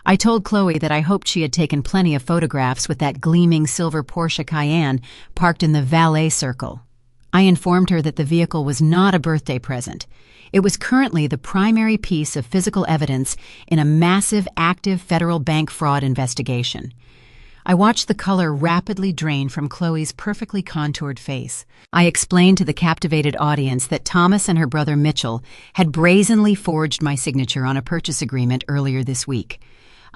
I told Chloe that I hoped she had taken plenty of photographs with that gleaming silver Porsche Cayenne parked in the valet circle. I informed her that the vehicle was not a birthday present. It was currently the primary piece of physical evidence in a massive, active federal bank fraud investigation. I watched the color rapidly drain from Chloe's perfectly contoured face. I explained to the captivated audience that Thomas and her brother Mitchell had brazenly forged my signature on a purchase agreement earlier this week.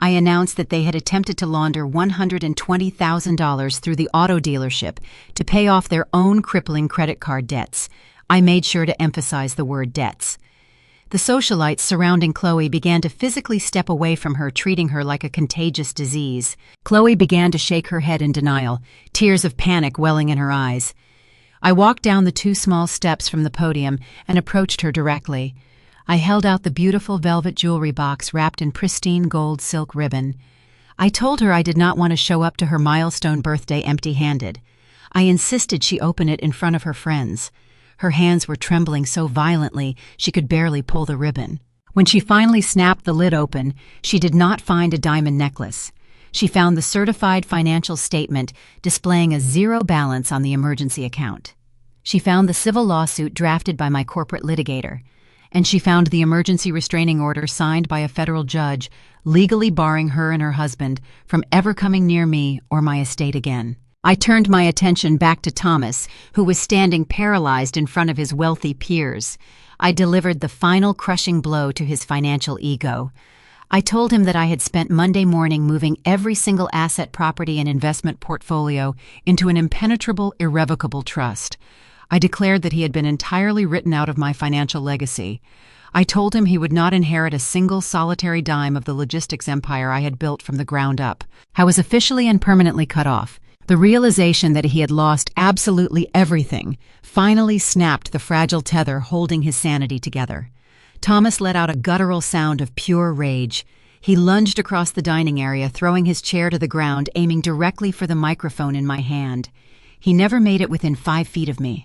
I announced that they had attempted to launder $120,000 through the auto dealership to pay off their own crippling credit card debts. I made sure to emphasize the word debts. The socialites surrounding Chloe began to physically step away from her, treating her like a contagious disease. Chloe began to shake her head in denial, tears of panic welling in her eyes. I walked down the 2 small steps from the podium and approached her directly. I held out the beautiful velvet jewelry box wrapped in pristine gold silk ribbon. I told her I did not want to show up to her milestone birthday empty-handed. I insisted she open it in front of her friends. Her hands were trembling so violently she could barely pull the ribbon. When she finally snapped the lid open, she did not find a diamond necklace. She found the certified financial statement displaying a 0 balance on the emergency account. She found the civil lawsuit drafted by my corporate litigator. And she found the emergency restraining order signed by a federal judge, legally barring her and her husband from ever coming near me or my estate again. I turned my attention back to Thomas, who was standing paralyzed in front of his wealthy peers. I delivered the final crushing blow to his financial ego. I told him that I had spent Monday morning moving every single asset, property, and investment portfolio into an impenetrable, irrevocable trust. I declared that he had been entirely written out of my financial legacy. I told him he would not inherit a single solitary dime of the logistics empire I had built from the ground up. I was officially and permanently cut off. The realization that he had lost absolutely everything finally snapped the fragile tether holding his sanity together. Thomas let out a guttural sound of pure rage. He lunged across the dining area, throwing his chair to the ground, aiming directly for the microphone in my hand. He never made it within 5 feet of me.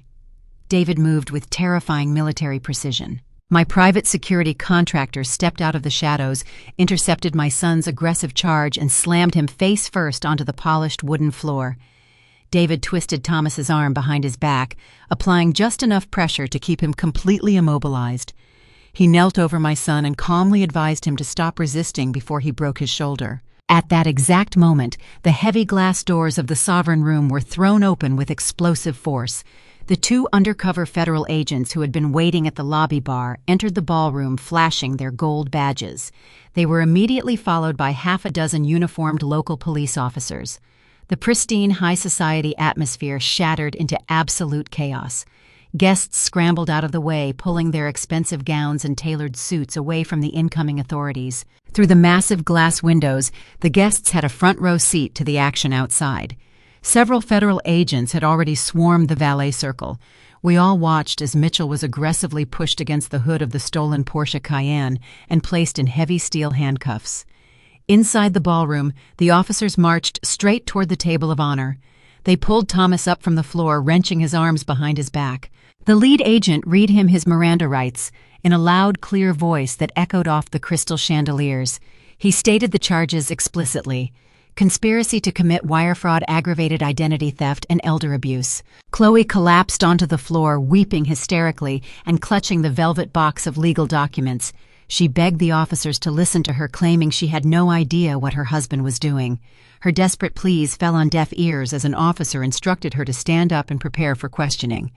David moved with terrifying military precision. My private security contractor stepped out of the shadows, intercepted my son's aggressive charge, and slammed him face first onto the polished wooden floor. David twisted Thomas's arm behind his back, applying just enough pressure to keep him completely immobilized. He knelt over my son and calmly advised him to stop resisting before he broke his shoulder. At that exact moment, the heavy glass doors of the Sovereign Room were thrown open with explosive force. The two undercover federal agents who had been waiting at the lobby bar entered the ballroom flashing their gold badges. They were immediately followed by half a dozen uniformed local police officers. The pristine high society atmosphere shattered into absolute chaos. Guests scrambled out of the way, pulling their expensive gowns and tailored suits away from the incoming authorities. Through the massive glass windows, the guests had a front-row seat to the action outside. Several federal agents had already swarmed the valet circle. We all watched as Mitchell was aggressively pushed against the hood of the stolen Porsche Cayenne and placed in heavy steel handcuffs. Inside the ballroom, the officers marched straight toward the table of honor. They pulled Thomas up from the floor, wrenching his arms behind his back. The lead agent read him his Miranda rights in a loud, clear voice that echoed off the crystal chandeliers. He stated the charges explicitly: conspiracy to commit wire fraud, aggravated identity theft, and elder abuse. Chloe collapsed onto the floor, weeping hysterically and clutching the velvet box of legal documents. She begged the officers to listen to her, claiming she had no idea what her husband was doing. Her desperate pleas fell on deaf ears as an officer instructed her to stand up and prepare for questioning.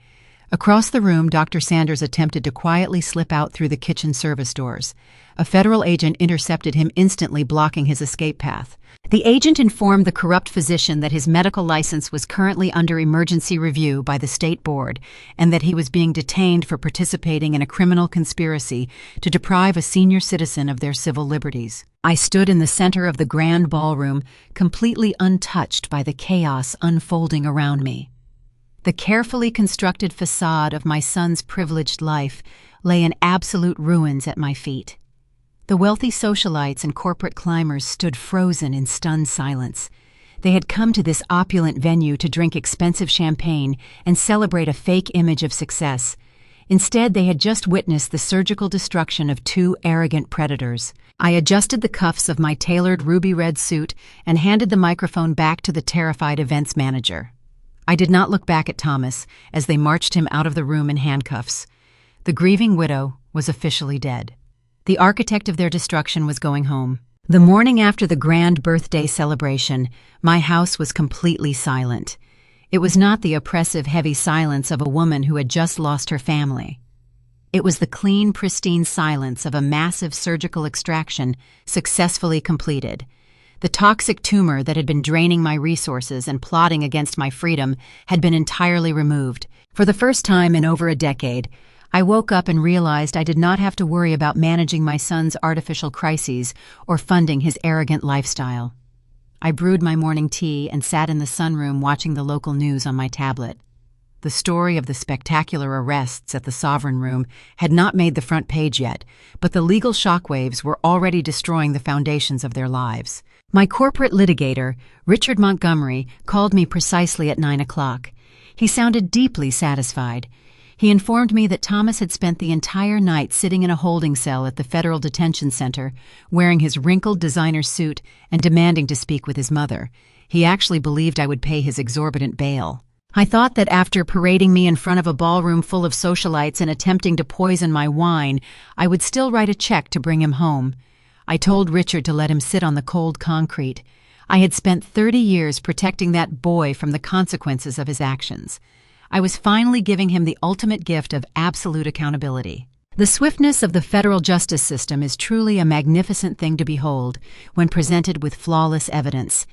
Across the room, Dr. Sanders attempted to quietly slip out through the kitchen service doors. A federal agent intercepted him, instantly blocking his escape path. The agent informed the corrupt physician that his medical license was currently under emergency review by the state board and that he was being detained for participating in a criminal conspiracy to deprive a senior citizen of their civil liberties. I stood in the center of the grand ballroom, completely untouched by the chaos unfolding around me. The carefully constructed facade of my son's privileged life lay in absolute ruins at my feet. The wealthy socialites and corporate climbers stood frozen in stunned silence. They had come to this opulent venue to drink expensive champagne and celebrate a fake image of success. Instead, they had just witnessed the surgical destruction of two arrogant predators. I adjusted the cuffs of my tailored ruby red suit and handed the microphone back to the terrified events manager. I did not look back at Thomas as they marched him out of the room in handcuffs. The grieving widow was officially dead. The architect of their destruction was going home. The morning after the grand birthday celebration, my house was completely silent. It was not the oppressive, heavy silence of a woman who had just lost her family. It was the clean, pristine silence of a massive surgical extraction successfully completed. The toxic tumor that had been draining my resources and plotting against my freedom had been entirely removed. For the first time in over a decade, I woke up and realized I did not have to worry about managing my son's artificial crises or funding his arrogant lifestyle. I brewed my morning tea and sat in the sunroom watching the local news on my tablet. The story of the spectacular arrests at the Sovereign Room had not made the front page yet, but the legal shockwaves were already destroying the foundations of their lives. My corporate litigator, Richard Montgomery, called me precisely at 9 o'clock. He sounded deeply satisfied. He informed me that Thomas had spent the entire night sitting in a holding cell at the Federal Detention Center, wearing his wrinkled designer suit and demanding to speak with his mother. He actually believed I would pay his exorbitant bail. I thought that after parading me in front of a ballroom full of socialites and attempting to poison my wine, I would still write a check to bring him home. I told Richard to let him sit on the cold concrete. I had spent 30 years protecting that boy from the consequences of his actions. I was finally giving him the ultimate gift of absolute accountability. The swiftness of the federal justice system is truly a magnificent thing to behold when presented with flawless evidence.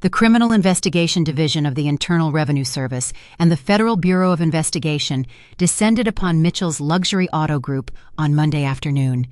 The Criminal Investigation Division of the Internal Revenue Service and the Federal Bureau of Investigation descended upon Mitchell's luxury auto group on Monday afternoon.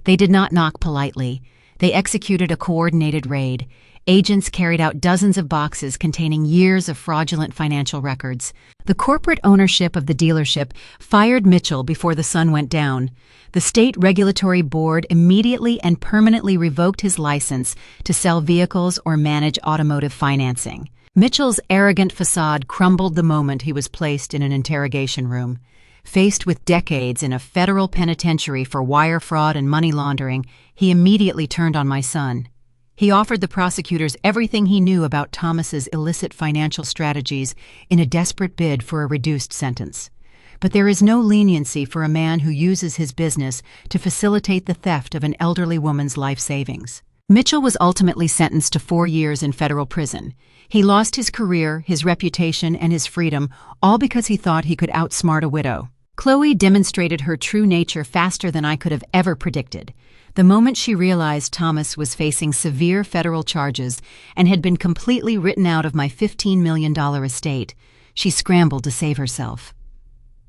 They did not knock politely. They executed a coordinated raid. Agents carried out dozens of boxes containing years of fraudulent financial records. The corporate ownership of the dealership fired Mitchell before the sun went down. The state regulatory board immediately and permanently revoked his license to sell vehicles or manage automotive financing. Mitchell's arrogant facade crumbled the moment he was placed in an interrogation room. Faced with decades in a federal penitentiary for wire fraud and money laundering, he immediately turned on my son. He offered the prosecutors everything he knew about Thomas's illicit financial strategies in a desperate bid for a reduced sentence. But there is no leniency for a man who uses his business to facilitate the theft of an elderly woman's life savings. Mitchell was ultimately sentenced to 4 years in federal prison. He lost his career, his reputation, and his freedom, all because he thought he could outsmart a widow. Chloe demonstrated her true nature faster than I could have ever predicted. The moment she realized Thomas was facing severe federal charges and had been completely written out of my $15 million estate, she scrambled to save herself.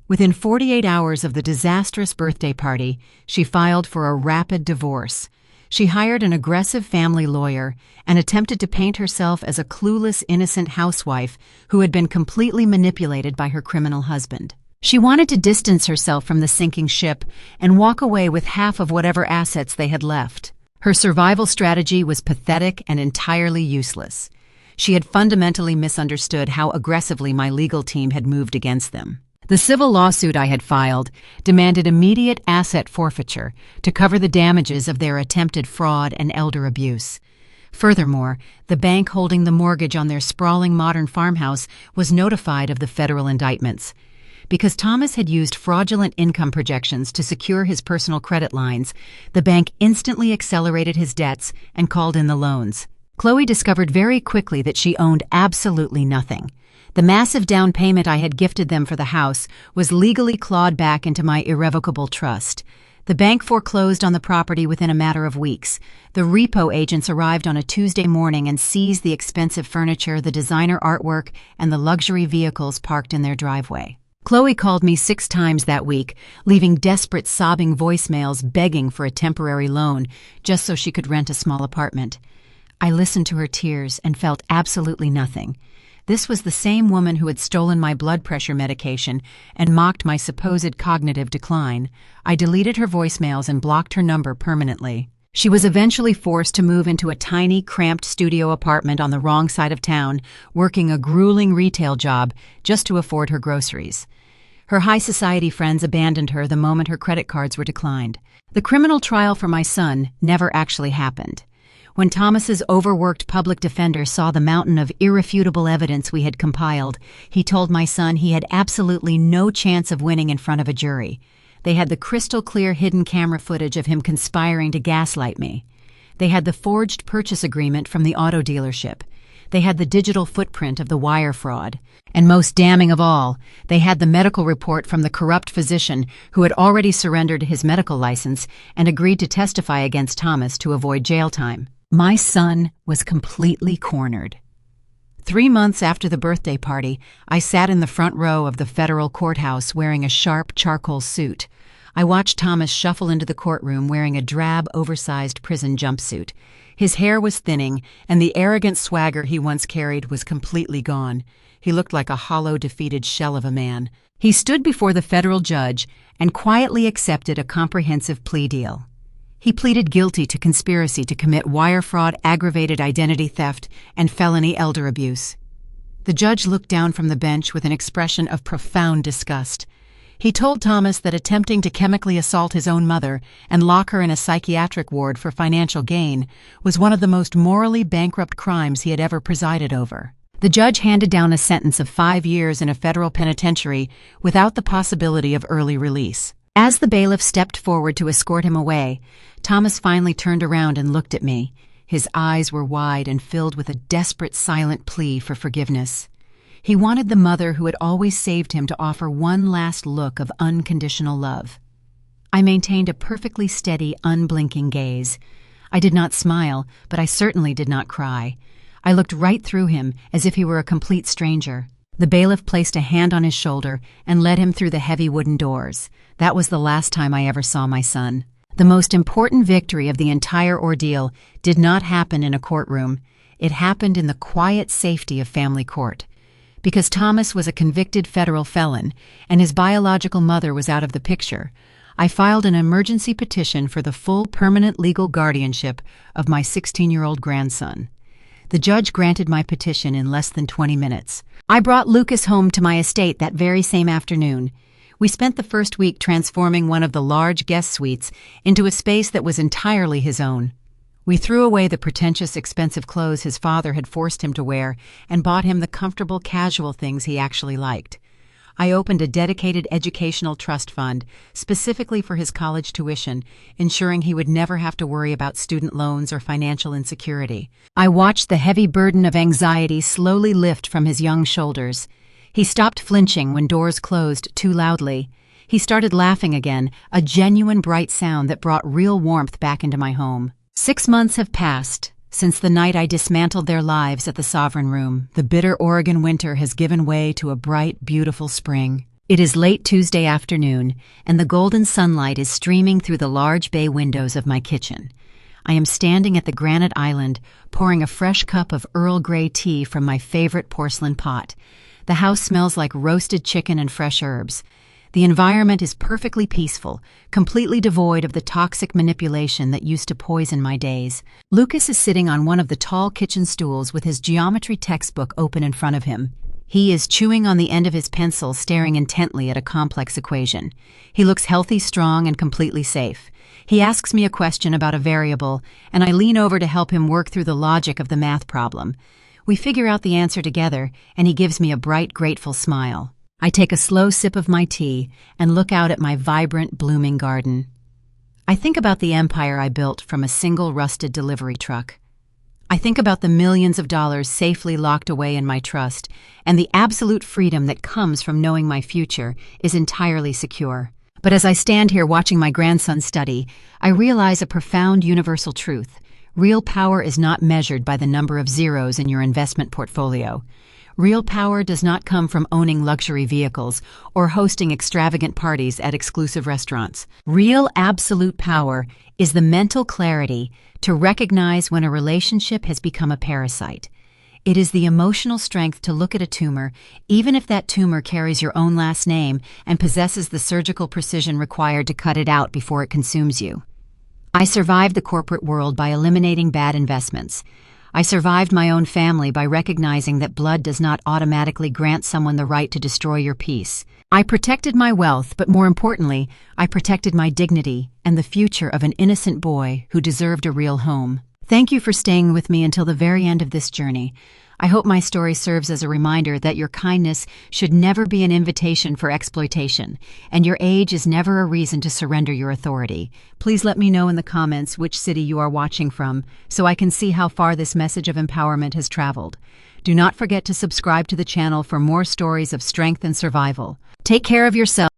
Within 48 hours of the disastrous birthday party, she filed for a rapid divorce. She hired an aggressive family lawyer and attempted to paint herself as a clueless, innocent housewife who had been completely manipulated by her criminal husband. She wanted to distance herself from the sinking ship and walk away with half of whatever assets they had left. Her survival strategy was pathetic and entirely useless. She had fundamentally misunderstood how aggressively my legal team had moved against them. The civil lawsuit I had filed demanded immediate asset forfeiture to cover the damages of their attempted fraud and elder abuse. Furthermore, the bank holding the mortgage on their sprawling modern farmhouse was notified of the federal indictments. Because Thomas had used fraudulent income projections to secure his personal credit lines, the bank instantly accelerated his debts and called in the loans. Chloe discovered very quickly that she owned absolutely nothing. The massive down payment I had gifted them for the house was legally clawed back into my irrevocable trust. The bank foreclosed on the property within a matter of weeks. The repo agents arrived on a Tuesday morning and seized the expensive furniture, the designer artwork, and the luxury vehicles parked in their driveway. Chloe called me 6 times that week, leaving desperate, sobbing voicemails begging for a temporary loan just so she could rent a small apartment. I listened to her tears and felt absolutely nothing. This was the same woman who had stolen my blood pressure medication and mocked my supposed cognitive decline. I deleted her voicemails and blocked her number permanently. She was eventually forced to move into a tiny, cramped studio apartment on the wrong side of town, working a grueling retail job just to afford her groceries. Her high society friends abandoned her the moment her credit cards were declined. The criminal trial for my son never actually happened. When Thomas's overworked public defender saw the mountain of irrefutable evidence we had compiled, he told my son he had absolutely no chance of winning in front of a jury. They had the crystal-clear hidden camera footage of him conspiring to gaslight me. They had the forged purchase agreement from the auto dealership. They had the digital footprint of the wire fraud. And most damning of all, they had the medical report from the corrupt physician who had already surrendered his medical license and agreed to testify against Thomas to avoid jail time. My son was completely cornered. 3 months after the birthday party, I sat in the front row of the federal courthouse wearing a sharp charcoal suit. I watched Thomas shuffle into the courtroom wearing a drab, oversized prison jumpsuit. His hair was thinning, and the arrogant swagger he once carried was completely gone. He looked like a hollow, defeated shell of a man. He stood before the federal judge and quietly accepted a comprehensive plea deal. He pleaded guilty to conspiracy to commit wire fraud, aggravated identity theft, and felony elder abuse. The judge looked down from the bench with an expression of profound disgust. He told Thomas that attempting to chemically assault his own mother and lock her in a psychiatric ward for financial gain was one of the most morally bankrupt crimes he had ever presided over. The judge handed down a sentence of 5 years in a federal penitentiary without the possibility of early release. As the bailiff stepped forward to escort him away, Thomas finally turned around and looked at me. His eyes were wide and filled with a desperate, silent plea for forgiveness. He wanted the mother who had always saved him to offer one last look of unconditional love. I maintained a perfectly steady, unblinking gaze. I did not smile, but I certainly did not cry. I looked right through him as if he were a complete stranger. The bailiff placed a hand on his shoulder and led him through the heavy wooden doors. That was the last time I ever saw my son. The most important victory of the entire ordeal did not happen in a courtroom. It happened in the quiet safety of family court. Because Thomas was a convicted federal felon and his biological mother was out of the picture, I filed an emergency petition for the full permanent legal guardianship of my 16-year-old grandson. The judge granted my petition in less than 20 minutes. I brought Lucas home to my estate that very same afternoon. We spent the first week transforming one of the large guest suites into a space that was entirely his own. We threw away the pretentious, expensive clothes his father had forced him to wear and bought him the comfortable, casual things he actually liked. I opened a dedicated educational trust fund specifically for his college tuition, ensuring he would never have to worry about student loans or financial insecurity. I watched the heavy burden of anxiety slowly lift from his young shoulders. He stopped flinching when doors closed too loudly. He started laughing again, a genuine bright sound that brought real warmth back into my home. 6 months have passed since the night I dismantled their lives at the Sovereign Room. The bitter Oregon winter has given way to a bright, beautiful spring. It is late Tuesday afternoon, and the golden sunlight is streaming through the large bay windows of my kitchen. I am standing at the granite island, pouring a fresh cup of Earl Grey tea from my favorite porcelain pot. The house smells like roasted chicken and fresh herbs. The environment is perfectly peaceful, completely devoid of the toxic manipulation that used to poison my days. Lucas is sitting on one of the tall kitchen stools with his geometry textbook open in front of him. He is chewing on the end of his pencil, staring intently at a complex equation. He looks healthy, strong, and completely safe. He asks me a question about a variable, and I lean over to help him work through the logic of the math problem. We figure out the answer together, and he gives me a bright, grateful smile. I take a slow sip of my tea and look out at my vibrant, blooming garden. I think about the empire I built from a single rusted delivery truck. I think about the millions of dollars safely locked away in my trust and the absolute freedom that comes from knowing my future is entirely secure. But as I stand here watching my grandson study, I realize a profound universal truth. Real power is not measured by the number of zeros in your investment portfolio. Real power does not come from owning luxury vehicles or hosting extravagant parties at exclusive restaurants. Real absolute power is the mental clarity to recognize when a relationship has become a parasite. It is the emotional strength to look at a tumor, even if that tumor carries your own last name and possesses the surgical precision required to cut it out before it consumes you. I survived the corporate world by eliminating bad investments. I survived my own family by recognizing that blood does not automatically grant someone the right to destroy your peace. I protected my wealth, but more importantly, I protected my dignity and the future of an innocent boy who deserved a real home. Thank you for staying with me until the very end of this journey. I hope my story serves as a reminder that your kindness should never be an invitation for exploitation, and your age is never a reason to surrender your authority. Please let me know in the comments which city you are watching from, so I can see how far this message of empowerment has traveled. Do not forget to subscribe to the channel for more stories of strength and survival. Take care of yourself.